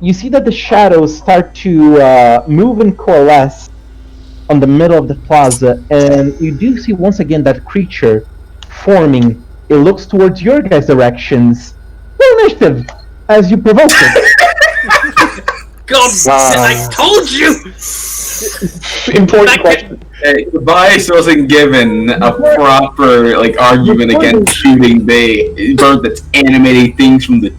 S1: you see that the shadows start to move and coalesce on the middle of the plaza, and you do see once again that creature forming. It looks towards your guys' directions. Roll initiative, as you provoke it.
S4: God, I told you!
S2: Important question.
S3: Hey, Tobias wasn't given a proper argument against shooting the bird that's animating things from the.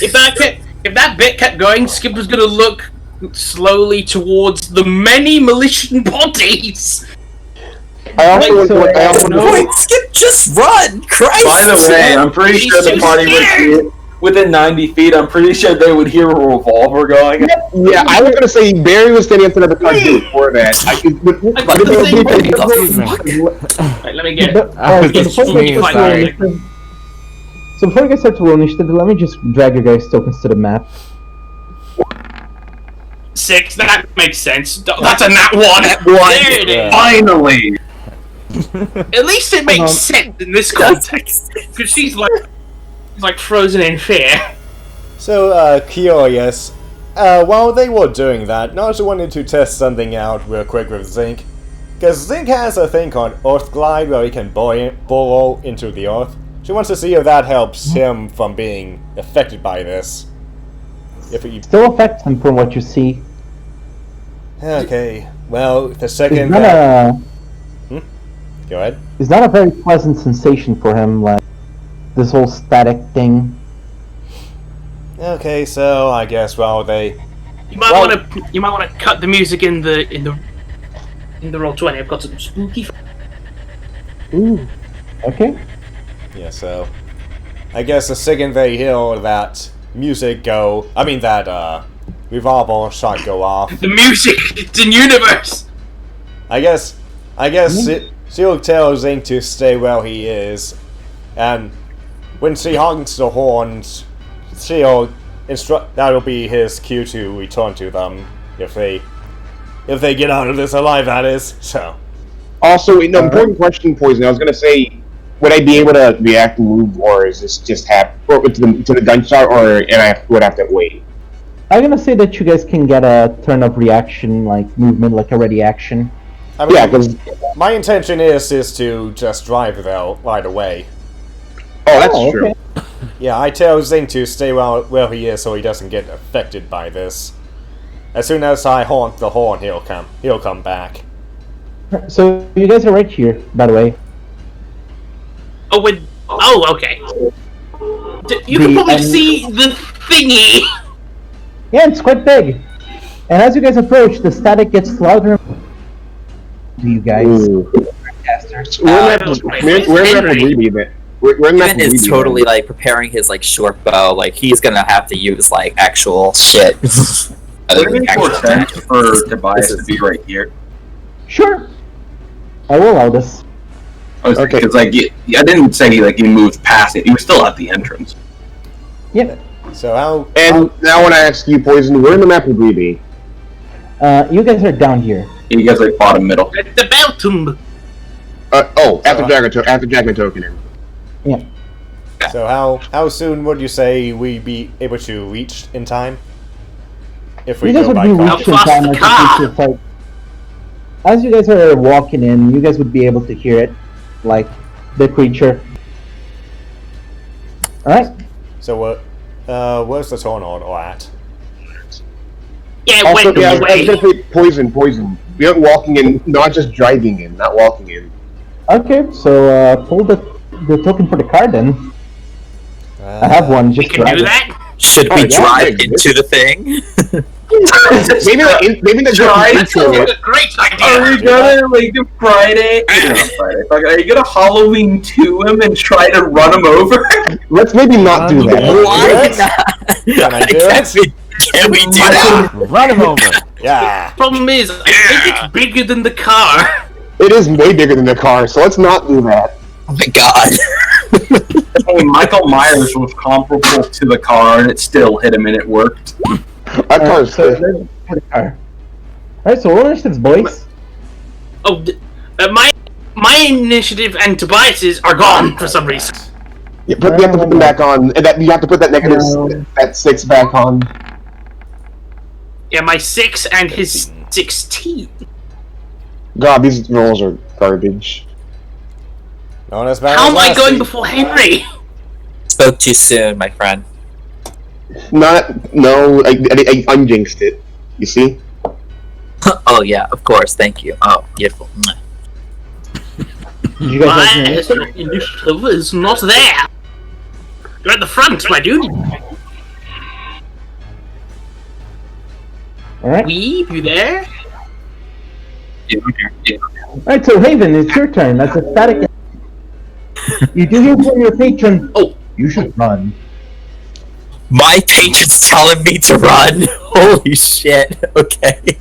S4: If that bit kept going, Skip was gonna look slowly towards the many malicious bodies.
S2: I also
S7: Wait, Skip, just run! Christ!
S3: By the way, I'm pretty
S4: He's
S3: sure the
S4: so
S3: party would
S4: scared.
S3: hear within 90 feet. I'm pretty sure they would hear a revolver going.
S2: Yeah, I was gonna say Barry was standing up to the country before that.
S4: Right, let me get
S1: But, so before you guys start to roll initiative, let me just drag your guys' tokens to the map.
S4: 6. That makes sense. That's a nat 1. There it is.
S3: Finally!
S4: At least it makes sense in this context, because she's like frozen in fear.
S5: So, curious. While they were doing that, Naja wanted to test something out real quick with Zinc. Because Zinc has a thing called Earth Glide where he can burrow into the earth. She wants to see if that helps him from being affected by this. If he...
S1: Still affects him from what you see.
S5: Okay, well, the
S1: It's
S5: second
S1: not
S5: that...
S1: a,
S5: Go ahead.
S1: it's not a very pleasant sensation for him, like this whole static thing.
S5: Okay, so I guess, well, they...
S4: You might want to cut the music in the roll 20. I've got some spooky.
S1: Ooh. Okay.
S5: Yeah, so... I guess the second they hear that music go... I mean, that, revolver shot go off.
S4: The music, it's in universe.
S5: I guess she'll tell Zink to stay where he is, and when she honks the horns, she'll instruct. That'll be his cue to return to them if they get out of this alive. That is. So.
S2: Also, an important question, Poison. I was gonna say, would I be able to react and move, or is this just happen to the gunshot, or would I have to wait?
S1: I'm gonna say that you guys can get a turn of reaction, like movement, like a ready action.
S5: I mean,
S2: Yeah, because
S5: my intention is to just drive there right away.
S2: that's
S1: Oh,
S2: true.
S1: okay.
S5: Yeah, I tell Zing to stay where he is so he doesn't get affected by this. As soon as I honk the horn, he'll come back.
S1: So you guys are right here, by the way.
S4: Okay. You can probably see the thingy.
S1: Yeah, it's quite big. And as you guys approach, the static gets louder. Do you guys?
S2: Casters. We're not reading it. We're not
S7: Evan is totally like preparing his like short bow. Like he's gonna have to use like actual shit.
S3: Would it make more sense for Tobias to be right here?
S1: Sure. I will allow this.
S3: Okay. Because I didn't say he moved past it. He was still at the entrance.
S1: Yep.
S5: So how?
S2: And now when I ask you, Poison, where in the map would we be?
S1: You guys are down here.
S3: You guys like bottom middle.
S4: At the bottom.
S2: After Jackman token in.
S1: Yeah.
S5: So how soon would you say we'd be able to reach in time? If we
S1: You guys
S5: go
S1: would
S5: by
S1: be
S5: car.
S1: reaching time as you guys are walking in, you guys would be able to hear it, like the creature. All right.
S5: So where's the tornado at?
S4: Yeah,
S2: Also,
S4: wait,
S2: I was
S4: wait.
S2: gonna say poison. We aren't walking in, not just driving in, not walking in.
S1: Okay, so pull the token for the car then. I have one.
S4: We
S1: Just
S4: can
S1: grab
S4: do
S1: it.
S4: that.
S7: Should we
S2: yeah,
S7: drive
S2: yeah.
S7: into the thing?
S2: maybe the
S3: Try
S4: That sounds like a great
S3: Are
S4: idea.
S3: we gonna like do Friday? Like, are you gonna Halloween to him and try to run him over?
S2: Let's maybe not do that.
S7: Why not?
S5: Can I do it?
S7: Can we do that?
S6: Run him over.
S5: Yeah.
S4: Problem is, I think it's bigger than the car.
S2: It is way bigger than the car, so let's not do that.
S7: Oh my god.
S3: Hey, Michael Myers was comparable to the car, and it still hit him, and it worked.
S2: That car's
S1: So for the car. All right, so roll initiatives, boys.
S4: Oh, my initiative and Tobias's are gone for some reason.
S2: You have to put them back on. And you have to put that negative that 6 back on.
S4: Yeah, my 6 and his 16.
S2: God, these rolls are garbage.
S5: Not as bad
S4: How
S5: as
S4: am I
S5: last
S4: going
S5: week.
S4: before Henry?
S7: Spoke too soon, my friend.
S2: No, I unjinxed it. You see?
S7: Oh yeah, of course, thank you. Oh, beautiful.
S1: Did you guys
S4: My
S1: have your initiative?
S4: initiative is not there. You're at the front, my dude.
S1: All right.
S4: Weeb, you there?
S1: All right, so Haven, it's your turn. That's a static. You do hear from your patron.
S4: Oh,
S1: You should run.
S7: My patron's telling me to run. Holy shit. Okay.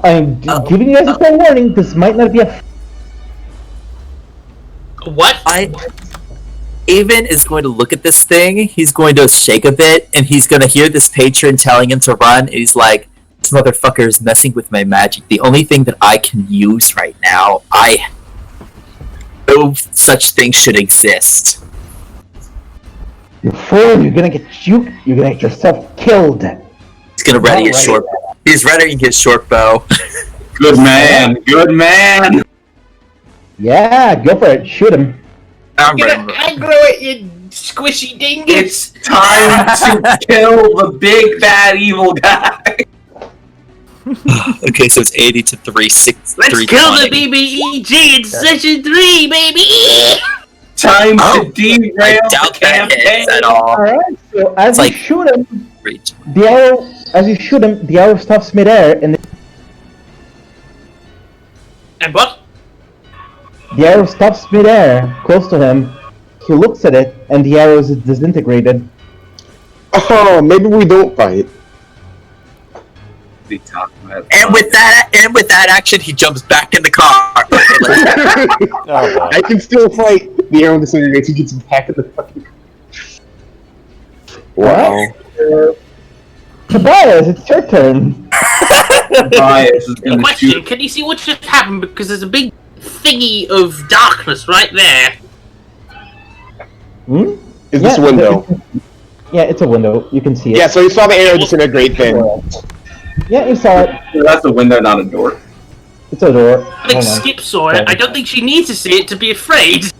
S1: I'm giving you guys a fair warning. This might not be a.
S4: what?
S7: Avon is going to look at this thing, he's going to shake a bit, and he's going to hear this patron telling him to run, and he's like, this motherfucker is messing with my magic. The only thing that I can use right now, no such thing should exist.
S1: You fool! You're gonna get juked. You're gonna get yourself killed.
S7: He's going to ready his
S1: Alright.
S7: short He's readying his short bow.
S3: Good man, good man.
S1: Yeah, go for it. Shoot him.
S7: I'm
S4: Get
S7: ready.
S4: aggro it, you squishy dingus.
S3: It's time to kill the big bad evil guy.
S7: Okay, so it's 80 to 3, 6,
S4: Let's
S7: 3,
S4: kill
S7: 20.
S4: the BBEG in session 3, baby!
S3: Time
S7: Oh,
S3: to derail
S7: I
S3: the
S7: doubt that
S3: campaign.
S7: hits at all.
S1: All right. So as
S7: It's
S1: you
S7: like-
S1: shoot him,
S7: Reach.
S1: the arrow stops midair, and
S4: And what?
S1: the arrow stops midair, close to him. He looks at it, and the arrow is disintegrated.
S2: Oh, maybe we don't fight.
S7: And with that action, he jumps back in the car.
S5: Oh, boy.
S2: I can still fight. The arrow disintegrates. He gets back in the fucking. Wow.
S1: Tobias, it's your turn.
S3: Tobias is gonna
S4: Question,
S3: shoot.
S4: can you see what just happened? Because there's a big thingy of darkness right there.
S1: Hmm?
S2: Is this a window?
S1: Yeah, it's a window. You can see it.
S2: Yeah, so you saw the arrow disintegrate then.
S1: Yeah, you saw it.
S3: That's a window, not a door.
S1: It's a door.
S4: I think
S1: Hold on.
S4: Skip saw it. I don't think she needs to see it to be afraid.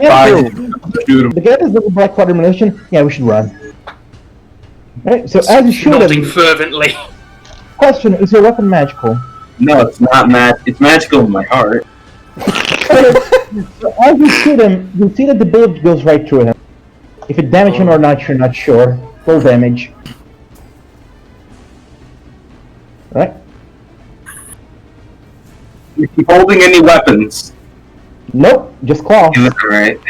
S1: Yeah,
S3: Fine.
S1: so
S3: Shoot him.
S1: the guy is the black water munition. Yeah, we should run. Alright, so as you shoot
S4: Nodding
S1: him,
S4: fervently.
S1: question, is your weapon magical?
S3: No, it's not It's magical in my heart.
S1: So as you shoot him, you see that the bullet goes right through him. If it damaged him or not, you're not sure. Full damage. Right?
S3: You keep holding any weapons.
S1: Nope, just claw.
S3: You look alright.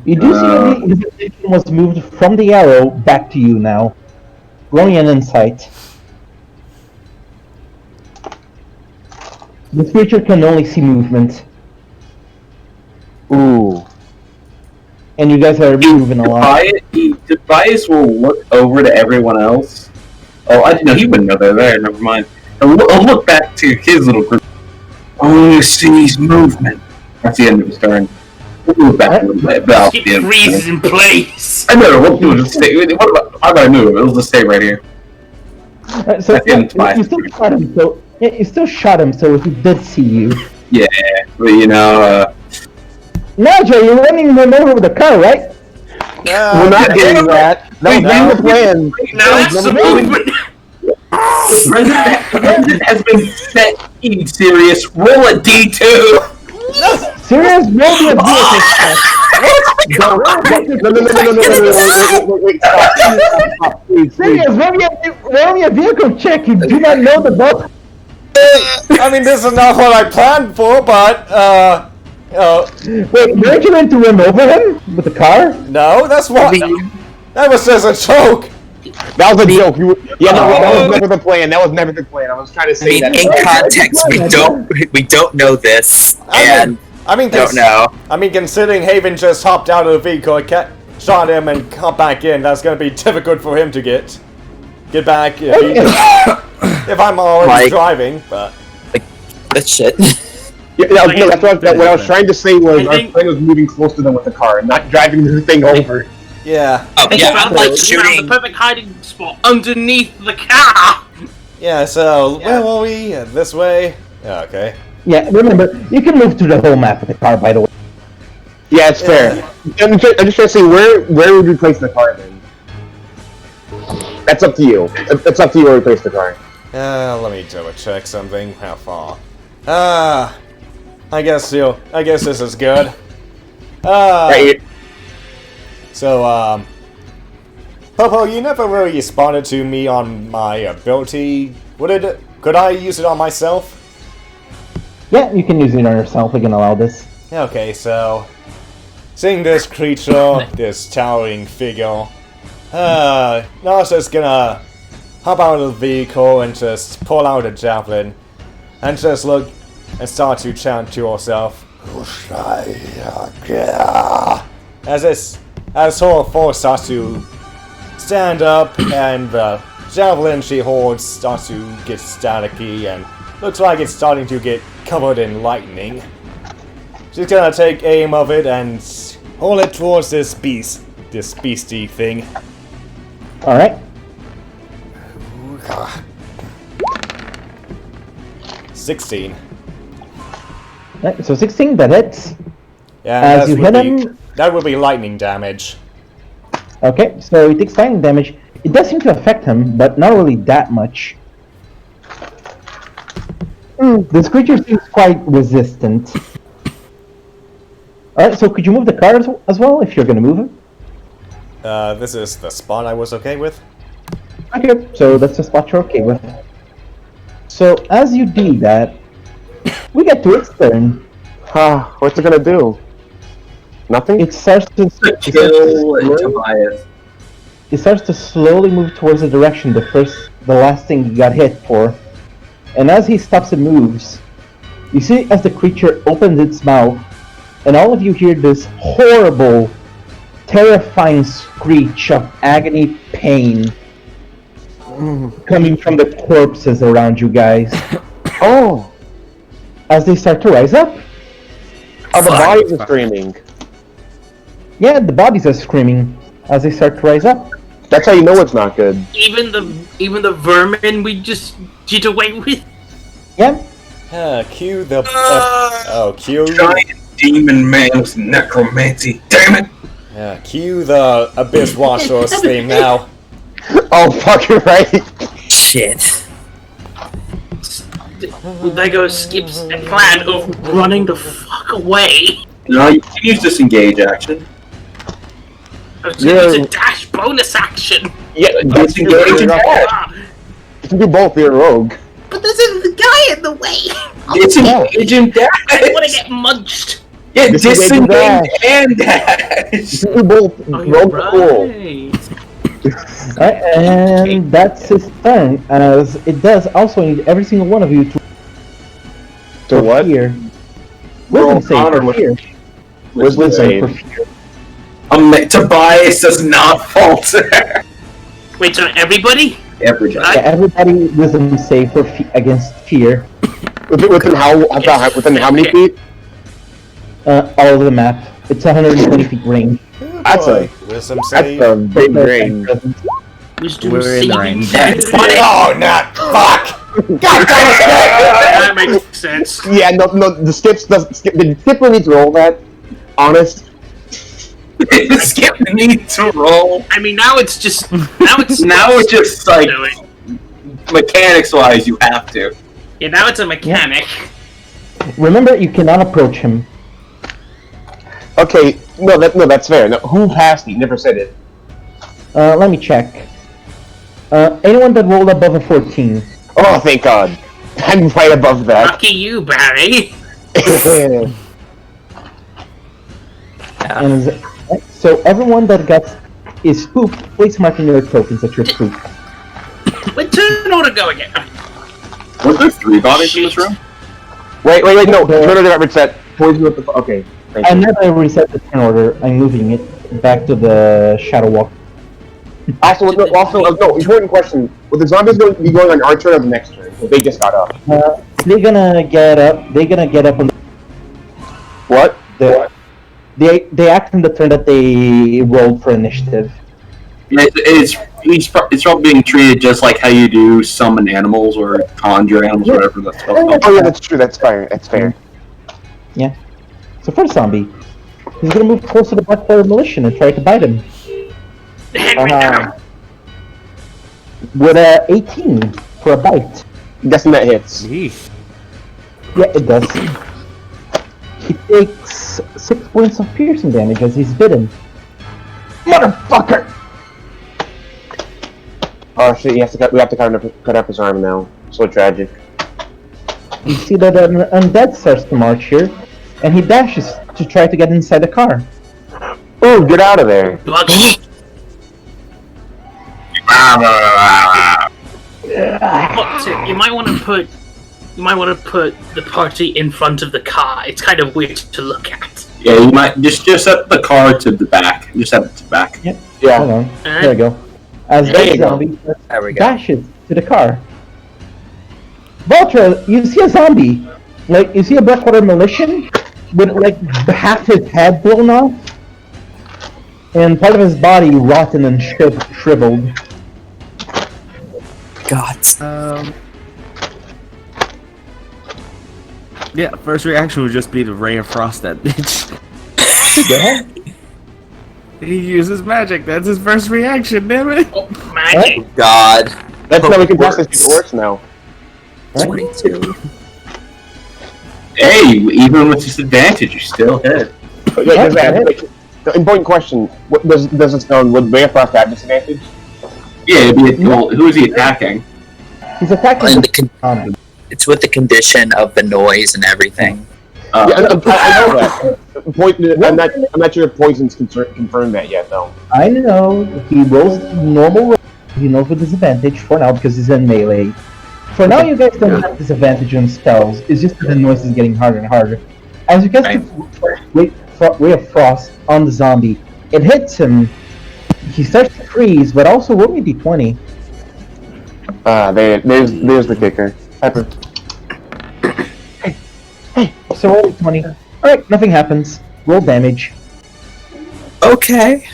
S1: You do see his attention was moved from the arrow back to you now. Roll me an insight. This creature can only see movement.
S2: Ooh.
S1: And you guys are moving a lot.
S3: Tobias will look over to everyone else. Oh, I didn't know he wouldn't know they're there. Never mind. I'll look back to his little group. Only sees movement. That's the end of his turn. We'll move back a little bit. But
S4: It freezes in place.
S3: I know. We'll just stay. What about? How about I move? It'll just stay right here.
S1: So
S3: That's the end of Tobias.
S1: you still shot him, so yeah, you still shot him, so he did see you.
S3: Yeah, but you know.
S1: Nigel, you're running him over with the car, right?
S2: We're not doing that. That was the plan.
S4: Now that's the movement.
S3: President has been set. Serious. Roll a D2.
S1: Serious? Roll me a vehicle check.
S2: No, wait, stop, please.
S1: Serious? Roll me a vehicle check. You do not know the boat.
S5: I mean, this is not what I planned for, but,
S1: Wait, weren't you meant to run over him with the car?
S5: no, that's what. That was just a joke.
S2: That was a joke. That was never the plan. That was never the plan. I was trying to
S7: I
S2: say
S7: mean,
S2: that.
S7: in context, we don't know this, and
S5: I mean,
S7: don't know.
S5: I mean, considering Haven just hopped out of the vehicle, shot him, and got back in, that's gonna be difficult for him to get back. If I'm already driving, but
S7: That shit.
S2: Yeah, no, that's what I was trying to say was
S4: I
S2: our
S4: think-
S2: plan was moving close to them with the car, not driving the thing over.
S5: yeah,
S4: They found
S7: like
S4: the
S7: shooting.
S4: perfect hiding spot underneath the car.
S5: yeah. So where were we? This way. Yeah, okay.
S1: Yeah, remember, you can move through the whole map with the car, by the way.
S2: Yeah, it's fair. I'm just trying to say where would we place the car then? That's up to you. It's up to you where we place the car.
S5: Let me double check something. How far? I guess this is good.
S2: Right.
S5: So, Popo, you never really responded to me on my ability. Could I use it on myself?
S1: Yeah, you can use it on yourself. We can allow this.
S5: Okay, so seeing this creature, this towering figure, Nara's just gonna hop out of the vehicle and just pull out a javelin and just look and start to chant to herself. As her force starts to stand up and the javelin she holds starts to get staticky and looks like it's starting to get covered in lightning. She's gonna take aim of it and hold it towards this beastie thing.
S1: Alright.
S5: 16.
S1: Right, so 16, that hits.
S5: Yeah,
S1: As you hit him...
S5: that would be lightning damage.
S1: Okay, so he takes lightning damage. It does seem to affect him, but not really that much. This creature seems quite resistant. Alright, so could you move the car as well, if you're gonna move him?
S5: This is the spot I was okay with.
S1: Okay, so that's the spot you're okay with. So, as you do that, we get to its turn.
S2: What's it gonna do? Nothing?
S1: It starts to
S3: Kill Tobias.
S1: it starts to slowly move towards the direction the last thing he got hit for. And as he stops and moves, you see as the creature opens its mouth, and all of you hear this horrible, terrifying screech of agony pain coming from the corpses around you guys.
S2: Oh!
S1: As they start to rise up.
S2: Oh, the bodies are screaming.
S1: Yeah, the bodies are screaming as they start to rise up.
S2: That's how you know it's not good.
S4: Even the vermin we just did away with.
S1: Yeah.
S5: Cue the. Cue.
S3: Giant demon man with necromancy. Damn it!
S5: Cue the Abyss Watchers theme now.
S2: Oh, fuck, you're right.
S7: Shit.
S4: Lego skips a plan of running the fuck away.
S3: No, you can use disengage action.
S4: It's a dash bonus action.
S2: Yeah, disengage and dash.
S4: Ah,
S2: You can do both, you're a rogue.
S4: but there's a guy in the way.
S3: Disengage and dash.
S4: I want to get munched.
S3: Yeah,
S2: Disengage and
S3: disengage and dash.
S2: You can do both. Rogue cool.
S1: Alright, and that's his turn, as it does also need every single one of you to
S2: To what?
S1: fear.
S2: Roll
S1: Wisdom save
S2: honor
S1: for
S2: with-
S1: fear.
S2: Wisdom
S1: For
S2: save.
S1: fear.
S3: Tobias does not falter.
S4: Wait, so everybody?
S3: Everybody.
S1: Yeah, everybody wisdom save for against fear.
S2: Within how many feet?
S1: All over the map. It's 120 feet range.
S2: That's a
S5: Wisdom
S2: that's
S5: save.
S2: a big range.
S4: Wisdom
S6: We're in the
S4: saving
S6: range.
S7: That's funny.
S5: Oh, not fuck!
S4: That makes sense.
S2: Yeah, no, the skips does. Did skip really need to roll that? Honest.
S3: Skip needs to roll.
S4: I mean, now it's just
S3: Now it's just like mechanics wise, you have to.
S4: yeah. Now it's a mechanic.
S1: Remember, you cannot approach him.
S2: Okay, no, that's fair. No, who passed me? Never said it.
S1: Let me check. Anyone that rolled above a 14.
S2: Oh, thank God. I'm right above that.
S4: Lucky you, Barry.
S1: And so everyone that is spooked, please mark in your tokens that you're spooked.
S4: Wait, turn order go again.
S3: Was there 3 bodies in this room?
S2: wait, no. Turn it got reset. Poison with the. Okay. Thank
S1: And
S2: you.
S1: then I reset the turn order. I'm moving it back to the Shadow Walk.
S2: Also, no. Important question: Will the zombies be going on our turn or the next turn? Because they just got up.
S1: They're gonna get up. They're gonna get up on
S2: What?
S1: they act in the turn that they rolled for initiative.
S3: It's probably being treated just like how you do summon animals or conjure animals or whatever that's called.
S2: Oh yeah, that's true. That's fair. That's fair.
S1: Yeah. So first zombie, he's gonna move close to the Blackwater Militia and try to bite him.
S4: Hit me down.
S1: With a 18 for a bite.
S2: Guessing that hits.
S6: Yeesh.
S1: Yeah, it does. He takes 6 points of piercing damage as he's bitten. Motherfucker!
S2: Oh shit! We have to cut up his arm now. So tragic.
S1: You see that an undead starts to march here, and he dashes to try to get inside the car.
S2: Oh, get out of there!
S4: Lucky. You might want to put the party in front of the car. It's kind of weird to look at.
S3: Yeah, you might just set the car to the back. Just set it to the back.
S1: Hold
S2: Yeah.
S1: on. There we go. As
S2: There you
S1: the
S2: go.
S1: zombie
S7: There we go.
S1: dashes to the car. Vulture, you see a zombie. Like, you see a Blackwater Militian with, like, half his head blown off. And part of his body rotten and shriveled.
S7: God.
S6: Yeah, first reaction would just be to Ray of Frost that bitch.
S1: Yeah.
S6: He uses magic. That's his first reaction, damn it.
S4: Oh, magic.
S7: God.
S2: That's how we can process these works now.
S7: 22.
S3: Hey, even with disadvantage, you still hit.
S2: Yeah,
S1: Okay.
S2: the important question: What does this would Ray of Frost have disadvantage?
S3: Yeah, well, who is he attacking?
S1: He's attacking
S7: And
S1: the
S7: the con-
S1: zombie.
S7: it's with the condition of the noise and everything.
S2: Yeah, I know that. I'm not sure if Poison's confirmed that yet, though.
S1: I know. He rolls normal roll. He knows with disadvantage for now because he's in melee. For now, you guys don't have disadvantage on spells. It's just that the noise is getting harder and harder. As you guys Ray of Frost on the zombie, it hits him. He starts to freeze, but also roll me d20.
S2: There's the kicker. Pepper.
S1: So roll d20. Alright, nothing happens. Roll damage.
S7: Okay.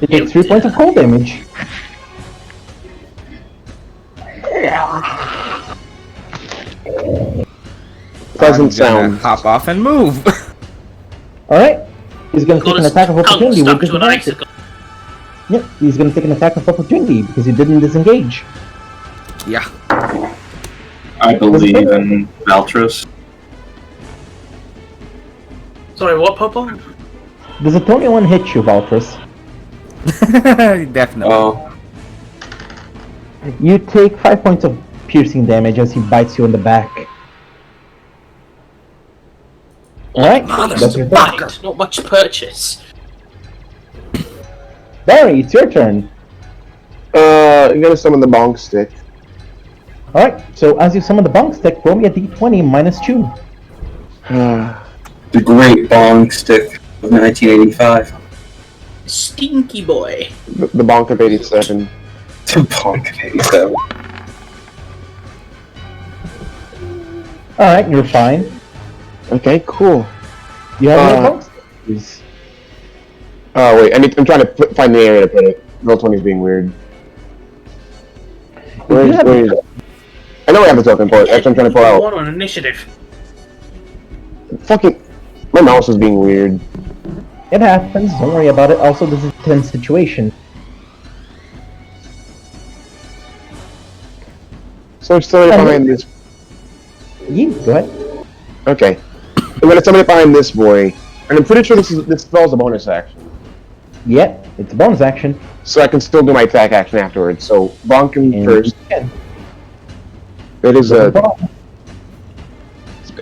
S1: It takes 3 points of cold damage.
S2: pleasant
S6: I'm gonna
S2: sound.
S6: hop off and move.
S1: Alright. He's gonna take
S4: Got
S1: an
S4: us
S1: attack of opportunity
S4: stuck
S1: with
S4: to an
S1: disadvantage.
S4: icicle.
S1: Yep, he's gonna take an attack of opportunity because he didn't disengage.
S6: Yeah.
S3: I believe in Valtros.
S4: Sorry, what, Popo?
S1: Does a 21 hit you, Valtris?
S6: Definitely.
S3: Oh,
S1: You take 5 points of piercing damage as he bites you in the back. Alright, that's your turn.
S4: Right, not much purchase.
S1: Barry, it's your turn.
S2: I'm gonna summon the bonk stick.
S1: Alright, so as you summon the bunk stick, roll me a d20 minus 2.
S3: the great bong stick of 1985.
S4: Stinky boy.
S2: The bonk of 87.
S3: The bong of 87.
S1: Alright, you're fine.
S2: Okay, cool.
S1: You have no
S2: Uh,
S1: bunk sticks.
S2: Oh wait, I'm trying to find the area to put it. Roll 20 is being weird. Where is it? I know I have the token for it. That's what I'm trying to pull out.
S4: One on initiative.
S2: Fucking, my mouse is being weird.
S1: It happens, don't worry about it. Also, this is a tense situation.
S2: So it's somebody behind this.
S1: Go ahead.
S2: Okay, I'm gonna summon it behind this boy, and I'm pretty sure this spell's a bonus action,
S1: Yep, it's a bonus action.
S2: so I can still do my attack action afterwards. So bonk him
S1: And
S2: first.
S1: you can.
S2: It is
S1: No
S2: a.
S1: problem.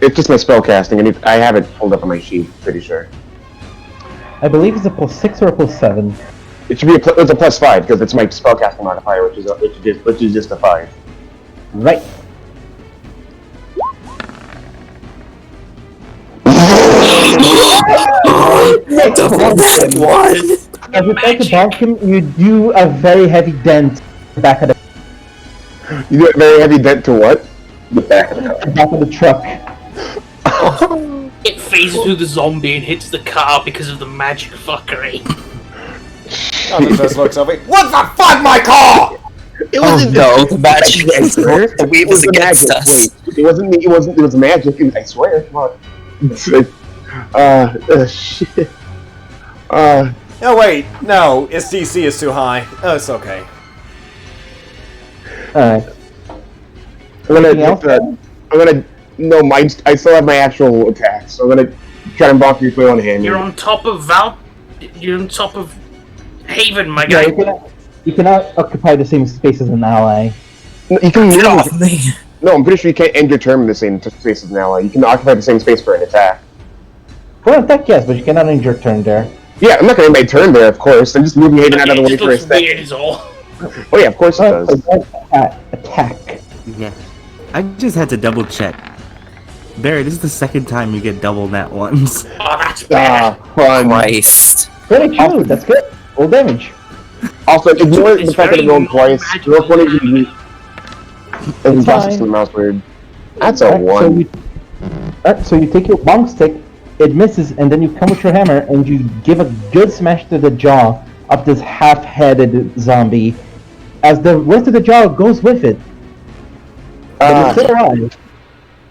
S2: It's just my spell casting, and I have it pulled up on my sheet. Pretty sure
S1: I believe it's a +6 or a +7.
S2: it should be it's a +5 because it's my spell casting modifier, which is just a 5.
S1: Right.
S7: Double that one!
S1: As you try to bonk him, you do a very heavy dent in the back of the
S2: You do a very heavy dent to what?
S3: The back of the car.
S1: back of the truck.
S4: It phases through the zombie and hits the car because of the magic fuckery.
S5: Jonathan just looks over. What the fuck, my car?
S2: It wasn't.
S7: No, the magic is the wave is
S2: the
S7: against
S2: magic.
S7: us.
S2: Wait, it wasn't me. It wasn't. It was magic. I swear. Come on. Shit.
S5: Oh wait, no, its DC is too high. Oh, it's okay.
S1: Alright.
S2: I'm gonna.
S1: Anything else?
S2: I'm gonna. No, mine. I still have my actual attack, so I'm gonna try and bonk you with my own hand.
S4: You're on top of You're on top of Haven, my
S1: Yeah,
S4: guy.
S1: you cannot occupy the same space as an ally.
S2: No, you can.
S7: Get off me!
S2: No, I'm pretty sure you can't end your turn in the same space as an ally. You can occupy the same space for an attack.
S1: For an attack, yes, but you cannot end your turn there.
S2: Yeah, I'm not gonna end my turn there, of course. I'm just moving Hayden out of the way
S4: It just
S2: for a
S4: looks
S2: second.
S4: weird is all.
S2: Oh yeah, of course it does.
S1: Attack.
S10: Yeah. I just had to double check. Barry, this is the second time you get double nat ones.
S4: Oh, that's bad.
S2: Fun.
S7: Christ.
S1: Very true, that's good. Roll damage.
S2: Also, ignore the
S4: It's
S2: fact that it
S4: very
S2: rolled twice.
S4: magical.
S2: Roll 20 is weird. And
S1: It's
S2: process
S1: fine.
S2: the mouse weird. That's a
S1: Alright,
S2: 1.
S1: So you take your bonk stick, it misses, and then you come with your hammer and you give a good smash to the jaw of this half-headed zombie, as the rest of the jaw goes with it. But it's still alive.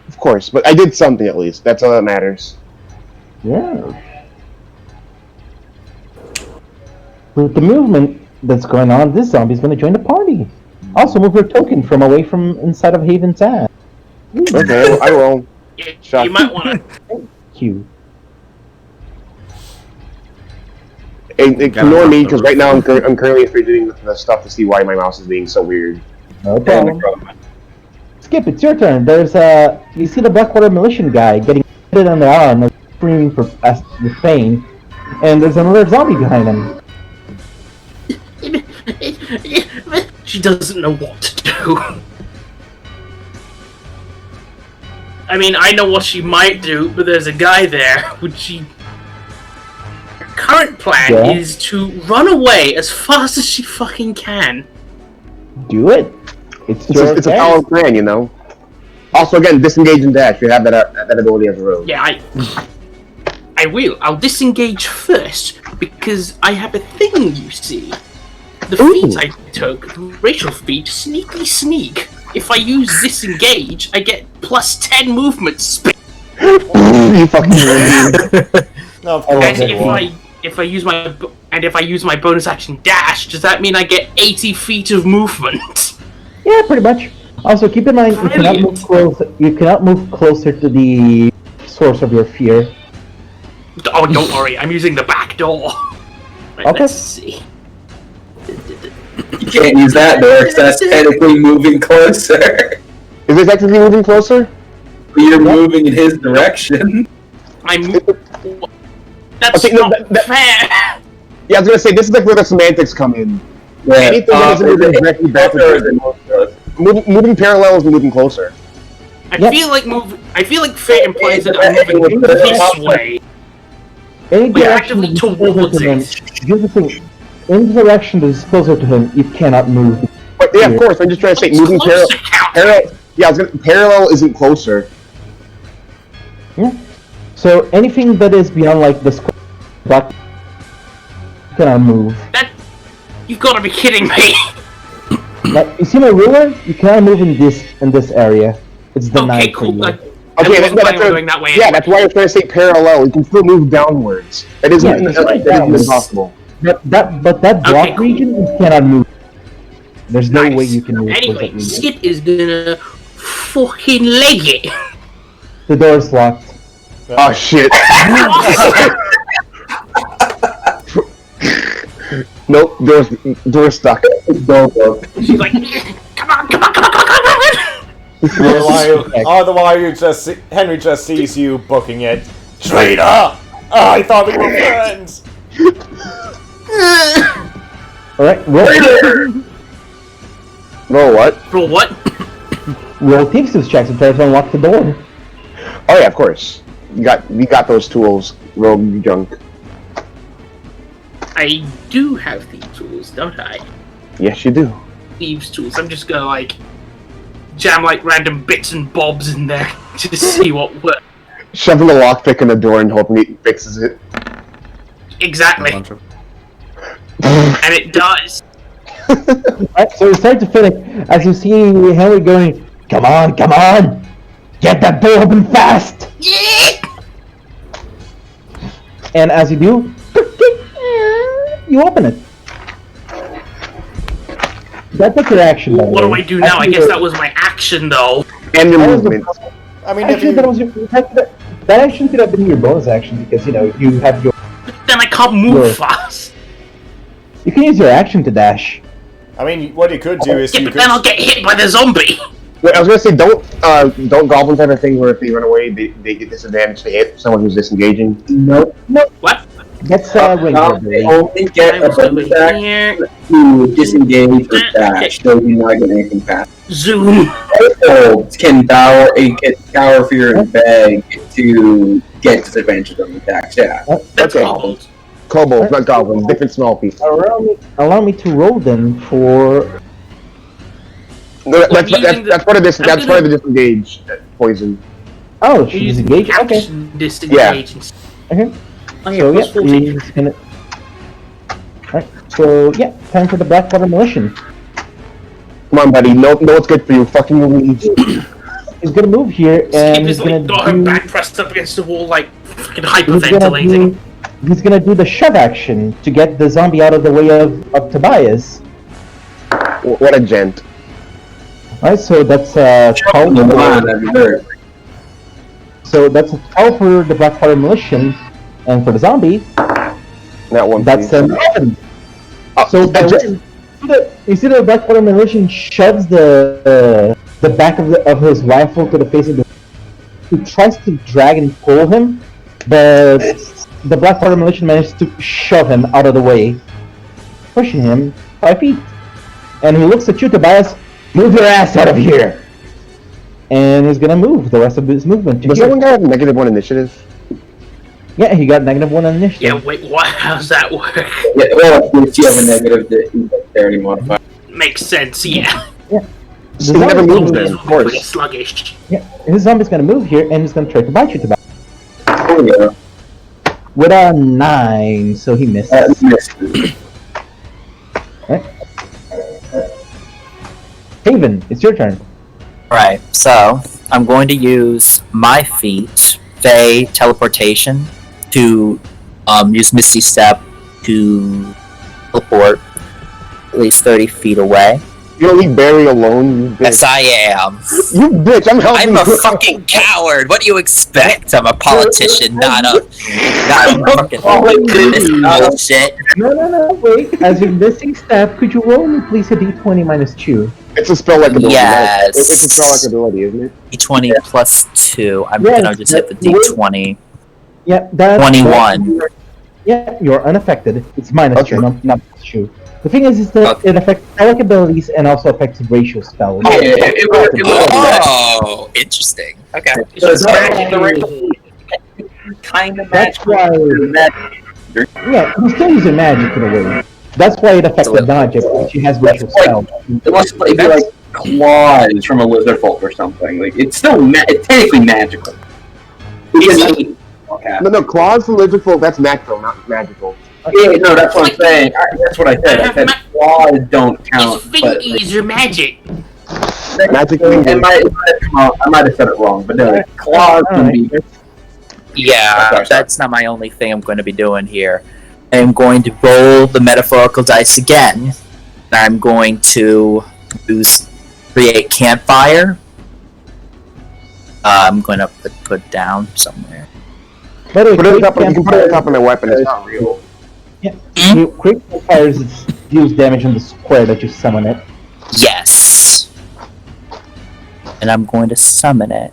S2: Of course, but I did something at least. That's all that matters.
S1: Yeah. With the movement that's going on, this zombie's going to join the party. Also, move your token from away from inside of Haven's ass.
S2: Okay, I will.
S4: You,
S2: Shock.
S4: you might want to.
S1: Q.
S2: Ignore me, because right now I'm currently redoing the stuff to see why my mouse is being so weird.
S1: No problem. Skip, it's your turn. There's you see the Blackwater Militia guy getting hit on the arm, like, screaming with pain, and there's another zombie behind him.
S4: She doesn't know what to do. I mean, I know what she might do, but there's a guy there. Would she? Her current plan
S1: Yeah.
S4: is to run away as fast as she fucking can.
S1: Do it. It's
S2: It's a power plan, you know. Also, again, disengage and dash. You have that ability as a rogue.
S4: Yeah, I will. I'll disengage first because I have a thing. You see, the feat I took, the racial feat, sneaky sneak. If I use disengage, I get +10 movement speed.
S2: You fucking.
S5: No, of
S1: Oh,
S5: course
S1: okay.
S5: you won't.
S4: If I use my bonus action dash, does that mean I get 80 feet of movement?
S1: Yeah, pretty much. Also, keep in mind you cannot move
S4: Brilliant.
S1: close. You cannot move closer to the source of your fear.
S4: Oh, don't worry, I'm using the back door. Right,
S1: Okay.
S4: let's see.
S3: You can't use that door because that's technically moving closer.
S2: Is it technically moving closer?
S3: But you're moving in his direction.
S4: That's
S2: Okay, no,
S4: not fair.
S2: Yeah, I was gonna say this is like where the semantics come in.
S3: Yeah,
S2: Anything that isn't moving directly backwards, moving parallel is moving closer.
S4: I feel like fair implies that I'm moving this way.
S1: Any
S4: We're
S1: direction
S4: actively
S1: that is closer
S4: towards
S1: to him.
S4: it.
S1: Here's the thing. Any direction that is closer to him, you cannot move.
S2: But yeah, of course. I'm just trying to say
S4: What's
S2: moving parallel.
S4: closer count?
S2: Yeah, I was gonna, parallel isn't closer.
S1: Yeah. So anything that is beyond like the square block cannot move.
S4: You've got to be kidding me.
S1: Like, you see my ruler? You cannot move in this area. It's denied
S4: Okay, cool.
S1: for you.
S2: Okay,
S4: wasn't planning on going that way
S2: yeah,
S4: anyway.
S2: that's why I was trying to say parallel. You can still move downwards. That isn't,
S1: Yeah, it's right
S2: that isn't
S1: downwards.
S2: impossible.
S1: But that block
S4: Okay, cool.
S1: region you cannot move. There's no
S4: Nice.
S1: way you can move towards
S4: Anyway,
S1: that region.
S4: Skip is gonna fucking leg it.
S1: The door is locked.
S2: Oh shit. Nope, door's stuck.
S4: She's like, come on, come on, come on, come on, come on.
S5: Otherwise, Henry just sees you booking it. Traitor! Oh, I thought we were friends!
S1: Alright,
S2: Roll what?
S4: Roll what?
S1: roll Thieves' checks and try to unlock the door.
S2: Oh yeah, of course. We got those tools. Rogue junk.
S4: I do have thieves tools, don't I?
S2: Yes, you do.
S4: Thieves tools. I'm just gonna like jam like random bits and bobs in there to see what works.
S2: Shoving the lockpick in the door and hoping it fixes it.
S4: Exactly.
S10: Bunch of-
S4: And it does.
S1: Alright, so we start to finish as you see Henry going, come on, get that door open fast!
S4: Yeah!
S1: And as you do, you open it. That took your action, by the
S4: What do
S1: way.
S4: I do now? I guess that was my action though.
S2: And your
S1: That was the-
S2: movement.
S5: I mean, if
S1: Actually,
S5: you...
S1: that was your. That action could have been your bonus action because you have your.
S4: Then I can't move
S1: Sure.
S4: fast.
S1: You can use your action to dash.
S5: I mean, what you could do is
S4: Yeah,
S5: you
S4: but
S5: could...
S4: then I'll get hit by the zombie.
S2: Wait, I was gonna say don't goblins have a thing where if they run away they get disadvantage to hit someone who's disengaging.
S1: Nope.
S4: What?
S1: That's
S3: They
S1: ranger ability.
S3: only get a bonus action
S4: Here.
S3: to disengage or dash, so you're not getting anything past.
S4: Zoom.
S3: Kobolds can cower fear and beg to get disadvantage on attacks. Yeah.
S4: That's
S2: Okay.
S4: called.
S2: Kobolds, not goblins, different small people.
S1: Allow me to roll then for.
S2: No, that's
S4: using
S2: that's part of this.
S4: I'm
S2: That's part of
S4: gonna-
S2: the disengage poison.
S1: Oh, she's engaged. Okay.
S4: Action disengage.
S1: Okay.
S4: Okay,
S1: So
S4: plus
S1: yeah,
S4: 14.
S1: he's gonna. Alright. So yeah, time for the Blackwater Militia.
S2: Come on, buddy. No, what's good for you. Fucking leave.
S1: He's gonna move here and
S4: Skip
S1: he's
S4: is
S1: gonna
S4: like got her
S1: do.
S4: back pressed up against the wall, like fucking
S1: He's gonna
S4: hyperventilating.
S1: do. He's gonna do the shove action to get the zombie out of the way of Tobias.
S2: What a gent.
S1: Alright, so that's 12.
S3: Come on, that'd be good.
S1: So that's a 12 for the Blackwater Militia, and for the zombie,
S2: That one.
S1: that's
S2: please.
S1: 11.
S2: Oh,
S1: So
S2: that
S1: you see the Blackwater Militia shoves the back of his rifle to the face of the. He tries to drag and pull him, but the Blackwater Militia manages to shove him out of the way, pushing him 5 feet. And he looks at you, Tobias. Move your ass out of here! And he's gonna move the rest of his movement to
S2: Does
S1: here.
S2: someone got a -1 initiative?
S1: Yeah, he got -1 on initiative.
S4: Yeah, wait, what? How's that work?
S3: Yeah, well, if you have a negative, the dexterity modifier.
S4: Makes sense, yeah.
S1: The
S2: He never
S1: zombie-
S2: moves then,
S4: Zombies
S2: of
S4: will be pretty
S2: course.
S4: sluggish.
S1: Yeah, his zombie's gonna move here and he's gonna try to bite you, Tobias.
S3: Oh yeah,
S1: With a 9, so he misses.
S3: that misses.
S1: Haven, it's your turn.
S7: Right, so I'm going to use my feat Fey teleportation to use Misty Step to teleport at least 30 feet away.
S2: You don't leave Barry alone, you bitch.
S7: Yes, I am.
S2: You bitch, I'm helping
S7: I'm a
S2: you.
S7: fucking coward. What do you expect? I'm a politician, not a fucking bullshit.
S1: No, wait. As your missing step, could you roll me please a d20 minus 2?
S2: It's a spell like ability.
S7: Yes.
S2: Right? It's a spell like ability, isn't it?
S7: D20 plus 2. I'm
S1: Yes,
S7: gonna just hit the D20.
S1: Yeah, that's
S7: 21.
S1: Yeah, you're unaffected. It's minus
S2: Okay.
S1: 2, not plus 2. The thing is that it affects allic abilities and also affects ratio spells.
S7: Oh, interesting. Okay.
S3: So it's kind of
S1: That's why. Yeah, he's still using magic in a way. That's why it affects the magic, because she has ratio spells.
S3: It must be like claws from a lizard folk or something. Like it's still it's technically magical.
S2: No, claws from lizard folk, that's natural, not magical.
S3: Yeah, no, that's what I'm saying. That's what I said. I said claws don't count.
S4: His fingies are magic.
S2: Magic
S3: I might have said it wrong, but no, claws can be.
S7: Yeah, that's not my only thing I'm going to be doing here. I'm going to roll the metaphorical dice again. I'm going to create campfire. I'm going to put down somewhere.
S1: But
S2: you can put it on top of my weapon, it's not real.
S1: Yeah, you create campfires that deals damage on the square that you summon it.
S7: Yes. And I'm going to summon it.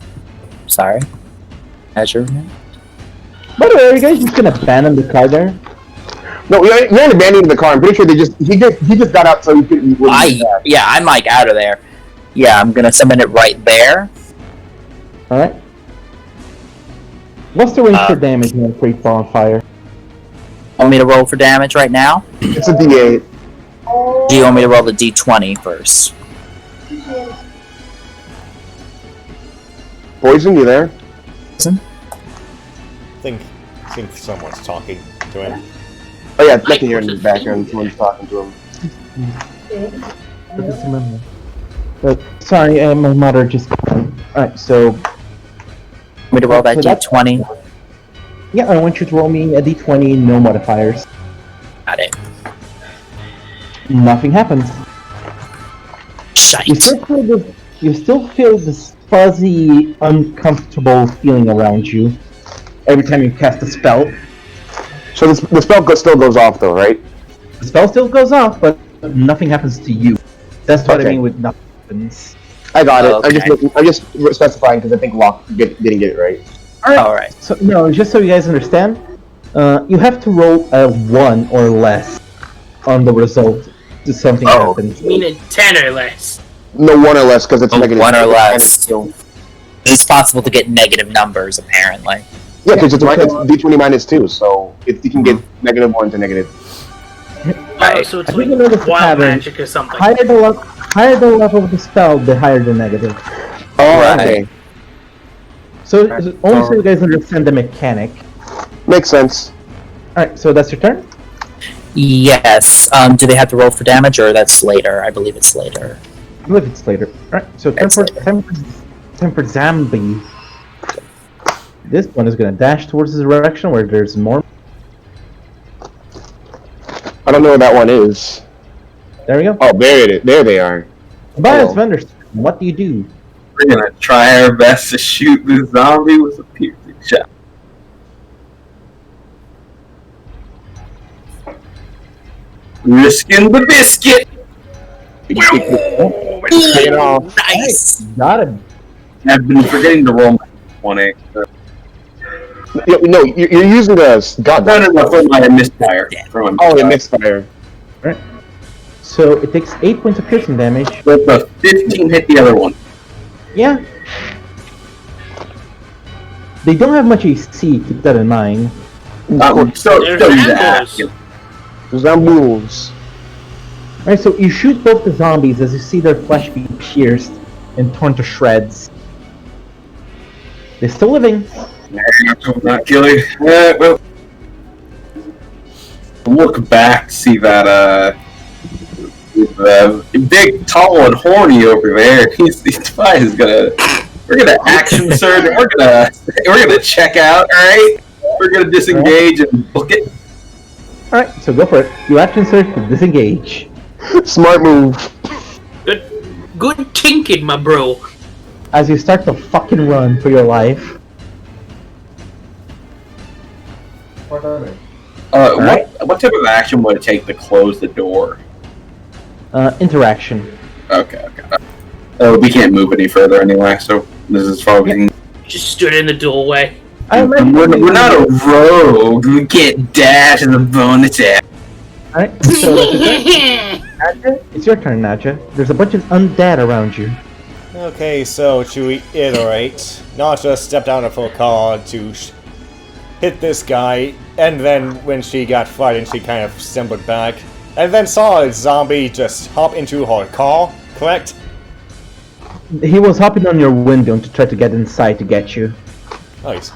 S7: Sorry. Measurement.
S1: By the way, are you guys just gonna abandon the car there?
S2: No, you're not abandoning the car. I'm pretty sure he just got out so he could.
S7: Yeah, I'm like out of there. Yeah, I'm gonna summon it right there.
S1: All right. What's the range for damage in a create bonfire?
S7: Want me to roll for damage right now?
S2: It's a D8.
S7: Do you want me to roll the D20 first?
S2: Poison, you there?
S5: I think someone's talking to him.
S2: Oh yeah, I can hear in the background. Someone's talking to him.
S1: Sorry, my mother just. Alright, so.
S7: Want me to roll that D20?
S1: Yeah, I want you to roll me a d20, no modifiers.
S7: Got it.
S1: Nothing happens.
S7: Shite.
S1: You still feel this fuzzy, uncomfortable feeling around you every time you cast a spell.
S2: So the spell still goes off though, right?
S1: The spell still goes off, but nothing happens to you. That's what I mean with nothing happens.
S2: I got it.
S7: Okay.
S2: I'm just specifying because I think Locke didn't get it right.
S7: Alright.
S1: So no, just so you guys understand, you have to roll a 1 or less on the result to something happens.
S4: You mean a 10 or less?
S2: No, 1 or less because it's negative.
S7: 1 or less. It's possible to get negative numbers, apparently.
S2: Yeah, because it's D20 minus 2, so you can get negative 1 to negative.
S4: Oh, so it's
S1: I
S4: like
S1: think you notice the
S4: wild
S1: pattern.
S4: magic or something.
S1: Higher the level of the spell, the higher the negative.
S2: Oh, okay.
S1: So only so you guys understand the mechanic.
S2: Makes sense.
S1: Alright, so that's your turn?
S7: Yes. Do they have to roll for damage, or that's later? I believe it's later.
S1: I believe it's later. Alright, so time for Zambi. This one is gonna dash towards the direction where there's more.
S2: I don't know where that one is.
S1: There we go.
S2: Oh, there they are.
S1: Tobias Vendor, what do you do?
S3: We're gonna try our best to shoot this zombie with a piercing shot. Risking the biscuit.
S7: Nice.
S1: Got him.
S3: I've been forgetting to roll my 20.
S2: No, you're using the gun.
S3: No, for my misfire.
S2: Oh, the misfire.
S1: Alright. So it takes 8 points of piercing damage.
S3: With the 15 hit the other one.
S1: Yeah. They don't have much AC, keep that in mind.
S3: Still
S4: There's
S3: use
S4: apples.
S3: that.
S2: Zambools.
S1: Alright, so you shoot both the zombies as you see their flesh be pierced and torn to shreds. They're still living.
S3: Not killing. Well, look back to see that big, tall, and horny over there. He's probably gonna We're gonna action surge, and we're gonna check out. All right, we're gonna disengage and book it.
S1: Alright, so go for it. You action search to disengage.
S2: Smart move.
S4: Good thinking, my bro.
S1: As you start to fucking run for your life.
S3: What type of action would it take to close the door?
S1: Interaction.
S3: Okay. We can't move any further anyway, so this is as far as we can.
S4: Just stood in the doorway.
S3: We're not a rogue. We can't dash in the bonus attack.
S1: Alright, so Nadja, it's your turn, Nadja. There's a bunch of undead around you.
S5: Okay, so to reiterate, Nacha stepped down a full card to hit this guy, and then when she got frightened, she kind of stumbled back, and then saw a zombie just hop into her car, correct?
S1: He was hopping on your window to try to get inside to get you.
S5: Nice.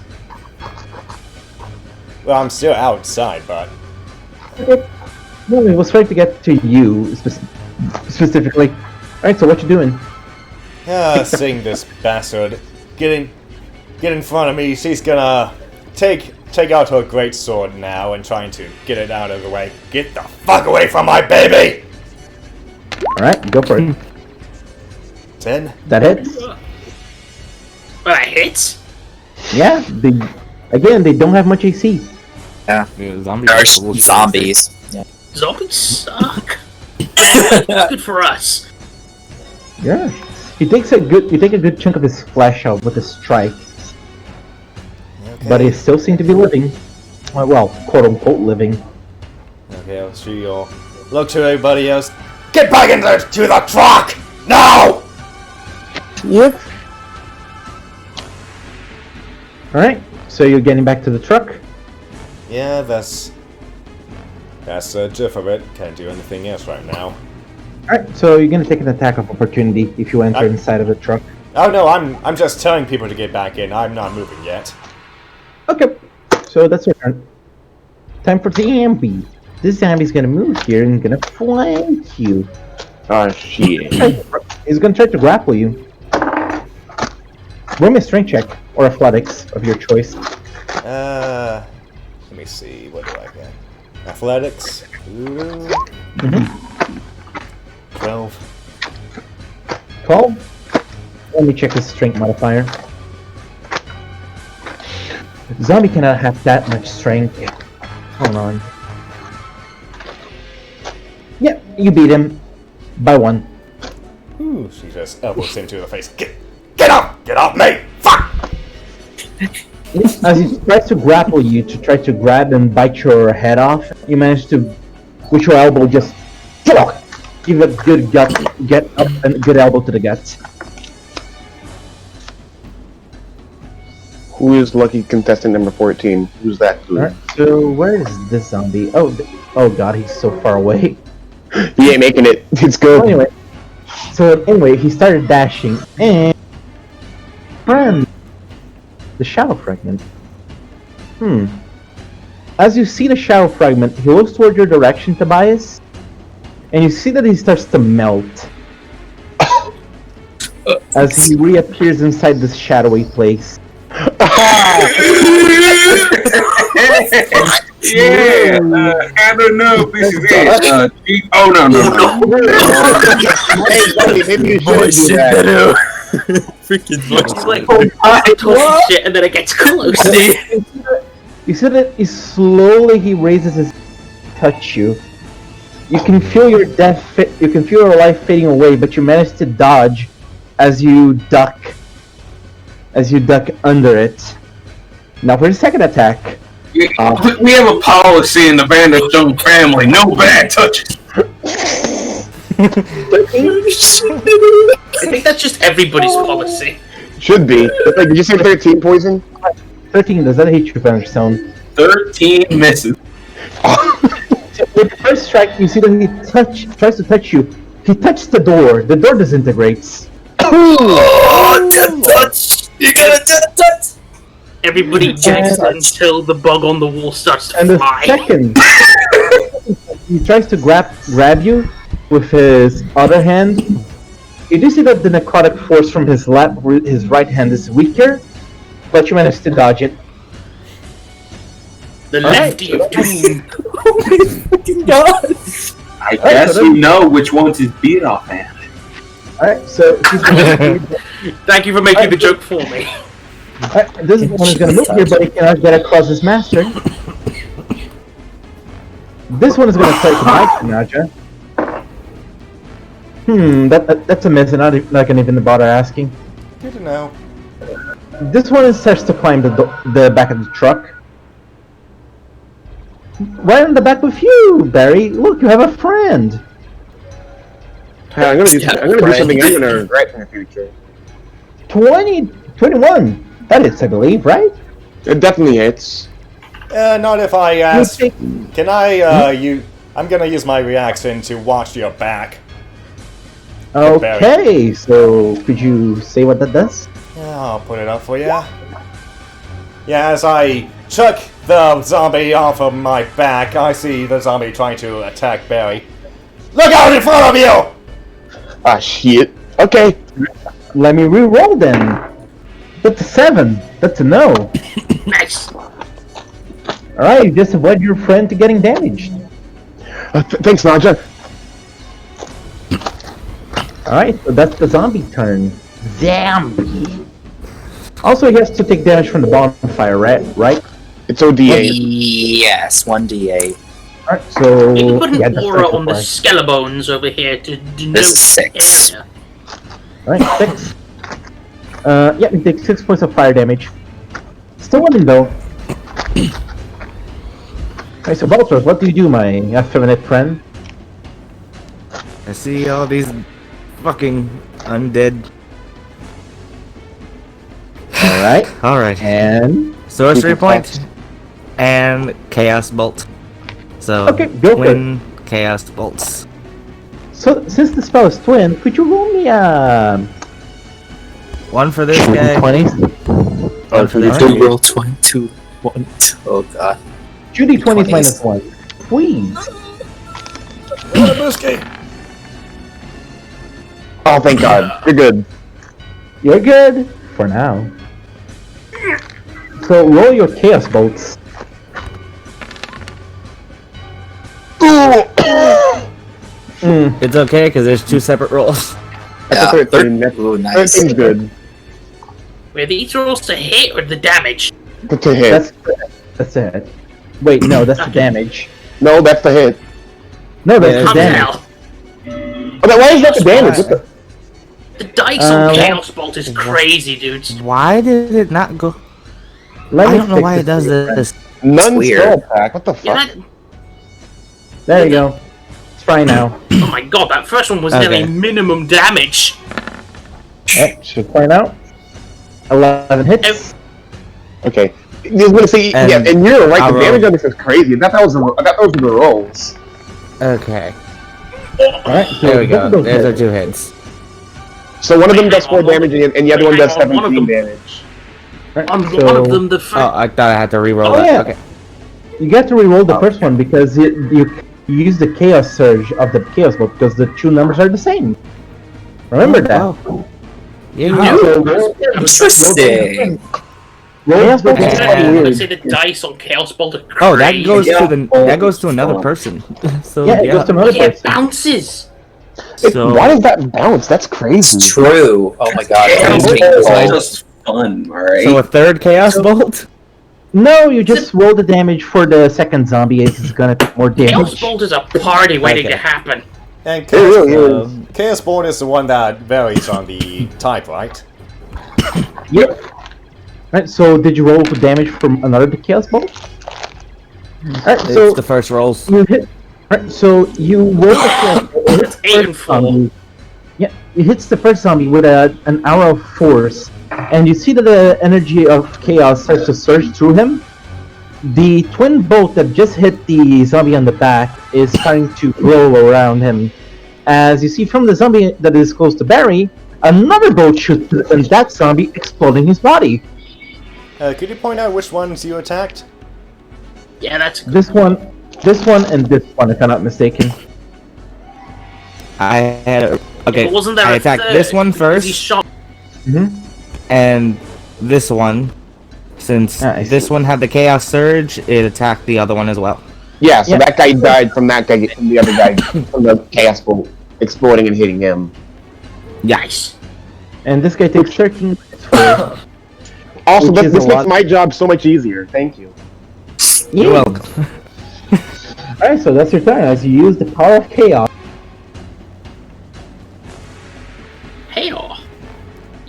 S5: Well, I'm still outside, but...
S1: No, he was trying to get to you, specifically. Alright, so what you doing?
S5: Seeing this bastard get in front of me, she's gonna take out her great sword now and trying to get it out of the way. Get the fuck away from my baby!
S1: Alright, go for it.
S5: 10.
S1: That hits?
S4: That hits?
S1: Yeah, they don't have much AC.
S7: Yeah.
S6: Zombies.
S7: There are zombies. Yeah.
S4: Zombies suck. Good for us.
S1: Yeah. You take a good chunk of his flesh out with a strike.
S5: Okay.
S1: But he still seems to be living. Well, quote unquote living.
S5: Okay, I'll see you all. Look to everybody else. Get back into the truck! Now!
S1: Yep. Alright, so you're getting back to the truck?
S5: Yeah, that's the gist of it. Can't do anything else right now.
S1: Alright, so you're gonna take an attack of opportunity if you enter inside of the truck.
S5: Oh no, I'm just telling people to get back in. I'm not moving yet.
S1: Okay, so that's your turn. Time for zombie. This zombie's gonna move here and gonna flank you.
S2: Oh shit.
S1: He's gonna try to grapple you. Roll me a strength check or athletics of your choice.
S5: Let me see. What do I get? Athletics. Ooh. 12.
S1: 12? Let me check his strength modifier. Zombie cannot have that much strength. Hold on. Yep, you beat him by 1.
S5: Ooh, she just elbows him to the face. Get up! Get off me! Fuck!
S1: As he tries to grapple you to try to grab and bite your head off, you manage to, with your elbow, just give a good get up and good elbow to the guts.
S2: Who is lucky contestant number 14? Who's that dude?
S1: Alright, so where is this zombie? Oh god, he's so far away.
S2: He ain't making it. It's good.
S1: Anyway, he started dashing and friend, the shadow fragment. As you see the shadow fragment, he looks toward your direction, Tobias, and you see that he starts to melt as he reappears inside this shadowy place.
S3: Yeah, I don't know if this is it. Oh no.
S2: Maybe you should do that.
S7: Freaking voice.
S4: He's like, I told you shit, and then it gets close.
S1: You see that he raises his touch you. You can feel your you can feel your life fading away, but you manage to dodge as you duck under it. Now for the second attack.
S3: We have a policy in the Vanderstone family: no bad touches.
S4: I think that's just everybody's policy.
S2: Should be. Like, did you say 13 poison?
S1: 13, does that hit you, Vanderstone?
S3: 13 misses.
S1: With the first strike, you see that he tries to touch you. He touches the door disintegrates.
S7: Oh, death touch! You got a death touch!
S4: Everybody checks until the bug on the wall starts to
S1: And the
S4: fly.
S1: second, he tries to grab you with his other hand. You do see that the necrotic force from his his right hand is weaker, but you managed to dodge it.
S4: The
S1: All right.
S4: lefty of doom.
S7: Oh my fucking god!
S3: I guess you know which one's his beat off hand.
S1: Alright, so he's
S4: Thank you for making the joke for me.
S1: Alright, this one is gonna move here, but he cannot get across his master. This one is gonna strike my Naja. That's a miss, and I'm not gonna even bother asking.
S5: Good to know.
S1: This one starts to climb the back of the truck. Right on the back with you, Barry. Look, you have a friend.
S2: Hey, I'm gonna do something I'm gonna regret in the future.
S1: 21. That is, I believe, right?
S2: It definitely hits.
S5: Not if I ask. Can I, I'm gonna use my reaction to watch your back.
S1: Okay, so could you say what that does?
S5: Yeah, I'll put it up for you. Yeah, as I chuck the zombie off of my back, I see the zombie trying to attack Barry. Look out in front of you!
S2: Ah, shit. Okay.
S1: Let me re-roll then. That's a 7. That's a no.
S4: Nice.
S1: Alright, you just avoid your friend to getting damaged.
S2: Thanks, Naja.
S1: Alright, so that's the zombie turn. Zombie. Also, he has to take damage from the bonfire, right?
S2: It's OD8.
S7: Yes, 1d8.
S1: Alright, so...
S4: You can put an
S1: that's
S4: aura on the
S1: fine.
S4: skeleton over here to denote
S7: This is 6.
S4: area.
S1: Alright, 6. Yeah, he takes 6 points of fire damage. Still winning though. Alright, so Valtros, what do you do, my effeminate friend?
S6: I see all these fucking undead.
S1: Alright.
S6: Alright.
S1: And...
S6: Sorcery point and Chaos Bolt. So,
S1: Okay, go for
S6: twin Chaos Bolts.
S1: So, since the spell is twin, could you roll me
S6: One for this guy.
S1: 20s?
S6: One for this
S7: Two
S6: guy.
S7: roll 22. One. Oh god.
S1: Judy 20s
S7: 20s.
S1: minus 1. Please.
S2: Oh, thank God. You're good.
S1: You're good. For now. So, roll your chaos bolts.
S6: It's okay because there's 2 separate rolls.
S2: That's a 13.
S7: Ooh, nice.
S2: 13's good.
S4: Were these rolls to hit or the damage?
S2: That's a hit.
S1: That's it. Wait, no, that's the damage.
S2: No, that's the hit.
S1: No, that's
S6: Yeah,
S1: the
S4: Come
S1: damage.
S4: hell.
S2: Oh, then why is that the damage? What the?
S4: The dice on Chaos Bolt is crazy, dudes.
S6: Why did it not go?
S1: Let
S6: I
S1: me
S6: don't know
S1: fix
S6: why it does
S1: for you,
S6: this.
S2: None
S7: weird.
S2: spell attack. What the fuck?
S4: Yeah,
S1: There you go. Let's try now.
S4: oh my god, that first one was
S6: Okay.
S4: nearly minimum damage.
S1: Should try now. 11 hits.
S2: Okay. I was gonna say,
S6: And
S2: yeah, and you're right.
S6: I'll
S2: The damage
S6: roll.
S2: on this is crazy. I thought those were the rolls.
S6: Okay.
S1: Alright, so
S6: There we
S1: both of
S6: go.
S1: those
S6: There's our
S1: hit.
S6: 2 hits.
S2: So one of them does
S4: Hang on,
S2: 4 damage, and the other one does
S4: hang on, one of
S2: 17
S4: them-
S2: damage.
S1: Right,
S4: On
S1: so
S4: one of them, the
S6: Oh, I thought I had to re-roll
S1: Oh,
S6: that.
S1: yeah.
S6: Okay.
S1: you get to re-roll the first one because you use the chaos surge of the chaos bolt because the 2 numbers are the same. Remember that.
S6: Oh. Yeah,
S4: You
S6: yeah.
S4: do?
S1: So roll-
S7: Interesting.
S1: Chaos bolt is
S6: And-
S1: quite
S4: I
S1: weird.
S4: say the dice on Chaos Bolt are crazy.
S6: Oh, that goes
S3: Yeah.
S6: to that goes to another person. So
S1: Yeah, it goes to another
S4: Yeah, it
S1: person.
S4: bounces.
S6: So
S2: Why does that bounce? That's crazy.
S7: It's true. Oh my god.
S3: Chaos
S7: It's
S3: Bolt
S7: painful.
S3: is just fun, alright?
S6: so a third Chaos Bolt.
S1: No, you just roll the damage for the second zombie. It's gonna take more
S4: Chaos
S1: damage.
S4: Bolt is a party waiting
S6: Okay.
S4: to happen.
S5: And
S2: really
S5: Chaos, Chaos Board is the one that varies on the type, right?
S1: Yep. Right. So did you roll for damage from another chaos bolt? Alright. So
S6: It's the first rolls.
S1: you hit. Right. So you roll the chaos bolt. It hits the
S4: 8 and
S1: first
S4: 4.
S1: zombie. Yeah. It hits the first zombie with an arrow of force, and you see that the energy of chaos starts to surge through him. The twin bolt that just hit the zombie on the back is starting to glow around him. As you see from the zombie that is close to Barry, another bolt shoots and that zombie exploding his body.
S5: Could you point out which ones you attacked?
S4: Yeah, that's
S1: This one, and this one, if I'm not mistaken.
S6: I had Okay,
S4: But wasn't there
S6: I
S4: a
S6: attacked
S4: third?
S6: this one
S4: Because he
S6: first,
S4: shot.
S6: and this one. Since
S1: I
S6: this
S1: see.
S6: one had the Chaos Surge, it attacked the other one as well.
S2: Yeah, so
S1: Yeah.
S2: that guy died from that guy, from the other guy, from the chaos bolt exploding and hitting him.
S4: Nice.
S1: And this guy takes 13 minutes for
S2: Also,
S1: Which
S2: this
S1: is
S2: makes
S1: a lot.
S2: my job so much easier. Thank you.
S6: You're welcome.
S1: Alright, so that's your turn as you use the power of chaos.
S4: Hey, oh.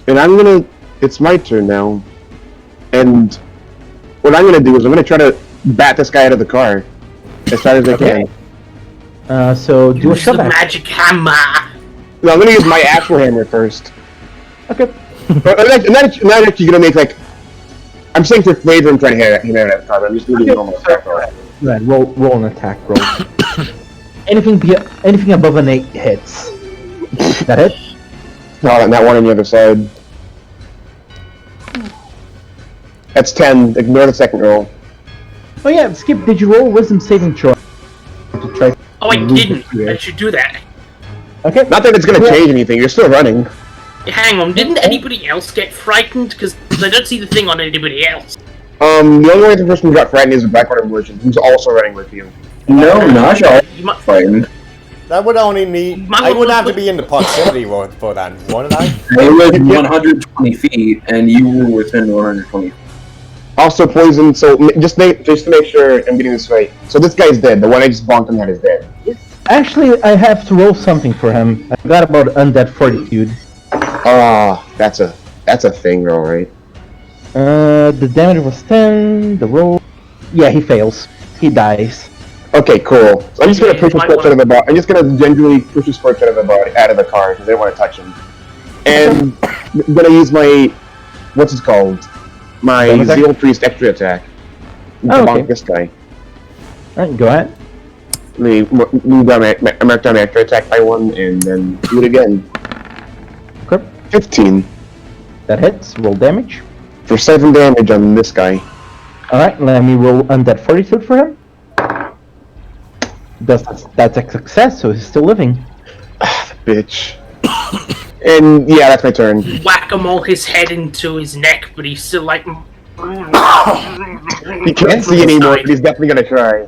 S2: And I'm gonna. It's my turn now. And what I'm gonna do is I'm gonna try to bat this guy out of the car as fast as I
S1: Okay.
S2: can.
S1: So do a
S4: Use the
S1: shove action.
S4: magic hammer.
S2: No, I'm gonna use my actual hammer first.
S1: Okay.
S2: But I'm not actually gonna make like. I'm saying for flavor, I'm trying to hit him out of the car. But I'm just gonna do a normal attack roll.
S1: Right, roll an attack roll. anything above an 8 hits. That it?
S2: Oh, and that one on the other side. That's 10. Ignore the second roll.
S1: Oh yeah, Skip, did you roll wisdom saving throw? To try
S4: Oh, I
S1: to lose
S4: didn't.
S1: the fear?
S4: I should do that.
S1: Okay.
S2: Not that it's gonna change anything. You're still running.
S4: Hang on, didn't anybody else get frightened? Because I don't see the thing on anybody else.
S2: The only other person who got frightened is the Blackwater Merchant, who's also running with you.
S3: No, Naja.
S4: You might.
S3: Frightened.
S5: That would only need.
S4: My
S5: I would
S4: one
S5: have to
S4: was-
S5: be in the proximity for that, wouldn't I?
S3: They were 120 feet, and you were within 120.
S2: Also poison. So just to make sure I'm getting this right. So this guy's dead. The one I just bonked on that is dead.
S1: Actually, I have to roll something for him. I got about undead fortitude.
S2: Ah, that's a thing, all right.
S1: The damage was 10. The roll. Yeah, he fails. He dies.
S2: Okay, cool. So I'm just gonna
S4: Yeah,
S2: push
S4: you
S2: his
S4: might
S2: corpse out of the body. I'm just gonna gingerly push his corpse out of the body, out of the car, because I don't want to touch him. And I'm gonna use my, what's it called? My
S1: Bonus action?
S2: Zeal Priest extra attack. To
S1: Oh,
S2: bonk
S1: okay.
S2: this guy.
S1: Alright, go ahead.
S2: Let me move down I mark down my extra attack by 1, and then do it again.
S1: Okay.
S2: 15
S1: That hits. Roll damage.
S2: for 7 damage on this guy.
S1: Alright, let me roll undead fortitude for him. That's a success, so he's still living.
S2: Bitch. And yeah, that's my turn.
S4: Whack-a-mole his head into his neck, but he's still like.
S2: He can't see anymore, but he's definitely gonna try.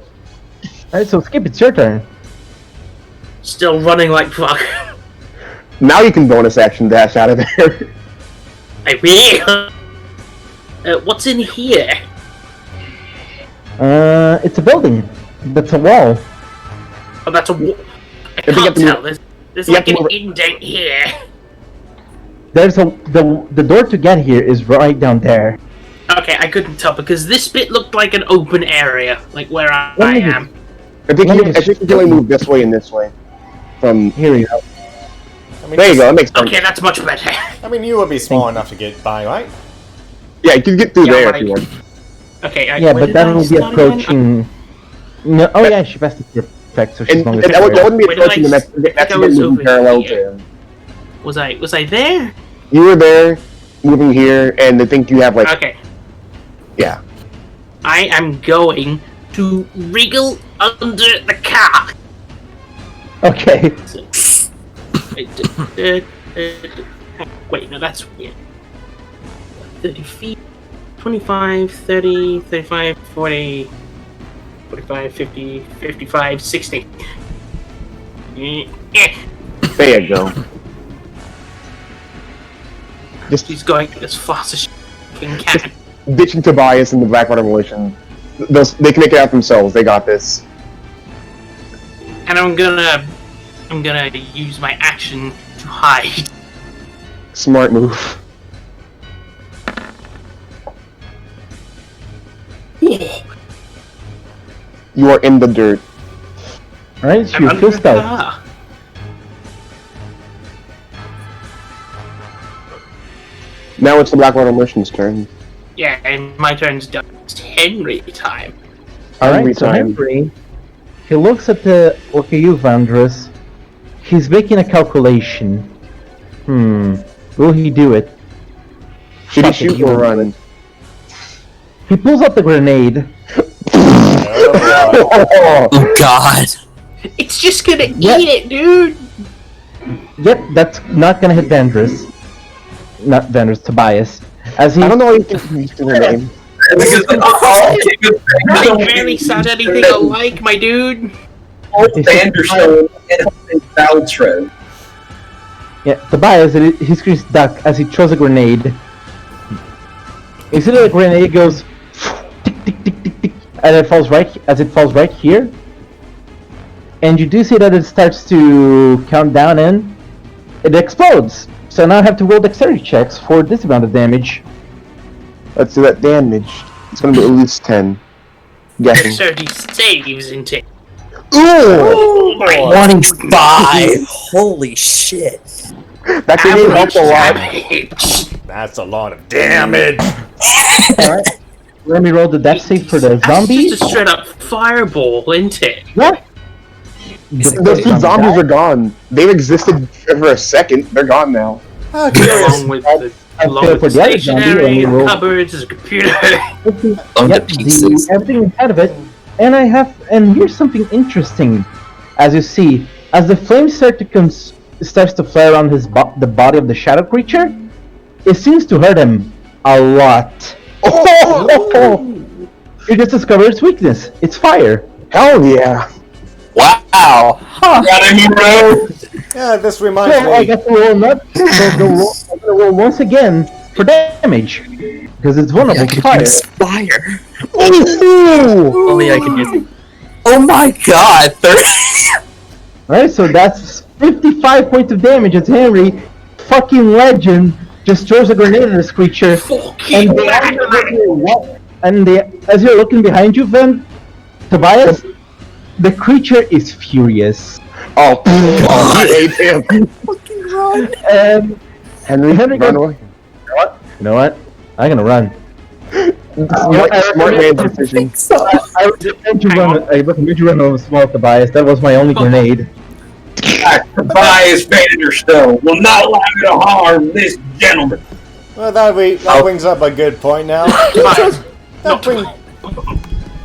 S1: Alright, so Skip, it's your turn.
S4: Still running like fuck.
S2: Now you can bonus action dash out of there.
S4: I will. What's in here?
S1: It's a building. That's a wall.
S4: Oh, that's a wall. I
S2: think you have
S4: can't
S2: to
S4: tell.
S2: move-
S4: There's
S2: you
S4: like
S2: have
S4: an
S2: to move
S4: indent here.
S1: There's the door to get here is right down there.
S4: Okay, I couldn't tell because this bit looked like an open area, like where I
S1: Let me
S4: am.
S2: I think
S1: Let me
S2: you
S1: just-
S2: can only move this way and this way. From
S1: Here you go.
S5: I mean,
S2: there you go. That makes sense.
S4: Okay, that's much better.
S5: I mean, you would be small enough to get by, right?
S2: Yeah, you can get through
S4: Yeah,
S2: there
S4: but
S2: if you want.
S4: Okay,
S1: Yeah,
S4: where
S1: but
S4: did
S1: that
S4: I
S1: will be
S4: start again?
S1: approaching. No, oh yeah, she passed the effect, so she's
S2: And,
S1: no
S2: and
S1: longer
S2: that
S1: there.
S2: wouldn't be
S4: Where did
S2: approaching
S4: I
S2: the
S4: s-
S2: next. That's
S4: I was
S2: moving
S4: over
S2: parallel
S4: here.
S2: to him.
S4: Was I there?
S2: You were there, moving here, and I think you have like
S4: Okay,
S2: yeah.
S4: I am going to wriggle under the car.
S1: Okay.
S4: Wait, no, that's weird. 30 feet, 25, 30, 35, 40, 45, 50, 55, 60.
S2: There you go. Just
S4: He's going as fast as she can.
S2: ditching Tobias and the Blackwater Militia. They can make it out themselves. They got this.
S4: And I'm gonna use my action to hide.
S2: Smart move. You are in the dirt.
S1: Alright, so
S4: I'm
S1: you
S4: under
S1: feel
S4: the
S1: stealth.
S4: car.
S2: Now it's the Blackwater Merchant's turn.
S4: Yeah, and my turn's done. It's Henry time.
S1: Alright,
S2: Henry
S1: so
S2: time.
S1: Henry, he looks at you, Vandrus. He's making a calculation. Will he do it?
S2: Should he
S1: Fuck it,
S2: shoot
S1: he
S2: or
S1: will do
S2: run?
S1: it. He pulls out the grenade.
S5: Oh,
S7: Oh God.
S4: It's just gonna
S1: Yeah.
S4: eat it, dude.
S1: Yep, that's not gonna hit Vandrus. Not Vandrus, Tobias. As he
S2: I don't know why you think he's using her name.
S3: Because
S4: They barely sound anything alike, my dude.
S3: Vanderstone and Valtro.
S1: Yeah, Tobias, he screams duck as he throws a grenade. You see the grenade goes tick tick tick tick tick, and it falls right here. And you do see that it starts to count down and it explodes. So now I have to roll dexterity checks for this amount of damage.
S2: Let's do that damage. It's gonna be at least 10. Guessing.
S4: 30 saves in take.
S2: Ooh!
S7: 25! Holy shit.
S2: That grenade helped a lot.
S4: Damage.
S5: That's a lot of damage.
S1: Alright. Let me roll the death save for the
S4: That's
S1: zombie.
S4: just a straight up fireball, isn't it?
S1: What?
S2: Those two zombies are gone. They've existed for a second. They're gone now.
S4: Along with the
S1: for the other zombie,
S4: stationery,
S1: let me roll.
S4: cupboards, there's a computer.
S7: Blown to
S1: Yep,
S7: pieces.
S1: everything inside of it. And here's something interesting. As you see, as the flames starts to flare around the body of the shadow creature, it seems to hurt him a lot. You just discovered its weakness. It's fire.
S2: Hell yeah.
S7: Wow. Huh.
S3: Got a hero!
S5: Yeah, this reminds
S1: So I
S5: me.
S1: got to roll I'm gonna roll once again for damage. Because it's
S7: Yeah, I
S1: vulnerable to
S7: could
S1: fire.
S7: use fire.
S2: Ooh!
S7: Only I can use it. Oh my god, 30.
S1: Alright, so that's 55 points of damage as Henry, fucking legend, just throws a grenade at this creature.
S4: Fucking
S1: As you're looking behind you, Vin, Tobias, the creature is furious.
S2: Oh, you ate him.
S7: Fucking run.
S1: And
S2: Henry,
S1: Henry
S2: run
S1: goes,
S2: away.
S1: you know what? I'm gonna run.
S2: Smart man decision.
S1: I recommend you run over small, Tobias. That was my only grenade.
S3: Tobias Vanderstone will not allow you to harm this gentleman.
S5: Well, that brings up a good point now.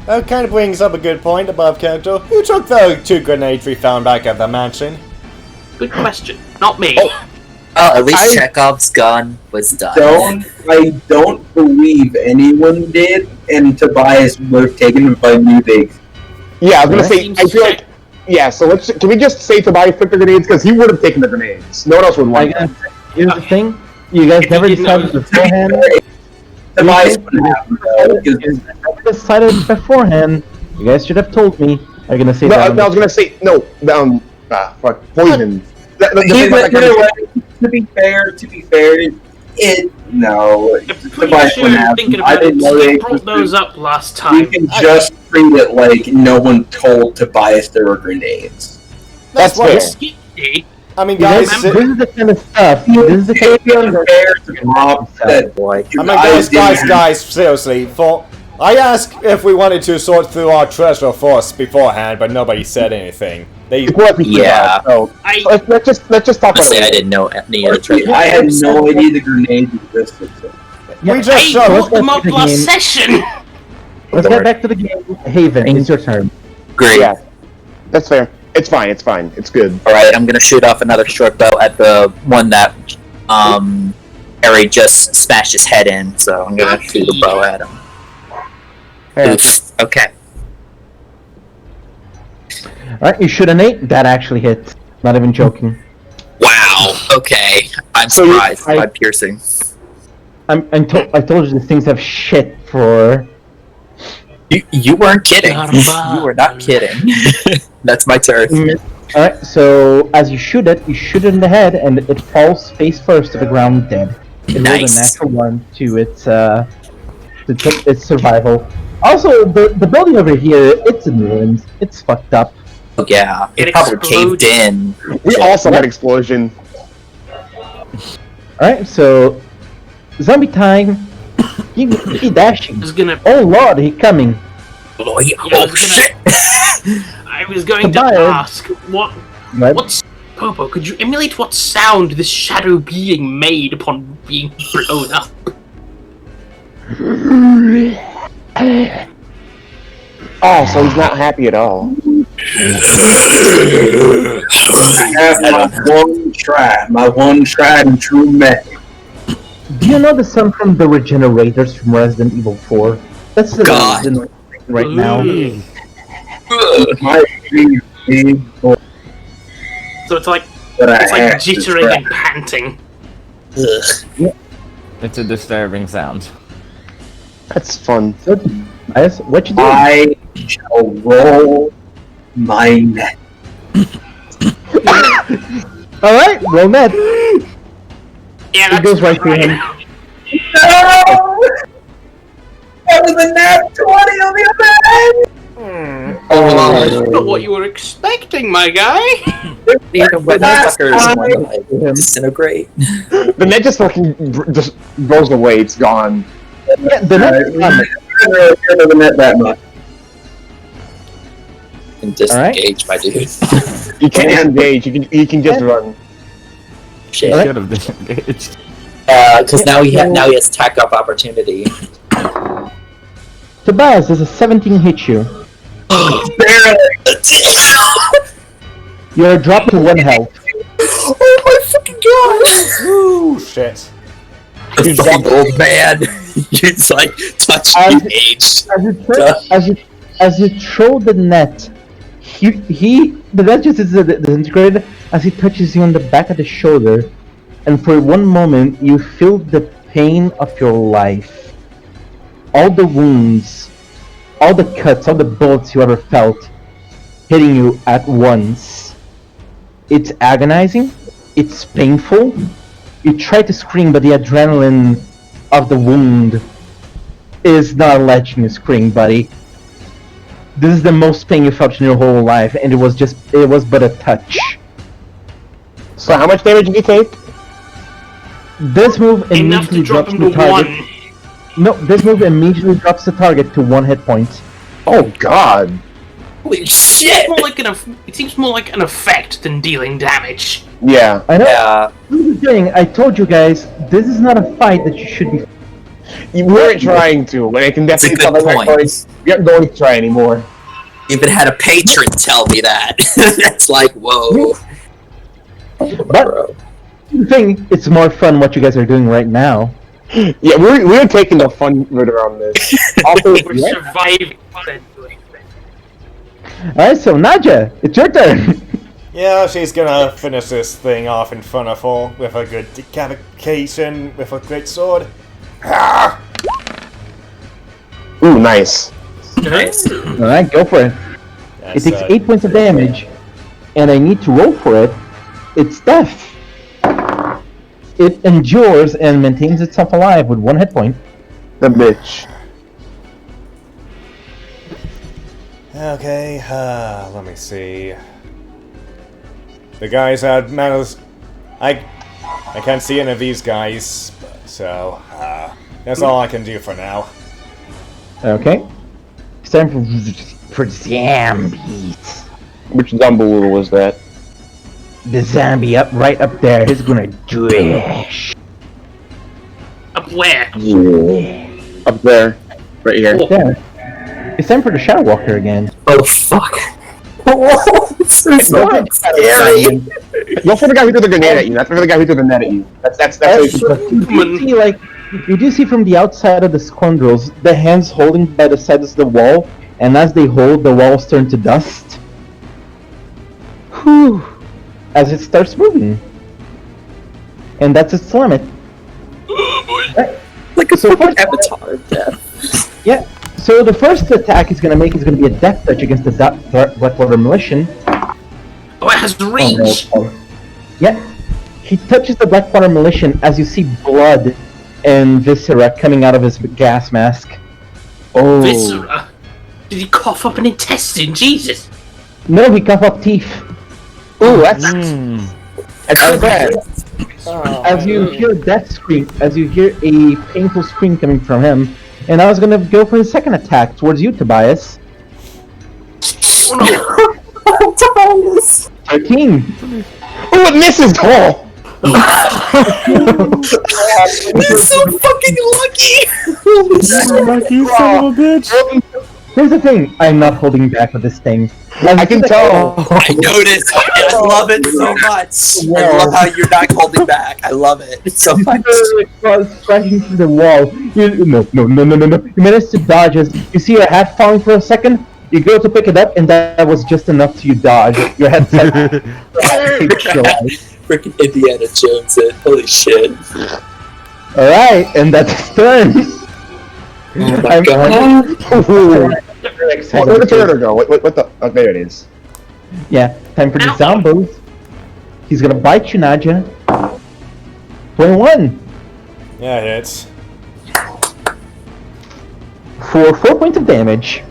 S5: That kind of brings up a good point above character. Who took the 2 grenades we found back at the mansion?
S4: Good question. Not me.
S7: Oh, at least Chekhov's gun was done.
S3: I don't believe anyone did, and Tobias would have taken him if I knew they.
S2: Yeah, I was gonna say.
S4: Seems
S2: I feel
S4: to
S2: like. Yeah, so can we just say Tobias took the grenades because he would have taken the grenades. No one else would want them.
S1: Here's the thing: you guys never decided beforehand.
S3: Tobias wouldn't have them, though, because
S1: Never decided beforehand. You guys should have told me. I'm gonna say
S2: No,
S1: that.
S2: I was gonna say no. Fuck, poison.
S3: To be fair, no.
S4: I'm pretty
S3: Tobias
S4: sure
S3: wouldn't have
S4: thinking
S3: them. I
S4: about it,
S3: didn't know they
S4: Steve brought those up last
S3: You
S4: time.
S3: can just treat it like no one told Tobias there were grenades.
S2: That's
S5: what-
S2: fair.
S4: Skitty.
S5: I mean,
S1: You
S5: guys.
S1: guys, this is the kind of stuff. This is the kind of stuff.
S3: Fair to drop that.
S7: Boy.
S5: I mean, guys, seriously, I asked if we wanted to sort through our treasure first beforehand, but nobody said anything. They
S7: Yeah.
S2: So let's just talk about
S7: Honestly, I
S2: it.
S7: didn't know any of the treasure.
S3: I had no idea the grenades existed. So.
S5: we just
S4: I
S5: showed.
S4: brought them up
S1: the
S4: last
S1: game.
S4: session.
S1: Let's get back to the game. Haven, it's your turn.
S7: Great.
S2: Yeah, that's fair. It's fine. It's fine. It's good.
S7: Alright, I'm gonna shoot off another short bow at the one that Harry just smashed his head in, so I'm gonna shoot a bow at him.
S2: Yeah.
S7: Oof. Okay.
S1: Alright, you shoot an 8. That actually hits. Not even joking.
S7: Wow. Okay. I'm
S2: So you-
S7: surprised by piercing.
S1: I told you these things have shit for.
S7: You weren't kidding.
S4: Got 'em
S7: You were not kidding. That's my turn.
S1: Alright, so as you shoot it in the head, and it falls face first to the ground dead. It rolled a
S7: Nice.
S1: natural 1 to its survival. Also, the building over here, it's in ruins. It's fucked up.
S7: Oh, yeah. It
S4: It
S7: probably
S4: exploded.
S7: caved in.
S2: We also had explosion.
S1: Alright, so zombie time. He dashing.
S4: I was gonna.
S1: Oh lord, he coming.
S7: Oh,
S4: I
S7: oh
S4: was
S7: shit!
S4: I was going to
S1: Tobias.
S4: ask
S1: Right?
S4: what's Popo? Could you emulate what sound this shadow being made upon being blown up?
S2: Oh, so he's not happy at all.
S3: I have my one tried and true method.
S1: Do you know the son from the Regenerators from Resident Evil 4? That's the
S7: God.
S1: the right now.
S3: My big boy
S4: So it's like
S3: that I
S4: it's like
S3: had to
S4: jittering
S3: try.
S4: and panting.
S7: Ugh.
S6: It's a disturbing sound.
S2: That's fun.
S1: So, Bias, what you doing?
S3: I shall roll my net.
S1: All right, roll net.
S4: Yeah,
S1: It
S4: that's
S1: goes right through him.
S3: No! That was a nat 20 on the other end!
S4: That's not what you were expecting, my guy.
S7: The weather fuckers want to disintegrate.
S2: The net just fucking just goes away. It's gone.
S1: Yeah, the net.
S3: I didn't really care about the net that much.
S7: And disengage, my dude.
S2: You can't disengage. You can just run.
S7: Shit.
S6: Should have disengaged.
S7: Because now he has tack up opportunity.
S1: Tobias, does a 17 hit you?
S3: Barely.
S1: You're dropped to 1 health.
S7: Oh my fucking god!
S5: Ooh, shit.
S7: You fucking old man. You're just like touch
S1: As-
S7: aged.
S1: As you throw the net, the net just is disintegrated as he touches you on the back of the shoulder, and for one moment you feel the pain of your life. All the wounds, all the cuts, all the bullets you ever felt hitting you at once. It's agonizing, it's painful. You try to scream, but the adrenaline of the wound is not letting you scream, buddy. This is the most pain you felt in your whole life, and it was but a touch.
S2: So how much damage did you take?
S1: This move
S4: Enough
S1: immediately
S4: to drop
S1: drops
S4: him
S1: the
S4: to
S1: target.
S4: 1.
S1: No, this move immediately drops the target to 1 hit point.
S2: Oh god.
S7: Holy shit!
S4: It seems more like an effect than dealing damage.
S2: Yeah.
S1: I know.
S7: Yeah.
S1: Here's the thing, I told you guys, this is not a fight that you should be.
S2: You weren't trying to, but I can
S7: That's a
S2: definitely
S7: good
S2: tell that
S7: point.
S2: point. You're not going to try anymore.
S7: Even had a patron tell me that. That's like, whoa.
S1: But
S7: Bro.
S1: the thing, it's more fun what you guys are doing right now.
S2: Yeah, we're taking the fun route around this. Also,
S4: We're surviving.
S1: Alright, so Nadja, it's your turn.
S5: Yeah, she's gonna finish this thing off in front of her with a good decapitation with a great sword. Ah!
S2: ooh, nice.
S4: Nice.
S1: Alright, go for it.
S5: That's,
S1: It takes 8 points of damage, and I need to roll for it. It's death. It endures and maintains itself alive with 1 hit point.
S2: The bitch.
S5: Okay, let me see. The guys had matters. I can't see any of these guys, so that's all I can do for now.
S1: Okay. It's time for zombies.
S2: Which Zumbululu was that?
S1: The zombie right up there is gonna drish.
S4: Up where?
S2: Up there. Right here.
S1: There. It's time for the Shadow Walker again.
S7: Oh, fuck. This is so scary.
S2: Go for the guy who threw the grenade at you. That's for the guy who threw the net at you. That's
S1: You do see from the outside of the scoundrels the hands holding by the sides of the wall, and as they hold, the walls turn to dust. Whew. As it starts moving. And that's its limit.
S7: Like a
S1: So
S7: fucking
S1: first-
S7: avatar of death.
S1: Yeah. So the first attack is gonna make is gonna be a death touch against the Blackwater Militia.
S4: Oh, it has reach.
S1: Yeah. He touches the Blackwater Militia as you see blood and viscera coming out of his gas mask.
S2: Oh.
S4: Viscera. Did he cough up an intestine? Jesus.
S1: No, he coughed up teeth.
S2: Ooh, that's not bad.
S1: As you hear a death scream, as you hear a painful scream coming from him, and I was gonna go for the second attack towards you, Tobias.
S4: Oh no.
S7: Tobias.
S1: 13.
S2: Ooh, it misses! Oh!
S7: This is so fucking lucky. Holy shit.
S6: Lucky son of a bitch.
S1: Here's the thing, I'm not holding back with this thing.
S2: I can tell.
S7: I noticed. I love it so much. I love how you're not holding back. I love it so much.
S1: Crashing through the wall. No. You managed to dodge as you see your hat falling for a second. You go to pick it up, and that was just enough to you dodge. Your head set.
S7: Freaking Indiana Jones it. Holy shit.
S1: Alright, and that's his turn.
S7: Oh my god.
S2: Where'd the turtle go? What the? Oh, there it is.
S1: Yeah, time for the zombos. He's gonna bite you, Nadja. 21
S5: Yeah, it hits.
S1: for 4 points of damage.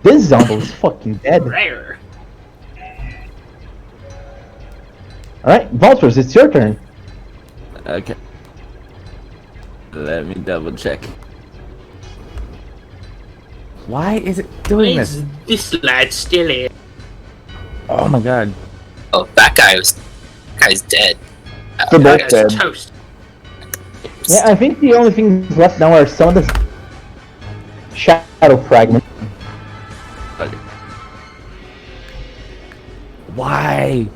S1: This zombie is fucking dead.
S4: Rare.
S1: Alright, Vultures, it's your turn.
S10: Okay. Let me double check. Why is it doing
S4: Why
S10: this?
S4: is this lad still here?
S10: Oh my god.
S7: Oh, that guy's dead.
S2: They're both
S4: That's
S2: dead.
S4: toast.
S1: Yeah, I think the only things left now are some of the shadow fragments.
S10: Why?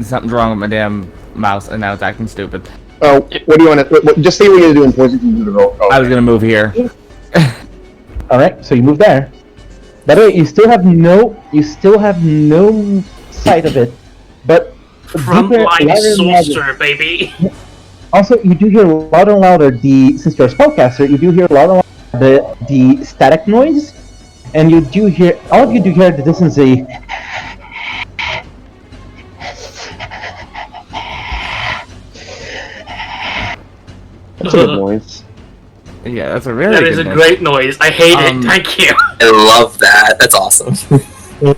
S10: Something's wrong with my damn mouse and now it's acting stupid.
S2: Oh, what do you want to? Just say what you're gonna do in poison to the roll. Oh,
S10: I was gonna move here.
S1: Alright, so you move there. By the way, you still have no sight of it, but
S4: Frontline sorcerer, baby.
S1: Also, you do hear louder and louder since you're a spellcaster, you do hear louder and louder the static noise, and you do hear, all of you do hear at the distance a
S2: that's a good noise.
S10: Yeah, that's a really
S4: That
S10: good
S4: is a
S10: noise.
S4: great noise. I hate it. Thank you.
S7: I love that. That's awesome.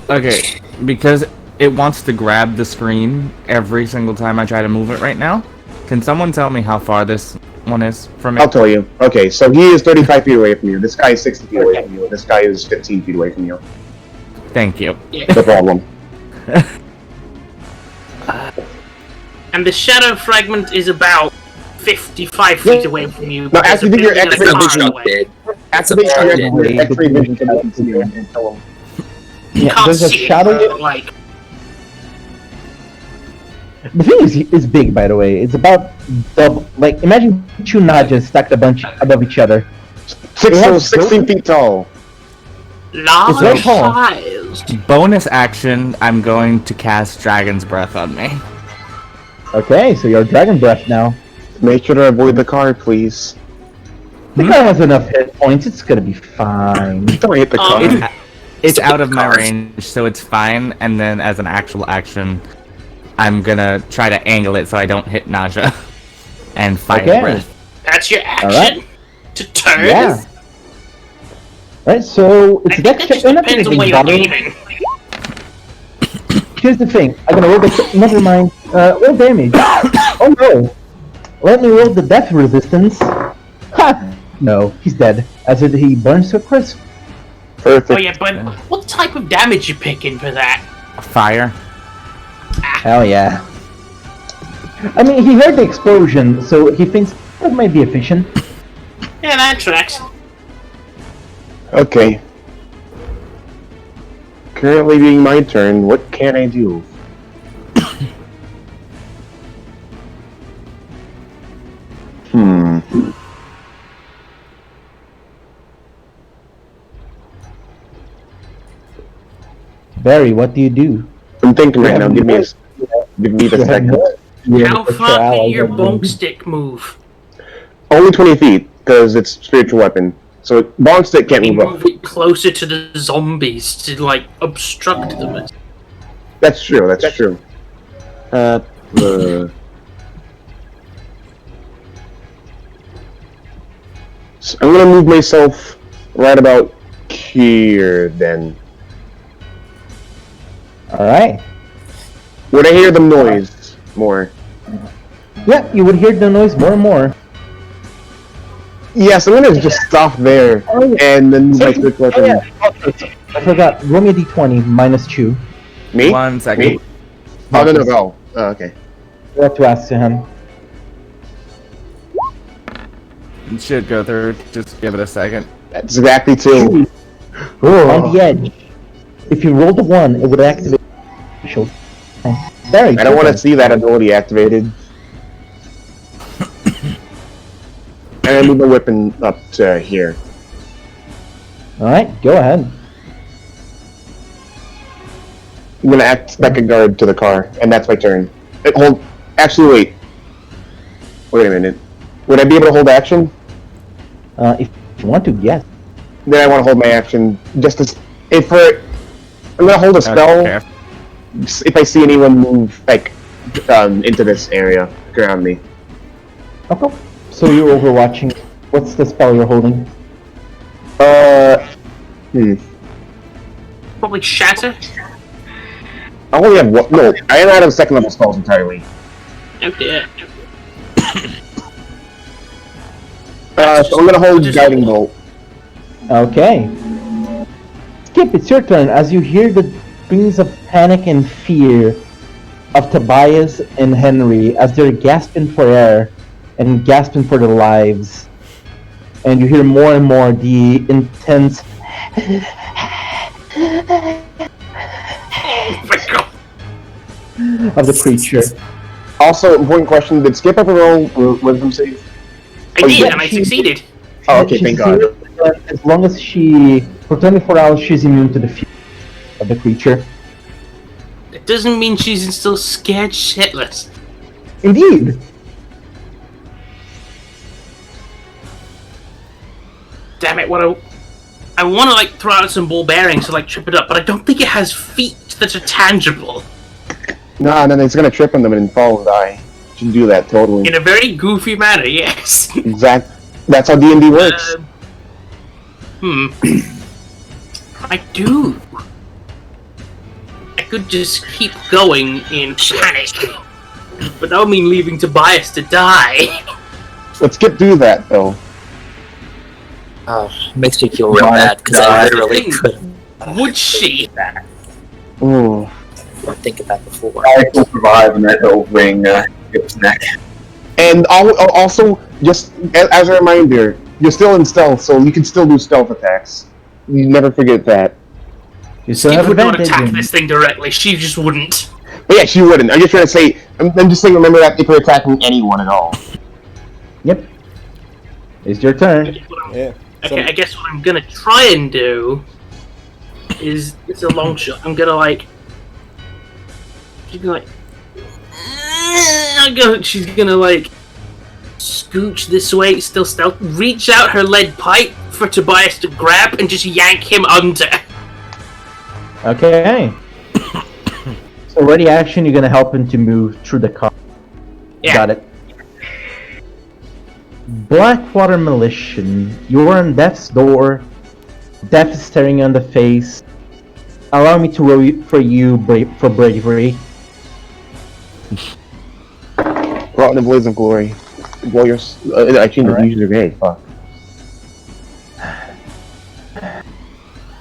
S10: Okay, because it wants to grab the screen every single time I try to move it right now. Can someone tell me how far this one is from me?
S2: I'll tell you. Okay, so he is 35 feet away from you. This guy is 60 feet away from you. This guy is 15 feet away from you.
S10: Thank you.
S2: No problem.
S4: And the shadow fragment is about 55 feet away from you.
S2: No,
S4: because
S2: activate
S4: the
S2: your
S4: building is
S2: X-ray
S4: far
S2: vision.
S4: away.
S2: Activate your
S7: Dead.
S2: X-ray vision to look into you and tell him.
S4: You
S1: Yeah,
S4: can't
S1: there's a
S4: see
S1: shadow.
S4: it, like...
S1: The thing is big, by the way. It's about double. Like, imagine two Nadjas stacked a bunch above each other.
S2: 16 feet tall.
S4: Large
S1: very tall.
S4: sized.
S10: Bonus action, I'm going to cast Dragon's Breath on me.
S1: Okay, so you're Dragon Breath now.
S2: Make sure to avoid the car, please.
S1: The guy has enough hit points, it's gonna be fine.
S2: Don't hit the car.
S10: It's out of my range, so it's fine, and then as an actual action, I'm gonna try to angle it so I don't hit Naja. And fire
S1: Okay.
S10: breath.
S4: That's your action?
S1: Alright.
S4: To turn?
S1: Yeah. Right, so
S4: I
S1: it's a
S4: think
S1: dex
S4: that
S1: check.
S4: just
S1: Not
S4: depends on
S1: anything
S4: where you're
S1: bothering.
S4: aiming.
S1: Here's the thing. I'm gonna roll the. Never mind. Roll damage. Oh no. Let me roll the death resistance. Ha! No, he's dead. As he burns to a crisp.
S2: Perfect.
S4: Oh yeah, but what type of damage you picking for that?
S10: Fire.
S1: Hell yeah. I mean, he heard the explosion, so he thinks that might be efficient.
S4: Yeah, that tracks.
S2: Okay. Currently being my turn, what can I do?
S1: Barry, what do you do?
S2: I'm thinking right now. Give me the second.
S4: How far can your bonk stick move?
S2: Only 20 feet, because it's spiritual weapon. So bonk stick can't
S4: You
S2: move up.
S4: move it closer to the zombies to like obstruct them.
S2: That's true. That's true. So I'm gonna move myself right about here then.
S1: Alright.
S2: Would I hear the noise more?
S1: Yeah, you would hear the noise more and more.
S2: Yes, I'm gonna just stop there and then move my spiritual weapon.
S1: Oh, yeah. I forgot. Roll me a d20 minus 2.
S2: Me?
S10: 1 second.
S2: Me? Oh, no. Oh, okay.
S1: You have to ask to him.
S10: should go through. Just give it a second.
S2: That's exactly 2.
S1: On the edge. If you rolled a 1, it would activate. Very.
S2: I don't want to see that ability activated. And I move my weapon up to here.
S1: Alright, go ahead.
S2: I'm gonna act like a guard to the car, and that's my turn. Hold. Actually, wait a minute. Would I be able to hold action?
S1: If you want to, yes.
S2: Then I want to hold my action just as I'm gonna hold a spell.
S10: Okay.
S2: If I see anyone move like into this area around me.
S1: Okay. So you're overwatching. What's the spell you're holding?
S4: Probably Shatter.
S2: I only have one. No, I am out of second level spells entirely.
S4: Oh dear.
S2: So I'm gonna hold Guiding Bolt.
S1: Okay. Skip, it's your turn. As you hear the screams of panic and fear of Tobias and Henry as they're gasping for air and gasping for their lives. And you hear more and more the intense
S4: Oh my god.
S1: of the creature.
S2: Also, important question: did Skip ever roll wisdom save?
S4: I did, and I succeeded.
S2: Oh, okay,
S1: She's
S2: thank God.
S1: immune, as long as for 24 hours, she's immune to the fear of the creature.
S4: It doesn't mean she's still scared shitless.
S1: Indeed.
S4: Damn it! I want to like throw out some ball bearings to like trip it up, but I don't think it has feet that are tangible.
S2: Nah, and then it's gonna trip on them and fall and die. You can do that totally.
S4: In a very goofy manner, yes.
S2: Exact. That's how D&D works.
S4: I do. I could just keep going in panic, but that would mean leaving Tobias to die.
S2: Let's get through that though.
S7: Oh, makes me feel real bad because I literally couldn't.
S4: Would she?
S2: Ooh.
S7: Think of that before.
S3: I will survive in that little ring Skip's neck.
S2: And also, just as a reminder, you're still in stealth, so you can still do stealth attacks. You never forget that.
S1: You still
S4: Skip
S1: have
S4: would not
S1: advantage.
S4: attack this thing directly. She just wouldn't.
S2: But yeah, she wouldn't. I'm just trying to say. I'm just saying. Remember that if you're attacking anyone at all.
S1: Yep. It's your turn.
S5: Yeah.
S4: Okay, I guess what I'm gonna try and do is it's a long shot. I'm gonna like. She's gonna like. She's gonna like scooch this way, still stealth, reach out her lead pipe for Tobias to grab and just yank him under.
S1: Okay. So ready action, you're gonna help him to move through the car.
S4: Yeah.
S1: Got it. Blackwater Militian, you're on Death's door. Death is staring you in the face. Allow me to roll for you for bravery.
S2: Brought in a blaze of glory. Warriors. I changed the user grade. Fuck.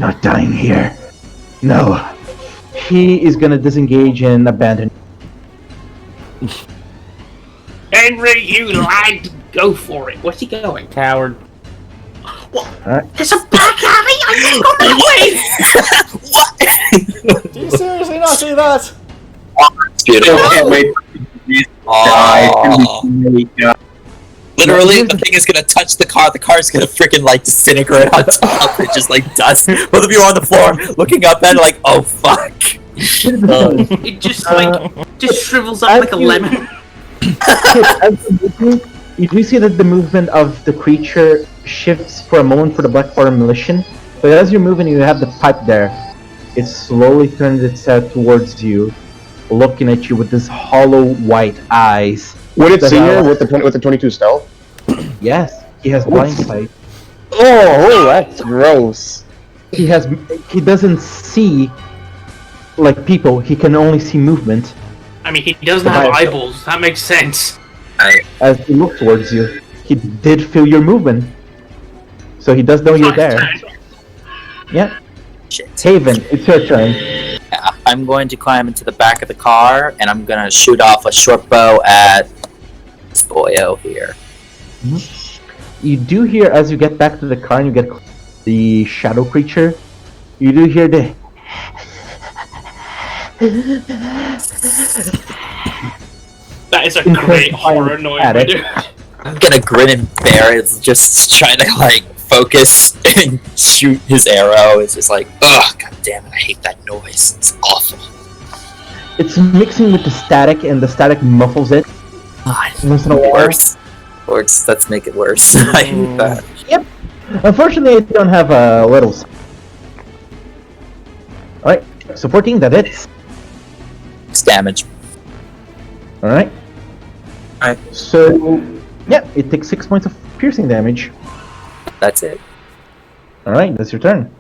S1: Not dying here. No. He is gonna disengage and abandon.
S4: Henry, you lied. Go for it. Where's he going?
S10: Coward.
S4: What?
S1: Alright.
S4: There's a back alley. I'm not going that way. What?
S5: Do you seriously not see that?
S7: It's beautiful.
S3: I can't wait.
S7: Literally, the thing is gonna touch the car. The car's gonna freaking like disintegrate on top. It just like dust. Both of you are on the floor, looking up at it like, oh fuck.
S4: It just like just shrivels up like a lemon.
S1: You do see that the movement of the creature shifts for a moment for the Blackwater Militian, but as you're moving, you have the pipe there. It slowly turns its head towards you, looking at you with this hollow white eyes.
S2: Would it see her with the 22 stealth?
S1: Yes, he has blind sight.
S2: Oh, that's gross.
S1: He doesn't see like people. He can only see movement.
S4: I mean, he doesn't have eyeballs. That makes sense.
S1: As he looks towards you, he did feel your movement, so he does know you're there. Yeah.
S7: Shit.
S1: Haven, it's your turn.
S7: I'm going to climb into the back of the car and I'm gonna shoot off a short bow at this boyo here.
S1: you do hear as you get back to the car and you get the shadow creature. You do hear the.
S4: That is a great horror noise, my dude.
S7: I'm gonna grin and bear it, just trying to like focus and shoot his arrow. It's just like, ugh, god damn it, I hate that noise. It's awful.
S1: It's mixing with the static, and the static muffles it. Once in a while.
S7: Worse. Or let's make it worse. I hate that.
S1: Yep. Unfortunately, I don't have a little. Alright, supporting that hits.
S7: It's damage.
S1: Alright.
S7: Alright.
S1: So, yeah, it takes 6 points of piercing damage.
S7: That's it.
S1: Alright, that's your turn.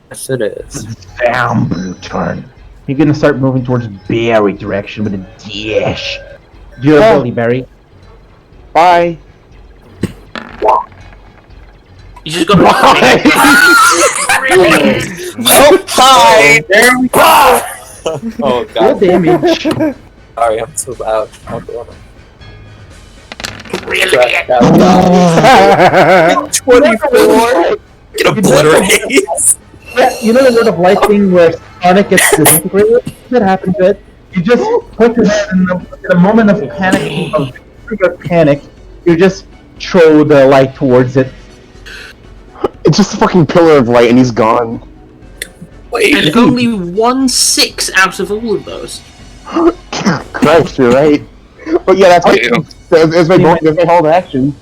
S7: Yes, it is.
S1: Damn, blue turn. You're gonna start moving towards Barry direction with a dash. Do you have ability, Barry?
S2: Bye.
S4: You just gotta.
S7: Oh, hi!
S3: There we go.
S7: Oh
S1: Full
S7: god.
S1: damage.
S7: Sorry, I'm so loud.
S4: Really?
S7: 24! Get obliterated!
S1: Yeah, you know the word of light thing where Sonic gets disintegrated? That happened to it. You just put your head in a moment of panic, you just throw the light towards it.
S2: It's just a fucking pillar of light, and he's gone.
S7: Wait,
S4: And only 1/6 out of all of those.
S2: Christ, you're right. But yeah, that's my whole action.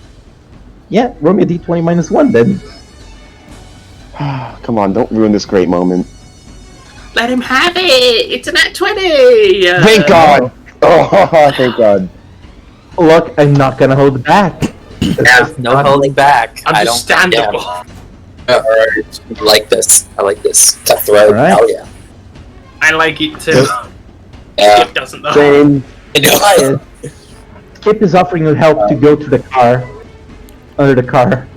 S1: Yeah, roll me a d20 minus 1 then.
S2: Come on, don't ruin this great moment.
S4: Let him have it! It's a nat 20!
S2: Thank God! Oh, thank God.
S1: Look, I'm not gonna hold back.
S7: yeah, no holding back.
S4: Understandable.
S7: I like this. I like this. Cutthroat.
S1: Alright.
S7: Hell yeah.
S4: I like it too.
S7: Yeah.
S4: Skip doesn't though.
S2: Same.
S7: I know.
S1: Skip is offering you help to go to the car. Under the car.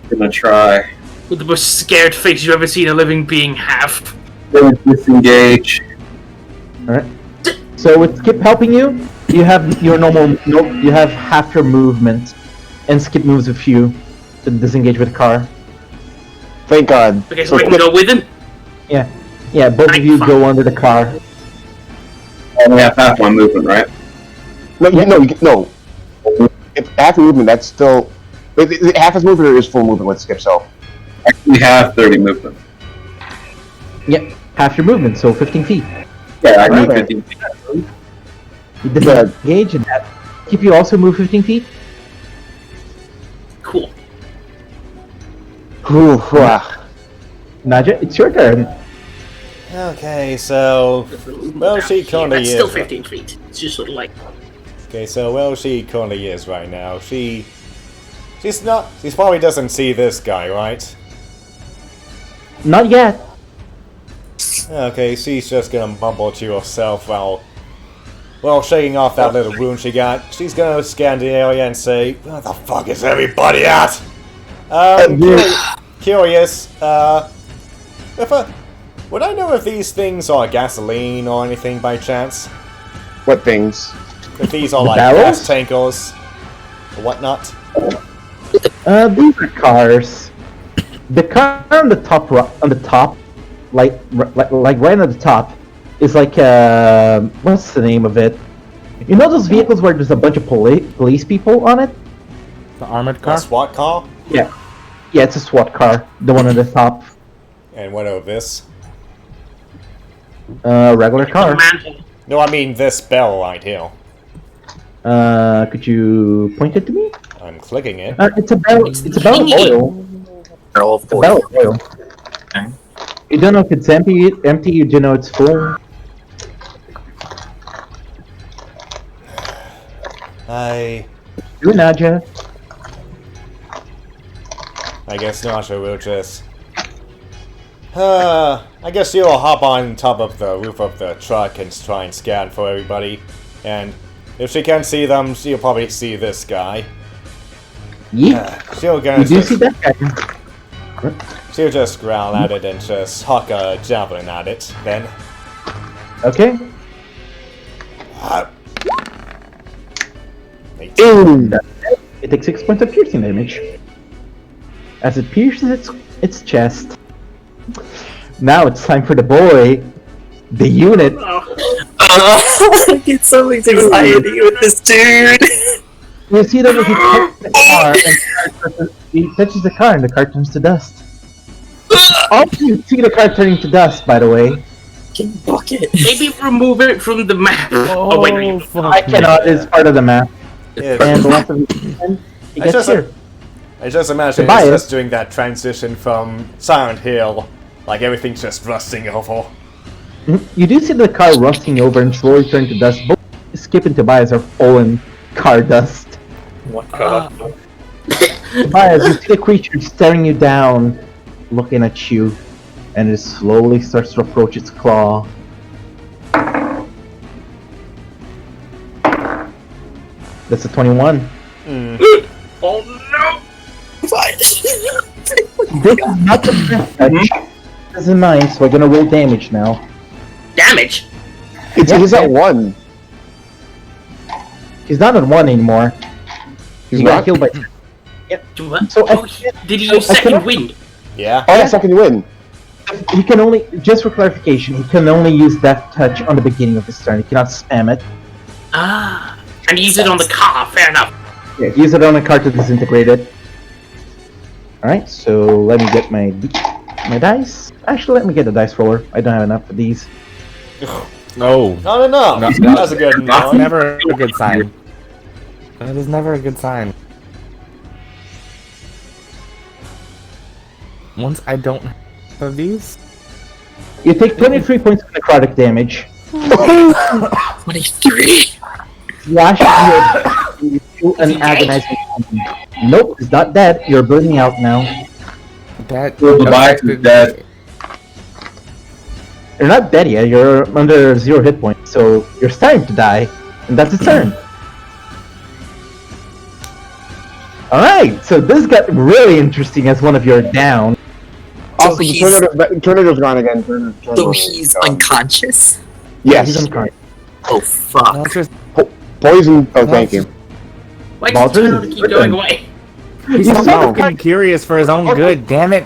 S3: I'm gonna try.
S4: With the most scared face you've ever seen a living being have.
S3: Disengage.
S1: Alright. So with Skip helping you, you have your you have half your movement. And Skip moves with you to disengage with the car.
S2: Thank God.
S4: Okay, so I can go with him?
S1: Yeah. Yeah, both of you go under the car.
S3: I only have half my movement, right?
S2: No, no. If half your movement, that's still... Half his movement is full movement with Skip, so...
S3: I actually have 30 movement.
S1: Yeah, half your movement, so 15 feet.
S3: Yeah, I
S1: Right.
S3: move 15 feet.
S1: You disengage and that. Skip, you also move 15 feet?
S4: Cool.
S1: Naja, it's your turn.
S5: Okay, so well, she currently
S4: That's
S5: is.
S4: still 15 feet. It's just sort of like.
S5: Okay, so well, she currently is right now. She's probably doesn't see this guy, right?
S1: Not yet.
S5: Okay, she's just gonna mumble to herself while shaking off that little wound she got. She's gonna scan the area and say, "Where the fuck is everybody at?" Curious. Would I know if these things are gasoline or anything by chance?
S2: What things?
S5: If these are
S1: The
S5: like
S1: barrels?
S5: gas tankers or whatnot?
S1: These are cars. The car on the top, like right at the top, is like what's the name of it? You know those vehicles where there's a bunch of police people on it?
S10: The armored
S5: A
S10: car?
S5: SWAT car?
S1: Yeah, it's a SWAT car. The one at the top,
S5: And what of this?
S1: regular car.
S4: Manhole.
S5: No, I mean this bell right here.
S1: Could you point it to me?
S5: I'm clicking it.
S1: It's a barrel. It's a barrel of oil.
S7: Barrel of
S1: It's a barrel of oil.
S7: Okay.
S1: You don't know if it's empty. You don't know it's full. You, Naja.
S5: I guess Nasha will just... I guess you'll hop on top of the roof of the truck and try and scan for everybody. And if she can see them, she'll probably see this guy.
S1: Yeah.
S5: She'll
S1: You
S5: gonna
S1: do
S5: just,
S1: see that guy.
S5: she'll just growl at it and just huck a javelin at it. Then,
S1: Okay.
S2: Boom!
S1: It takes 6 points of piercing damage. as it pierces its chest. Now it's time for the boy, the unit.
S7: I get so much anxiety with this dude.
S1: You see that he touches the car and the car turns to dust. Also, you see the car turning to dust, by the way.
S7: Bucket.
S4: Maybe remove it from the map. Oh, wait.
S1: I cannot. It's part of the map.
S5: Yeah.
S1: And the last of the he
S5: I
S1: gets
S5: just,
S1: here.
S5: I just imagine
S1: Goodbye.
S5: it's just doing that transition from Silent Hill, like everything's just rusting over.
S1: You do see the car rusting over and slowly turning to dust. Both Skip and Tobias are fallen car dust.
S7: What God?
S1: Tobias, you see the creature staring you down, looking at you, and it slowly starts to approach its claw. That's a 21.
S4: Oh no!
S1: This is not the best touch. This is mine, so we're gonna roll damage now.
S4: Damage?
S2: He's at 1.
S1: He's not at 1 anymore.
S2: He's
S1: He got
S2: not?
S1: killed by.
S4: What?
S1: So
S4: did he use second wind?
S5: Yeah.
S2: Oh, yeah, second win.
S1: He can only, just for clarification, he can only use Death Touch on the beginning of his turn. He cannot spam it.
S4: Ah. And use it on the car, fair enough.
S1: Yeah, use it on a card to disintegrate it. Alright, so let me get my dice. Actually, let me get the dice roller. I don't have enough of these.
S10: No.
S5: Not enough.
S10: No,
S5: That's a good
S10: That's
S5: one.
S10: never a good sign. That is never a good sign. Once I don't have these.
S1: You take 23 points of necrotic damage.
S7: 23.
S1: Slash you feel an agonizing pain. Nope, he's not dead. You're bleeding out now.
S10: That
S3: Tobias is dead.
S1: You're not dead yet. You're under 0 hit points, so you're starting to die, and that's its turn. Alright, so this got really interesting as one of your down.
S2: Also,
S7: he's-
S2: the tornado's gone again.
S7: So he's unconscious?
S2: Yes.
S1: He's unconscious.
S7: Oh, fuck.
S10: Walter's,
S2: Poison. Oh, thank you.
S4: Why does
S1: Walter?
S4: the tornado keep going away?
S10: he's
S1: You saw the
S10: fucking curious for his own good, damn it.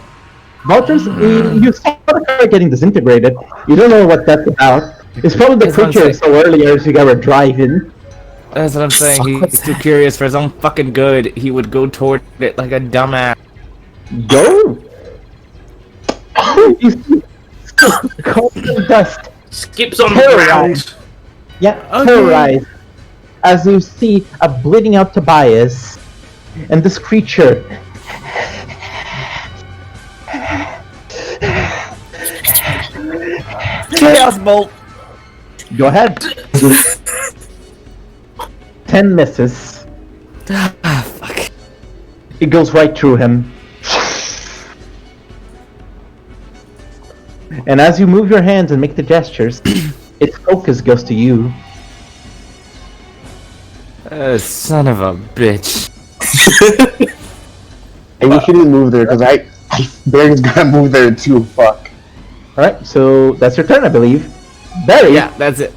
S1: Walters, you saw the car getting disintegrated. You don't know what that's about. It's probably the
S10: That's what I'm
S1: creature
S10: saying.
S1: so earlier as you guys were driving.
S10: That's what I'm saying.
S7: Fuck, what's
S10: He's too
S7: that?
S10: curious for his own fucking good. He would go toward it like a dumbass.
S1: Go! You see cold dust.
S4: Skips on the
S1: Terrorized.
S4: ground.
S1: Yeah,
S10: Okay.
S1: terrorized. As you see a bleeding out Tobias, and this creature.
S10: Chaos Bolt!
S1: Go ahead. 10 misses.
S10: Ah, fuck.
S1: It goes right through him. And as you move your hands and make the gestures, its focus goes to you.
S10: Son of a bitch.
S2: And you shouldn't move there because Barry's gonna move there too. Fuck.
S1: Alright, so that's your turn, I believe. Barry!
S10: Yeah, that's it.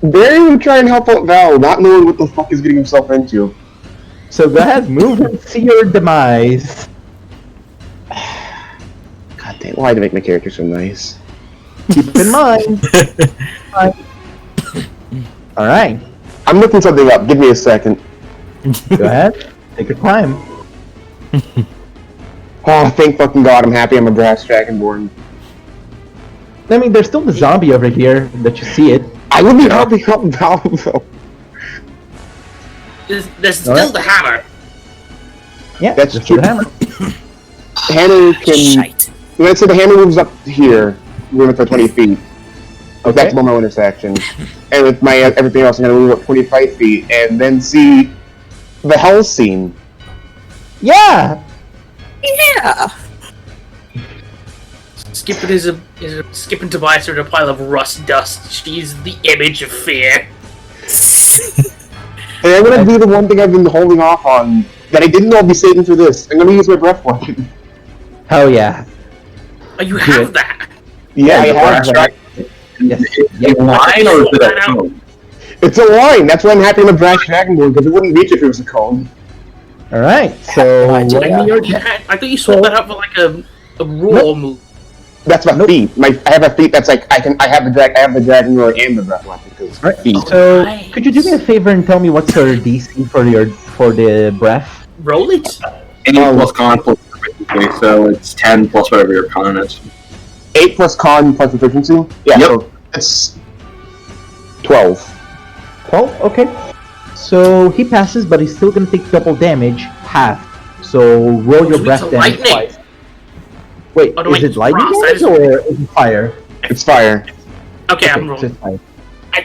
S2: Barry would try and help out Val, not knowing what the fuck he's getting himself into.
S1: So go ahead, move and see your demise.
S2: God damn, why to make my character so nice?
S1: Keep in mind. Alright,
S2: I'm looking something up. Give me a second.
S1: go ahead. Take your time.
S2: Oh, thank fucking God! I'm happy I'm a brass dragonborn.
S1: I mean, there's still the zombie over here that you see it.
S2: I would be helping out Val though.
S4: There's still
S1: Alright.
S4: the hammer.
S1: Yeah,
S2: That's
S1: just
S2: true.
S1: the hammer.
S2: Hammer can.
S7: Shite.
S2: Let's say the hammer moves up here, moving for 20 feet.
S1: Okay.
S2: That's below my intersection. And with my everything else, I'm gonna move up 25 feet, and then see the hell scene.
S1: Yeah!
S7: Yeah.
S4: Skipping is a Skipping Tobias are in a pile of rust dust. She's the image of fear.
S2: And I'm gonna do the one thing I've been holding off on that I didn't know I'd be saving for this. I'm gonna use my breath weapon.
S1: Hell yeah.
S4: Oh, you
S1: Do
S4: have
S1: it.
S4: that.
S2: Yeah, I have
S1: that.
S2: that.
S1: Yes.
S3: Is it a line or is it a cone?
S2: It's a line. That's why I'm happy I'm a brass dragonborn because it wouldn't reach if it was a cone.
S1: All right. So
S7: no idea.
S1: roll me your
S4: I thought you swapped that out for like a raw move.
S2: That's my feat. I have a feat that's like I have the dragon roar and the breath weapon because
S1: Right.
S2: feet.
S1: So
S4: Nice.
S1: could you do me a favor and tell me what's your DC for the breath?
S4: Roll it.
S3: Any plus con plus proficiency, so it's 10 plus whatever your con is.
S2: 8 plus con plus proficiency. Yeah.
S3: Yep.
S2: So it's 12.
S1: 12. Okay. So he passes, but he's still gonna take double damage, half. So roll your
S4: So
S1: breath
S4: it's
S1: damage
S4: lightning.
S1: twice. Wait,
S4: Oh, no,
S1: is
S4: wait,
S1: it lightning
S4: frost.
S1: damage or is it fire?
S2: It's fire.
S4: Okay, I'm
S1: so
S4: rolling.
S1: it's fire.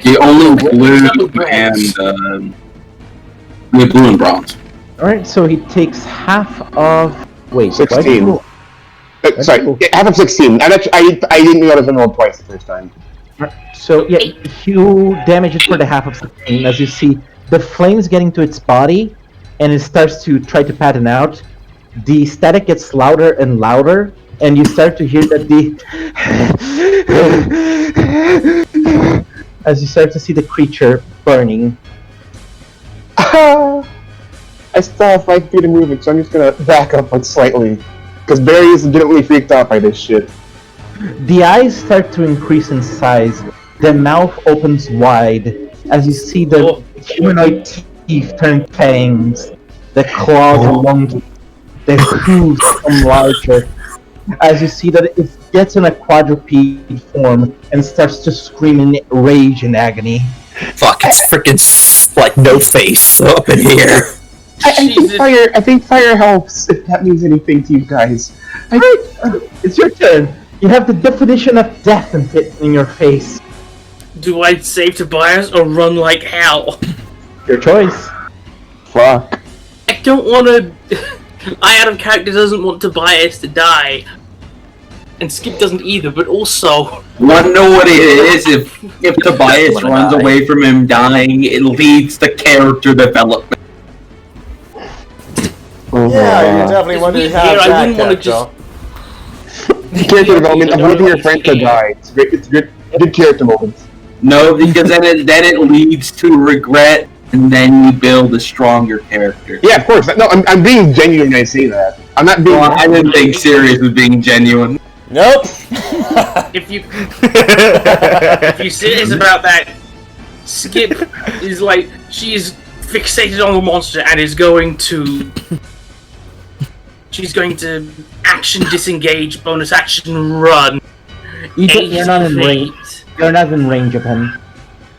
S3: The only blue
S4: bronze.
S3: and the blue and bronze.
S1: All right. So he takes half of. Wait. why did
S2: 16.
S1: you roll-
S2: Sorry, half of 16. I didn't notice I rolled twice the first time.
S1: So yeah, you damage it for the half of 16. As you see, the flames getting to its body, and it starts to try to pattern out. The static gets louder and louder, and you start to hear that as you start to see the creature burning.
S2: I still have 5 feet of movement, so I'm just gonna back up like slightly. Because Barry is legitimately freaked out by this shit.
S1: The eyes start to increase in size. The mouth opens wide as you see the humanoid teeth turn fangs. The claws elongate. The hooves become larger. As you see that it gets in a quadruped form and starts to scream in rage and agony.
S7: Fuck, it's freaking like no face up in here.
S2: I think fire helps, if that means anything to you guys.
S1: Alright, it's your turn. You have the definition of death in your face.
S4: Do I save Tobias or run like hell?
S1: Your choice.
S2: Fuck.
S4: I don't want to. I, out of character, doesn't want Tobias to die. And Skip doesn't either, but also.
S3: Wanna know what it is? If Tobias
S7: wanna
S3: runs
S7: die.
S3: away from him dying, it leads to character development.
S5: Yeah, you definitely
S4: It's
S5: want to
S4: weird
S5: have
S4: here, I
S5: that
S4: wouldn't wanna
S5: character.
S2: Character development, avoiding your friend to die. It's great. It's good character moments.
S3: No, because then it leads to regret, and then you build a stronger character.
S2: Yeah, of course. No, I'm being genuine when I say that. I'm not being.
S3: Well, I didn't think Sirius was being genuine.
S5: Nope.
S4: If you serious about that, Skip is like she's fixated on the monster and is going to. She's going to action disengage, bonus action run.
S1: You're not in range. You're not in range of him.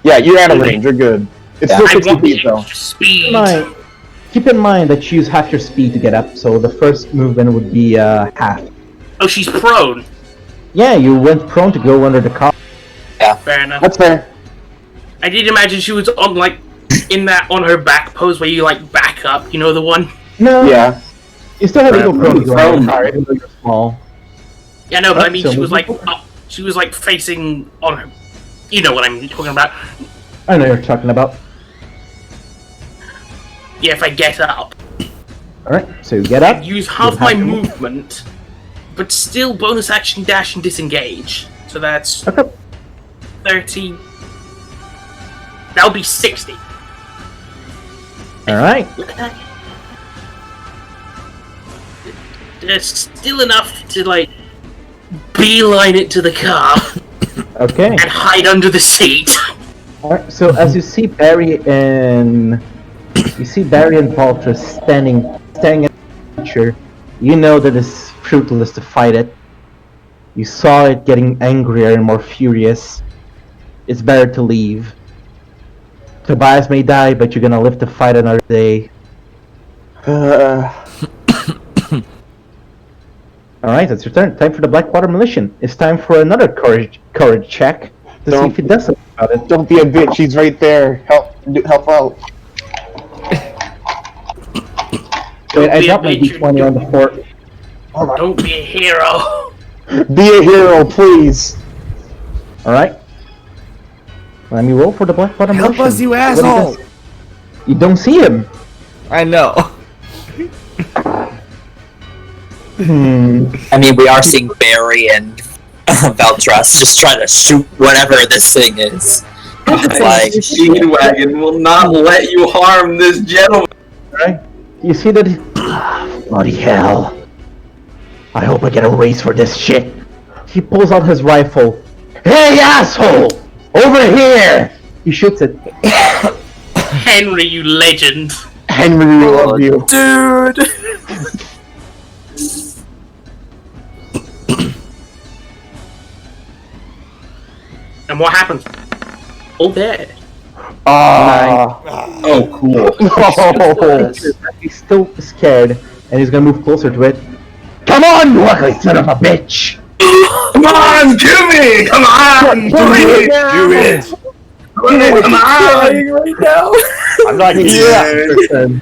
S2: Yeah, you're out of range. You're good. It's still
S4: I
S2: 60
S4: want
S2: feet though.
S4: speed.
S1: Keep in mind that you use half your speed to get up, so the first movement would be half.
S4: Oh, she's prone.
S1: Yeah, you went prone to go under the car.
S4: Fair enough.
S2: That's fair.
S4: I did imagine she was on on her back pose where you like back up. You know the one.
S1: No.
S2: Yeah.
S1: You still have to go prone to go under
S2: Prone.
S1: the car, even though you're small.
S4: Yeah, no, but I mean
S1: So
S4: she was like
S1: moving
S4: up. She was like facing on her. You know what I'm talking about.
S1: I know you're talking about.
S4: Yeah, if I get up,
S1: Alright, so you get up.
S4: use half
S1: you
S4: my
S1: have to-
S4: movement, but still bonus action dash and disengage. So that's
S1: Okay.
S4: 30. That'll be 60.
S1: Alright.
S4: There's still enough to like beeline it to the car
S1: Okay.
S4: and hide under the seat.
S1: Alright, so as you see Barry and Valtra standing at the creature, you know that it's fruitless to fight it. You saw it getting angrier and more furious. It's better to leave. Tobias may die, but you're gonna live to fight another day. Alright, that's your turn. Time for the Blackwater Militia. It's time for another courage check to see if he does something about it.
S2: Don't be a bitch. He's right there. Help out.
S1: Wait, I
S4: be a
S1: dropped my
S4: bitch,
S1: d20 on the floor.
S4: Don't be a hero.
S2: Be a hero, please.
S1: Alright. Let me roll for the Blackwater Militia.
S10: Help us, you
S1: What he
S10: asshole!
S1: does. You don't see him.
S10: I know.
S7: I mean, we are seeing Barry and Valtras just trying to shoot whatever this thing is. It's like,
S3: Speedwagon will not let you harm this gentleman.
S1: Alright. You see that?
S8: Bloody hell. I hope I get a raise for this shit.
S1: He pulls out his rifle.
S8: Hey, asshole! Over here!
S1: He shoots it.
S4: Henry, you legend.
S2: Henry, we love you.
S7: Dude!
S4: And what happens? Oh, there.
S3: Oh, cool.
S2: Oh,
S1: He's still scared, and he's gonna move closer to it.
S8: Come on, you ugly son of a bitch!
S3: Come on, kill me! Come on! Do it!
S5: Do it!
S3: Come on!
S7: Dying right now.
S5: I'm not here!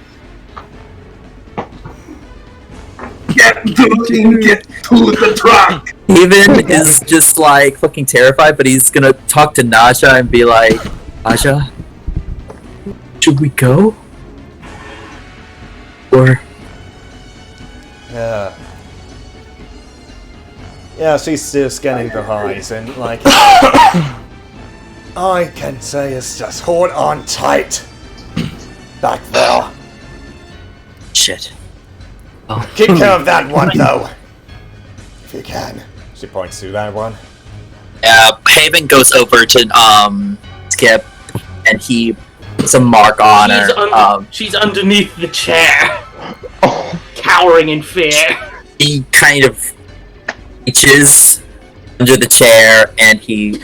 S3: Get to the truck!
S7: Haven is just like fucking terrified, but he's gonna talk to Naja and be like, Naja, should we go? Or
S5: Yeah, she's still scanning the horizon, like... I can say is just hold on tight! Back there!
S7: shit.
S5: Keep care of that one, though! If you can. She points to that one.
S7: Haven goes over to Skip, and he puts a mark on her.
S4: She's underneath the chair, cowering in fear.
S7: He kind of reaches under the chair, and he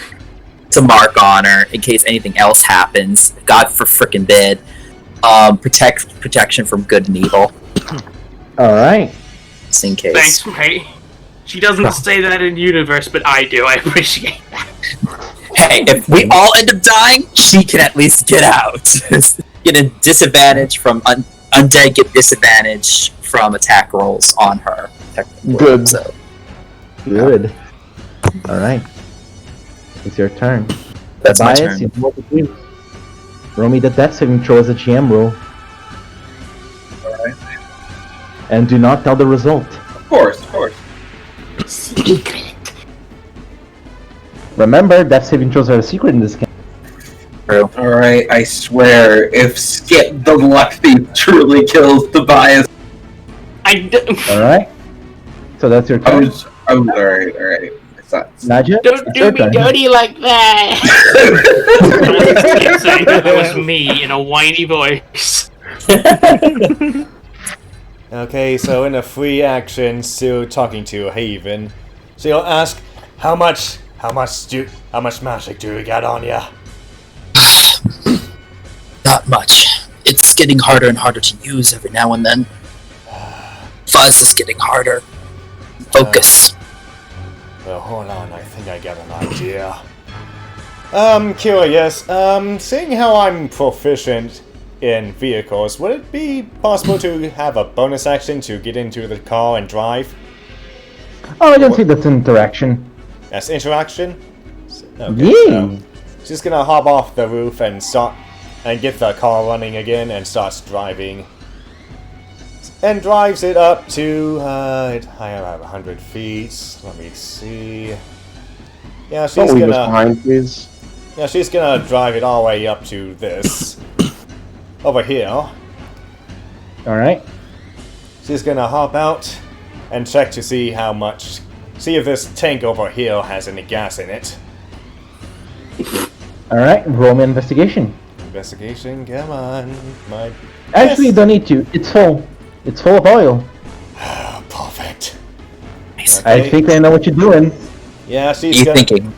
S7: puts a mark on her in case anything else happens. God for frickin' bid. Protection from good and evil,
S1: Alright.
S7: just in case.
S4: Thanks, mate. She doesn't say that in universe, but I do. I appreciate that.
S7: Hey, if we all end up dying, she can at least get out. Get a disadvantage from undead. Get disadvantage from attack rolls on her. technically.
S2: Good.
S7: So
S1: Good. Alright. It's your turn.
S7: that's my
S1: Bias,
S7: turn.
S1: you know what to do. Roll me the death saving throw as a GM roll.
S3: Alright.
S1: And do not tell the result.
S3: Of course.
S4: Secret.
S1: Remember, death saving throws are a secret in this game.
S7: True.
S3: Alright, I swear, if Skip the Luck Thief truly kills Tobias,
S1: Alright. So that's your turn.
S3: alright. It's not.
S1: Naja,
S4: Don't
S1: it's
S4: do
S1: your
S4: me
S1: turn.
S4: dirty like that. Saying that was me in a whiny voice.
S5: Okay, so in a free action, still talking to Haven. She'll ask, how much magic do you got on ya?
S7: Not much. It's getting harder and harder to use every now and then. Fuzz is getting harder. Focus.
S5: Well, hold on, I think I got an idea. Curious, seeing how I'm proficient in vehicles, would it be possible to have a bonus action to get into the car and drive?
S1: Oh, I don't think that's an interaction.
S5: That's interaction? Okay,
S1: Yeah.
S5: so she's gonna hop off the roof and get the car running again and starts driving. And drives it up to, I have 100 feet. Let me see. Yeah, she's
S2: Don't leave us
S5: gonna...
S2: behind, please.
S5: Yeah, she's gonna drive it all the way up to this. Over here.
S1: Alright.
S5: She's gonna hop out and check to see how much... See if this tank over here has any gas in it.
S1: Alright, roll me investigation.
S5: Investigation, come on.
S1: Actually, you don't need to. It's full. It's full of oil.
S5: Perfect.
S7: Nice.
S1: I think I know what you're doing.
S5: Yeah,
S7: What are
S5: she's
S7: you
S5: gonna...
S7: thinking?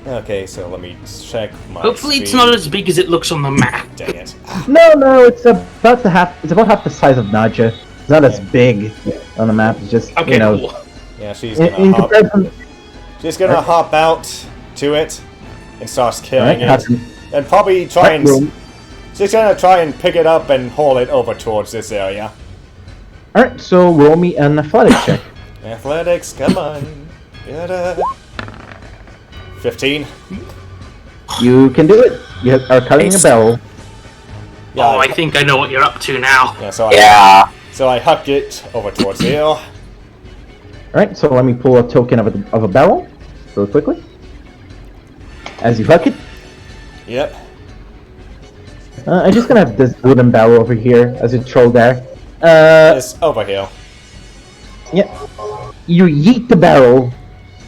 S5: Okay, so let me check my
S4: Hopefully it's
S5: speed.
S4: not as big as it looks on the map.
S5: Dang it.
S1: No, it's about half the size of Naja. It's not as big on the map. It's just
S4: Okay,
S1: you know.
S4: cool.
S5: Yeah, she's
S1: In,
S5: gonna
S1: in
S5: hop...
S1: comparison,
S5: She's gonna hop out to it and starts killing
S1: Alright,
S5: it. And probably try and...
S1: room.
S5: She's gonna try and pick it up and haul it over towards this area.
S1: Alright, so roll me an athletics check.
S5: Athletics, come on. Get it. 15.
S1: You can do it. You are carrying a barrel.
S5: Yeah,
S4: Oh, I think I know what you're up to now.
S5: yeah, so
S7: Yeah.
S5: I huck it over towards here.
S1: Alright, so let me pull a token of a barrel real quickly. As you huck it,
S5: Yep.
S1: I'm just gonna have this wooden barrel over here as you throw there.
S5: It's over here.
S1: Yeah. You yeet the barrel.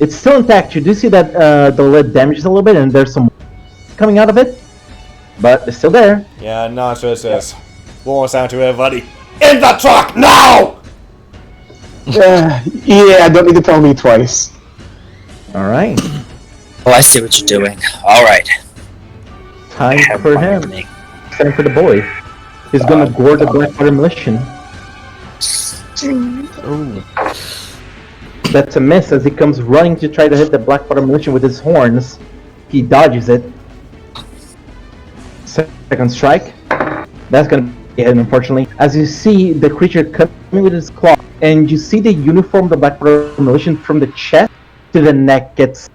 S1: It's still intact. You do see that the lid damages a little bit, and there's some coming out of it, but it's still there.
S5: Yeah, Nacho says, war sound to everybody. In the truck now!
S2: Yeah, don't need to tell me twice.
S1: All right.
S7: Oh, I see what you're doing. All right.
S1: Time for him. Time for the boy. He's gonna gore the Blackwater Militia.
S10: Ooh.
S1: That's a miss as he comes running to try to hit the Blackwater Militia with his horns. He dodges it. Second strike. That's gonna be a hit, unfortunately. As you see the creature coming with his claw, and you see the uniform of the Blackwater Militia from the chest to the neck gets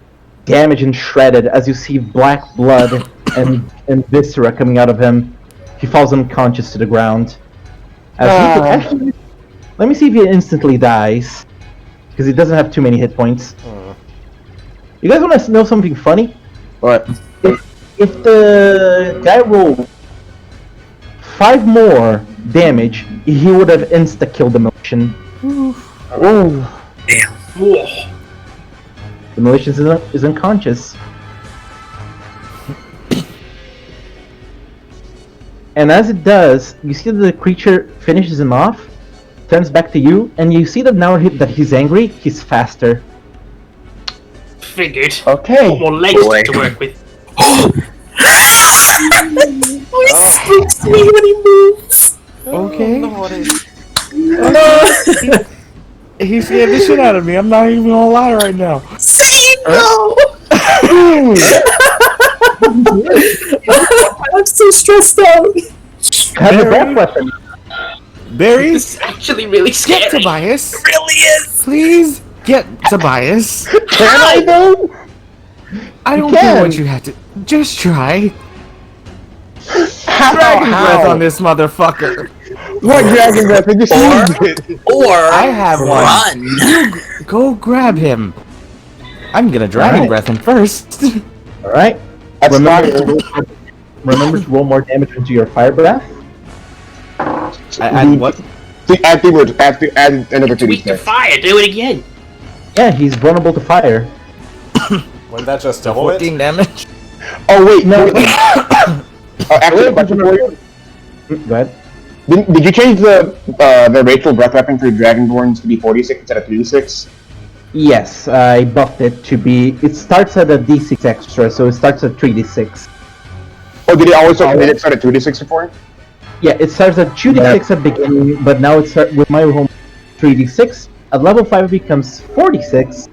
S1: damaged and shredded as you see black blood and viscera coming out of him. He falls unconscious to the ground. Actually, let me see if he instantly dies, because he doesn't have too many hit points. You guys want to know something funny?
S2: What?
S1: If the guy rolled 5 more damage, he would have insta-killed the Militian.
S2: Oh.
S7: Damn.
S4: Whoa.
S1: The Militian is unconscious. And as it does, you see that the creature finishes him off, turns back to you, and you see that now that he's angry, he's faster.
S4: Figured.
S2: Okay.
S4: More legs to work with.
S7: He spooks me when he moves.
S10: Okay. He scared the shit out of me. I'm not even gonna lie right now.
S7: Say no! I'm so stressed out.
S1: Have a breath weapon.
S10: Barry,
S4: This is actually really
S10: get
S4: scary.
S10: Tobias.
S7: It really is.
S10: Please get Tobias.
S1: Can I though?
S10: I don't
S1: You
S10: care
S1: can.
S10: what you have to. Just try.
S2: How?
S10: Dragon breath on this motherfucker.
S2: What dragon breath? I just used it.
S7: Or
S10: I have one.
S7: run.
S10: Go grab him. I'm gonna dragon
S1: Alright.
S10: breath him first.
S1: Alright.
S2: That's
S1: Remember to roll more damage into your fire breath.
S10: I what?
S2: Add another
S4: Weak to
S2: 2d6.
S4: fire. Do it again.
S1: Yeah, he's vulnerable to fire.
S5: Wasn't that just double
S10: 14
S5: it?
S10: damage.
S2: Oh wait,
S1: No,
S2: actually, a question for you.
S1: Go ahead.
S2: Did you change the Rachel breath weapon for Dragonborns to be 46 instead of 36?
S1: Yes, I buffed it to be. It starts at a d6 extra, so it starts at 3d6.
S2: Oh, did it always start at 2d6 before?
S1: Yeah, it starts at 2d6 at the beginning, but now it starts with my home 3d6. At level 5 it becomes 46,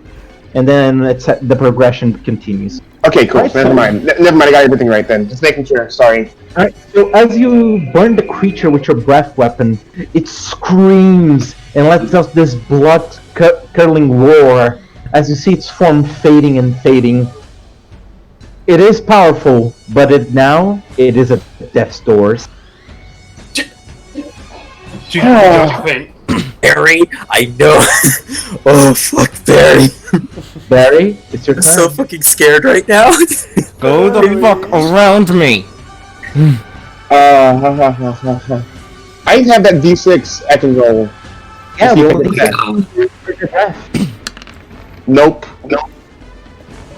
S1: and then the progression continues.
S2: Okay, cool.
S1: Right,
S2: Never mind. Never mind. I got everything right then. Just making sure. Sorry.
S1: Alright, so as you burn the creature with your breath weapon, it screams and lets out this blood-curdling roar as you see its form fading and fading. It is powerful, but it is at death's doors.
S7: Barry, I know. Oh fuck, Barry.
S1: Barry, it's your
S7: I'm
S1: turn.
S7: so fucking scared right now.
S10: Go the fuck around me.
S2: I have that d6 I can roll.
S1: Yeah,
S2: See if I
S1: roll
S2: can
S1: the
S2: get
S1: for your breath.
S2: Nope.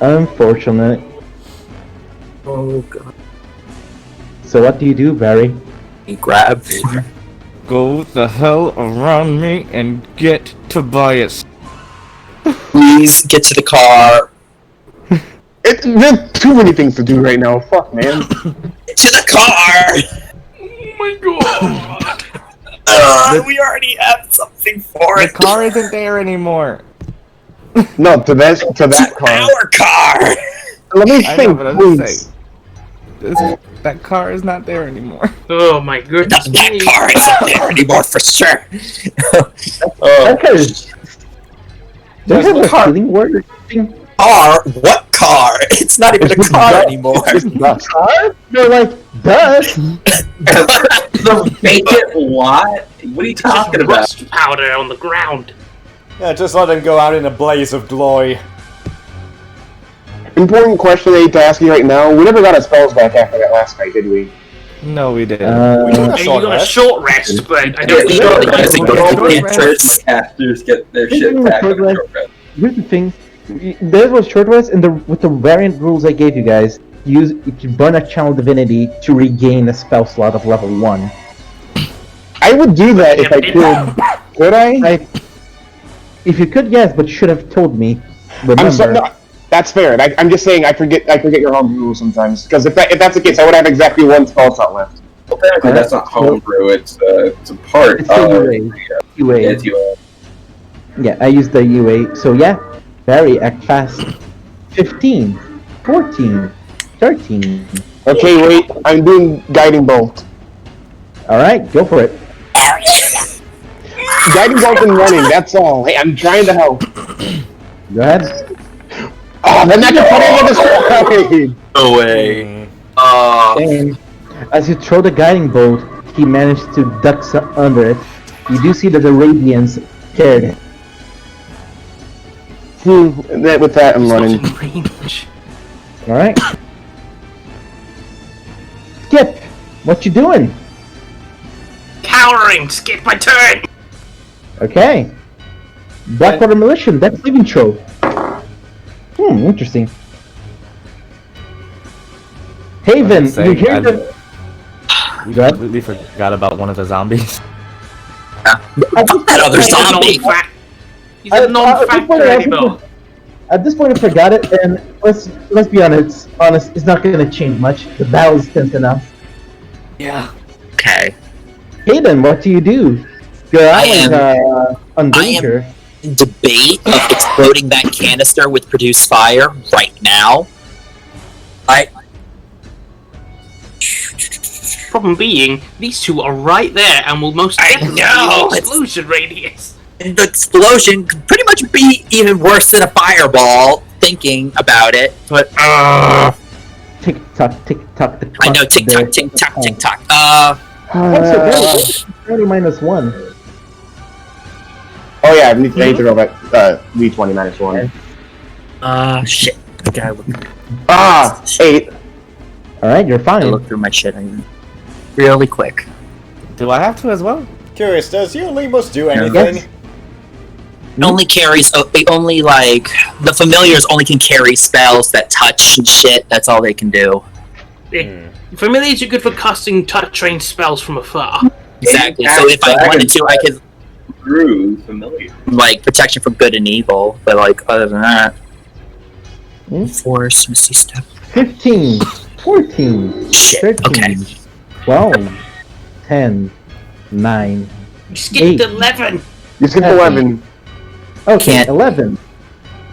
S1: Unfortunate.
S7: Oh god.
S1: So what do you do, Barry?
S7: He grabbed.
S10: Go the hell around me and get Tobias.
S7: Please get to the car.
S2: There's too many things to do right now. Fuck, man.
S7: Get to the car.
S9: Oh my god!
S7: We already have something for
S10: The
S7: it.
S10: car isn't there anymore.
S2: No, to that car.
S7: Our car.
S2: Let me
S10: I know,
S2: think,
S10: but I'm
S2: please.
S10: just that car is not there anymore.
S4: Oh my goodness.
S7: That
S4: me.
S7: car isn't there anymore for sure.
S1: That car is... Do you have a
S7: car.
S1: healing word or something?
S7: Car? What car? It's not even a car anymore.
S1: Car? You're like, dust.
S3: The vacant lot? What are you talking
S4: Just
S3: about?
S4: rust powder on the ground.
S5: Yeah, just let him go out in a blaze of glory.
S2: Important question I need to ask you right now. We never got our spells back after that last fight, did we?
S6: No, we didn't.
S5: We took a
S4: And you
S5: short
S4: got a
S5: rest.
S4: short rest, but I
S3: Yeah,
S4: don't think
S3: short
S4: you're
S3: rest,
S4: going
S3: but all
S4: to
S3: the
S4: get
S3: interest casters get their shit
S1: Taking a
S3: back
S1: short
S3: on a
S1: rest.
S3: short rest.
S1: Here's the thing. There was short rest, and with the variant rules I gave you guys, you can burn a channel divinity to regain a spell slot of level 1.
S2: I would do that if I could. Could I?
S1: If you could, yes, but you should have told me. Remember.
S2: I'm sorry. No, that's fair. I'm just saying I forget your home rules sometimes. Because if that's the case, I would have exactly 1 spell slot left.
S3: Well, technically, that's not homebrew. It's a part
S1: It's
S3: of
S1: a UA.
S3: It's UA.
S1: Yeah, I used the UA. So yeah, Barry, act fast. 15, 14, 13.
S2: Okay, wait. I'm doing guiding bolt.
S1: All right, go for it.
S2: Guiding bolt and running. That's all. Hey, I'm trying to help.
S1: Go ahead.
S2: Oh, then that can put into this.
S3: No way.
S1: And as you throw the guiding bolt, he managed to duck under it. You do see that the radiance carried it.
S2: With that, I'm running.
S4: range.
S1: All right. Skip, what you doing?
S4: Cowering! Skip my turn!
S1: Okay. Blackwater Militia, that's saving throw. Interesting. Haven, you hear the...
S6: We
S1: Go ahead.
S6: completely forgot about one of the zombies.
S7: That other zombie.
S4: He's a non-factor anymore.
S1: At this point, I forgot it, and let's be honest. It's not going to change much. The battle is tense enough.
S7: Yeah. Okay.
S1: Hayden, what do you do? Your
S7: I
S1: allies
S7: am-
S1: are on danger.
S7: Debate of exploding that canister with produce fire right now.
S4: Problem being, these two are right there and will most definitely
S7: know,
S4: be
S7: it's-
S4: explosion radius.
S7: The explosion could pretty much be even worse than a fireball. Thinking about it, but
S1: Tick tock, tick tock. The
S7: I know
S1: clock
S7: tick
S1: there.
S7: tock, tick tock, tick tock.
S1: What's it? 30 minus 1.
S2: Oh yeah, I need to roll that D20 minus 1.
S7: Shit. Okay,
S2: Ah, 8.
S1: Alright, you're
S7: I
S1: fine.
S7: look through my shit really quick.
S6: Do I have to as well?
S5: Curious, does your Limos do anything?
S1: Yes.
S7: It only carries. It only like the familiars only can carry spells that touch and shit. That's all they can do.
S4: Familiars are good for casting touch range spells from afar.
S7: Exactly. So if I wanted to, I could
S3: Through familiar.
S7: like protection from good and evil. But like other than that, force, misty step.
S1: 15, 14,
S7: Shit.
S1: 13,
S7: Okay.
S1: 12, 10, 9.
S4: You skipped
S1: 8.
S4: 11!
S2: You skipped 11.
S1: Okay,
S7: Can't.
S1: 11.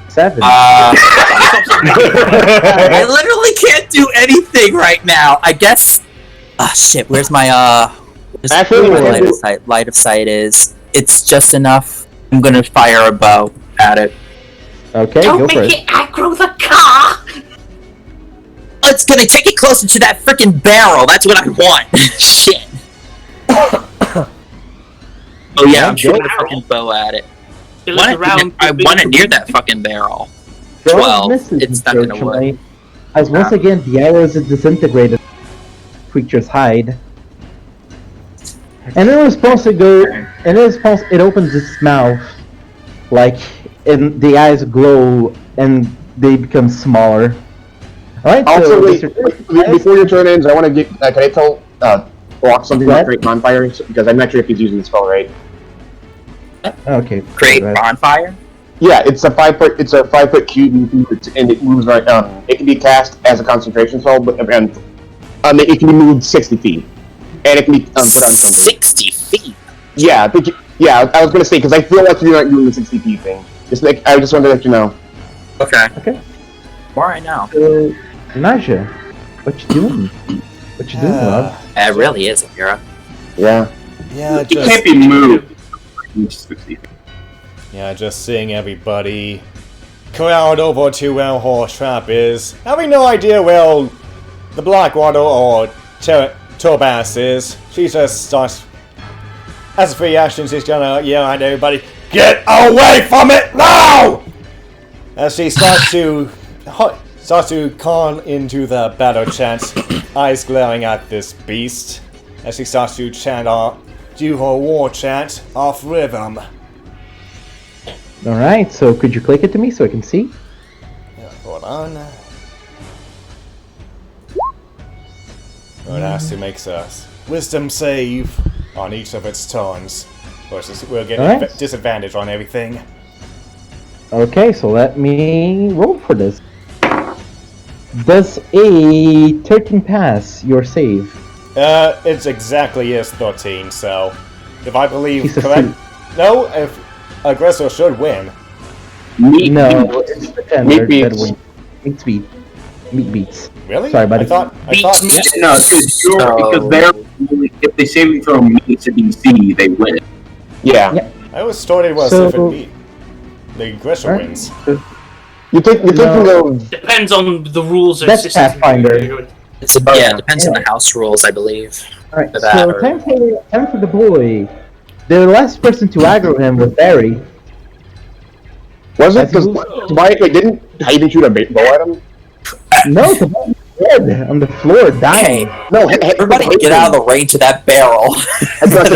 S1: 7.
S7: I literally can't do anything right now. I guess. Ah, shit. Where's my where's
S2: Actually,
S7: my
S2: we
S7: light
S2: can
S7: of sight? Light of sight is. It's just enough. I'm gonna fire a bow at it.
S1: Okay,
S4: Don't
S1: go for
S4: make
S1: it.
S4: it aggro the car!
S7: It's gonna take it closer to that freaking barrel. That's what I want. Shit. Oh yeah, I'm shooting a fucking bow at it.
S4: It looks around.
S7: I want it near that fucking barrel.
S1: 12
S7: 12.
S1: misses,
S7: It's not gonna
S1: unfortunately.
S7: work.
S1: As once again, the arrow is disintegrated. Creatures hide. And in response, it opens its mouth, like, and the eyes glow and they become smaller. All right.
S2: Also,
S1: so
S2: wait,
S1: Mr.
S2: before your turn ends, I want to get. Can I tell Block something
S1: What?
S2: about Great Bonfire? Because I'm not sure if he's using the spell right.
S1: Okay.
S7: Create
S1: go ahead.
S7: bonfire.
S2: Yeah, it's a 5-foot cube, and it moves right. It can be cast as a concentration spell, but it can be moved 60 feet, and it can be put on something.
S7: 60 feet.
S2: Yeah, I think. I was gonna say because I feel like you're not doing the 60 feet thing. I just wanted to let you know.
S7: Okay.
S1: Okay.
S7: More right now.
S1: So, Naja, what you doing? What you doing, love?
S7: It really is, Akira.
S2: Yeah.
S5: Yeah,
S3: It can't be moved. 60 feet.
S5: Yeah, just seeing everybody crowd over to where Horse Trap is, having no idea where the Blackwater or Tobas is. She just starts, as a free action, she's gonna yell at everybody, "Get away from it now!" As she starts to starts to con into the battle chant, eyes glaring at this beast, as she starts to do her war chant off rhythm.
S1: Alright, so could you click it to me so I can see?
S5: Yeah, hold on. It has to make a wisdom save on each of its turns. Versus we'll get
S1: Alright.
S5: disadvantage on everything.
S1: Okay, so let me roll for this. Does a 13 pass your save?
S5: It's exactly is 13, so if I believe
S1: Piece of
S5: correct.
S1: fruit.
S5: No, if aggressor should win.
S3: Meat
S1: No,
S3: beats.
S1: it's the tender
S3: Meat
S1: that
S3: beats.
S1: wins. Meat beat. Meat beats.
S5: Really?
S1: Sorry, buddy.
S5: I thought
S3: No, because they're if they saving throw meats to DC, they win.
S2: Yeah.
S5: I always thought it was
S1: So-
S5: if it beat. The aggressor
S1: Alright.
S5: wins.
S2: You think of
S4: Depends on the rules or
S1: That's
S4: systems.
S1: Pathfinder.
S7: It depends on the house rules, I believe.
S1: Alright,
S7: For that,
S1: so
S7: or-
S1: time for the boy. The last person to aggro him was Barry.
S2: was it?
S1: That's
S2: Because Mike didn't Hayden shoot a bow at him?
S1: No, the boy was dead on the floor, dying.
S2: No,
S7: Everybody get out of the range of that barrel.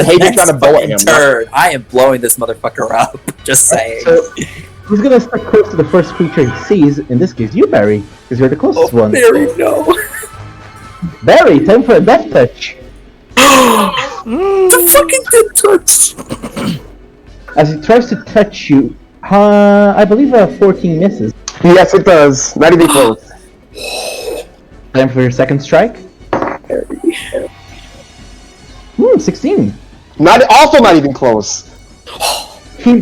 S2: Hayden shot a bow at him.
S7: Turn. I am blowing this motherfucker up. Just saying.
S1: So, who's gonna stick close to the first creature he sees? In this case, you, Barry, because you're the closest one.
S7: Barry, no.
S1: Barry, time for a death touch.
S7: The fucking dead touch.
S1: As he tries to touch you, I believe a 14 misses.
S2: Yes, it does. Not even close.
S1: Time for your second strike. 16.
S2: Not even close.
S1: He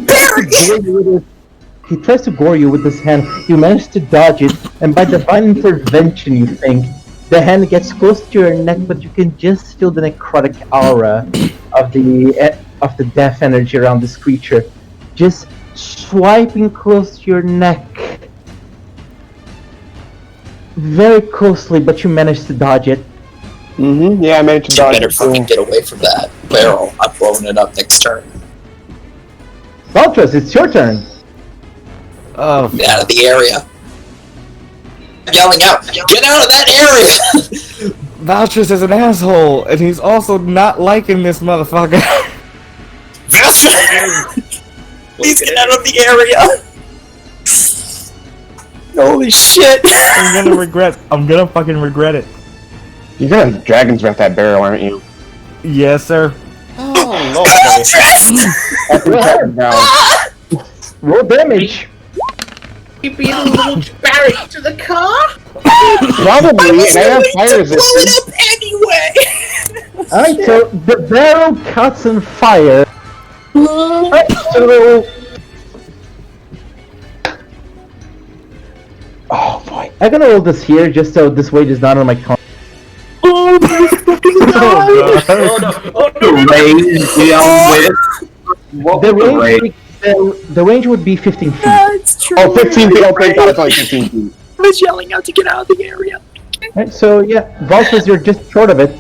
S1: tries to gore you with his hand. You manage to dodge it, and by divine intervention, you think the hand gets close to your neck, but you can just feel the necrotic aura of the death energy around this creature, just swiping close to your neck, very closely. But you manage to dodge it.
S2: Mm-hmm. Yeah, I managed to
S7: You
S2: dodge
S7: better
S2: it.
S7: fucking get away from that barrel. I'm blowing it up next turn.
S1: Valtras, it's your turn.
S10: Oh,
S7: Get out of the area. I'm yelling out, get out of that area!
S10: Valtris is an asshole, and he's also not liking this motherfucker.
S7: Please get out of the area! Holy shit!
S10: I'm gonna fucking regret it.
S2: You're gonna Dragon's Breath that barrel, aren't you?
S10: Yes, sir.
S5: Oh, Lord.
S1: Roll damage.
S4: You beat a little Barry to the car?
S2: Probably, and I have fire
S7: Blow
S2: resistance.
S7: it up anyway!
S1: Alright, so the barrel cuts on fire. Alright, so... Oh boy. I'm gonna roll this here just so this weight is not on my con.
S3: Oh
S1: The range would be 15 feet.
S7: That's true.
S2: Oh, 15 feet. Oh, thank God, it's only 15 feet.
S7: I was yelling out to get out of the area.
S1: Right, so yeah, Valtras, you're just short of it.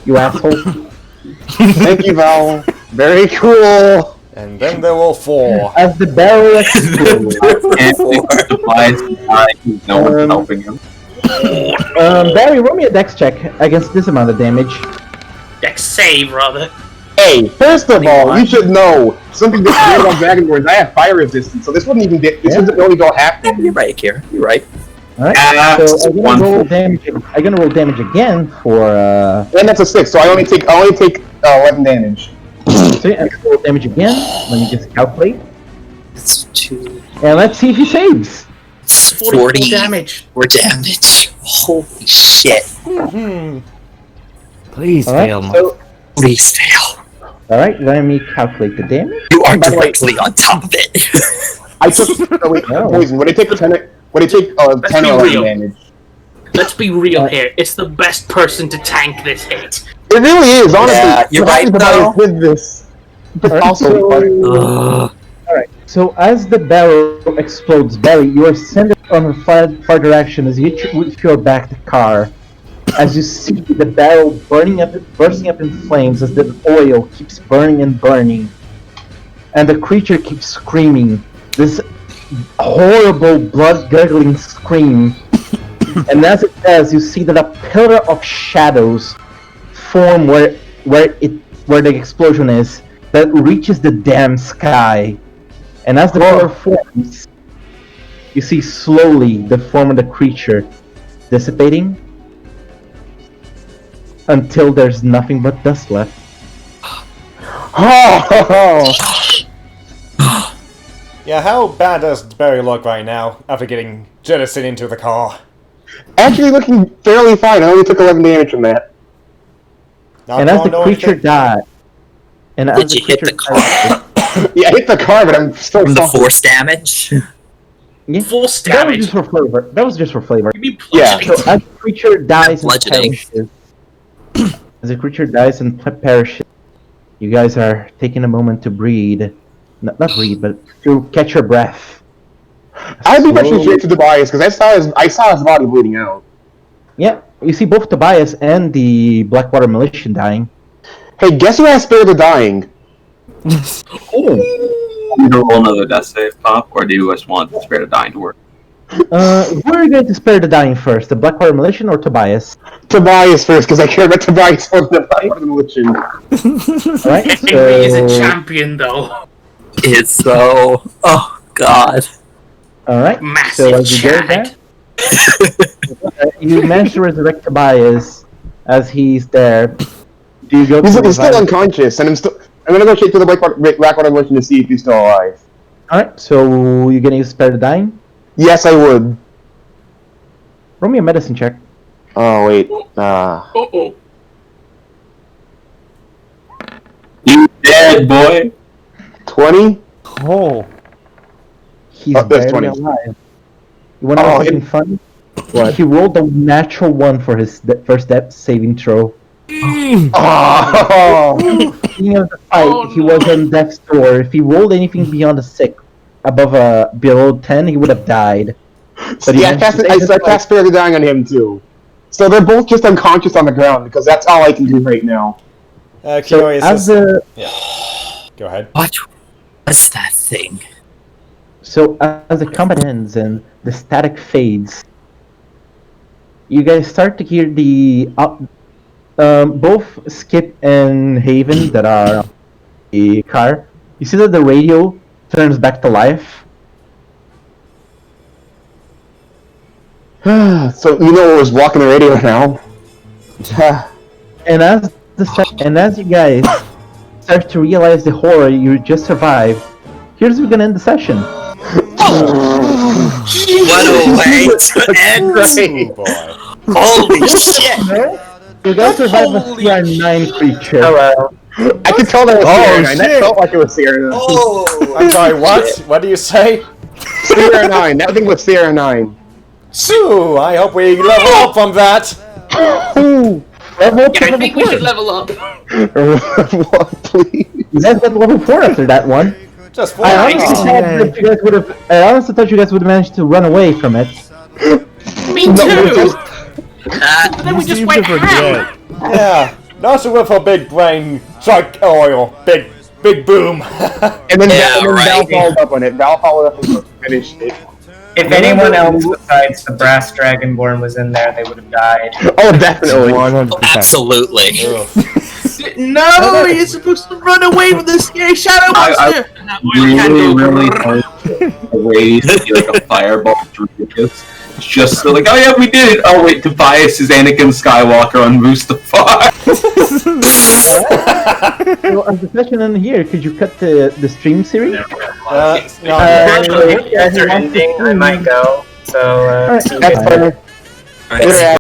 S1: You asshole.
S2: Thank you, Val. Very cool.
S5: And then there will fall.
S1: As the barrel explodes,
S3: No one's helping him.
S1: Barry, roll me a dex check against this amount of damage.
S4: Dex save, rather.
S2: Hey, first of all, you should know something that's weird about Dragon Wars. I have fire resistance, so this wouldn't even get. This would only go half.
S7: You're right, Kira. You're right.
S1: Alright,
S3: That's
S1: so I'm gonna roll damage. I'm gonna roll damage again for
S2: And that's a 6, so I only take 11 damage.
S1: so yeah, I'm gonna roll damage again. Let me just calculate.
S7: It's 2,
S1: And let's see if he saves.
S7: 40
S4: damage.
S7: more damage. Holy shit.
S10: Please
S1: Alright,
S10: fail,
S1: so
S7: Please fail.
S1: alright, let me calculate the damage.
S7: You are directly on top of it.
S2: I took poison. Would I take 10 or 11
S4: real.
S2: damage?
S4: Let's be real here. It's the best person to tank this hit.
S2: It really is, honestly.
S7: Yeah, you're right, though.
S2: With this. But
S1: Alright,
S2: also,
S1: Alright, so as the barrel explodes, Barry, you are sent on a far direction as you hit with your back the car. As you see the barrel bursting up in flames as the oil keeps burning and burning. And the creature keeps screaming. This horrible blood-gurgling scream And as it does, you see that a pillar of shadows form where the explosion is, that reaches the damn sky. And as the pillar forms, you see slowly the form of the creature dissipating until there's nothing but dust left.
S5: Yeah, how bad does Barry look right now after getting jettisoned into the car?
S2: Actually looking fairly fine. I only took 11 damage from that.
S5: Not
S1: And as the
S5: going
S1: creature
S5: anything?
S1: died, and as
S7: Did
S1: the
S7: you hit
S1: creature
S7: the car
S2: Yeah, I hit the car, but I'm still
S7: from the
S2: fucking-
S7: force damage?
S1: Yeah,
S4: Force
S1: that was
S4: damage.
S1: just for flavor. That was just for flavor.
S4: You mean
S2: Yeah.
S1: So as the creature dies and
S7: Bludgeoning.
S1: perishes, as the creature dies and perishes, you guys are taking a moment to breathe. Not breathe, but to catch your breath.
S2: I'd be rushing
S1: Slowly-
S2: straight to Tobias because I saw his body bleeding out.
S1: Yeah, you see both Tobias and the Blackwater Militia dying.
S2: Hey, guess who has spared the dying?
S3: You roll another death save, Pop, or do you just want the Spirit of Dying to work?
S1: Who are you going to spare the dying first, the Blackwater Militia or Tobias?
S2: Tobias first, because I care about Tobias more than the Militia.
S1: Alright,
S4: Henry is a
S1: so...
S4: champion, though.
S7: It's so. Oh, God.
S1: Alright, so
S4: Massive
S1: as you go
S4: Chad.
S1: there, you manage to resurrect Tobias as he's there. Do you go to
S2: He's still
S1: revive-
S2: unconscious, and I'm gonna go straight to the Blackwater Militia to see if he's still alive.
S1: Alright, so you're gonna use spare the dying?
S2: Yes, I would.
S1: Roll me a medicine check.
S2: Oh wait.
S4: Uh-oh.
S3: You dead, boy!
S2: 20?
S6: Oh.
S1: He's
S2: Oh, that's
S1: barely
S2: 20.
S1: alive. You wanna know
S2: Oh,
S1: something funny?
S2: What?
S1: He rolled a natural one for his first depth saving throw.
S2: Oh.
S1: Beginning of the fight, he was on death's door. If he rolled anything beyond a 6, below 10, he would have died. But he
S2: Yeah,
S1: managed to save his
S2: I
S1: life.
S2: cast Spare the Dying on him too. So they're both just unconscious on the ground because that's all I can do right now.
S1: So
S5: Curious.
S1: as the
S5: Go ahead.
S7: What was that thing?
S1: as the combat ends and the static fades, you guys start to hear the both Skip and Haven that are on the car. You see that the radio turns back to life.
S2: So you know what was blocking the radio now?
S1: And as you guys start to realize the horror you just survived, here's where we're gonna end the session.
S7: What a way to end!
S5: Oh boy.
S7: Holy shit!
S1: You guys survived a CR9 creature.
S7: Hello.
S2: I could tell that was Sierra 9. That
S5: shit.
S2: felt like it was Sierra 9.
S7: Oh!
S5: I'm sorry, what? What do you say?
S2: Sierra 9. That thing was Sierra 9.
S5: Sue, I hope we level up from that.
S1: Ooh, level up to
S4: Yeah, I
S1: level
S4: think we
S1: 4.
S4: should level up.
S2: What, please?
S1: You guys got level 4 after that one.
S5: Just for
S1: I
S4: Nice.
S1: honestly thought that you guys would have. I honestly thought you guys would have managed to run away from it.
S4: Me too!
S7: Ah,
S4: Then we just
S6: seem
S4: went
S6: to
S4: ham!
S6: forget.
S5: Yeah. Not so with a big brain shark oil. Big boom.
S2: And then,
S7: Yeah,
S2: Val
S7: right.
S2: followed up on it. Val followed up and finished it.
S11: If anyone else besides the Brass Dragonborn was in there, they would have died.
S2: Oh, definitely.
S6: 100%.
S7: absolutely.
S4: No, you're supposed to run away from the scary shadow monster!
S3: Really hard to raise like a fireball through this. Just so like, oh yeah, we did it! Oh wait, Tobias is Anakin Skywalker on Mustafar.
S1: So as the session ended here, could you cut the stream series?
S11: If you guys are ending, I might go. So,
S1: Alright,
S11: see you
S1: that's
S11: guys.
S1: fine.
S7: Alright,
S2: Later,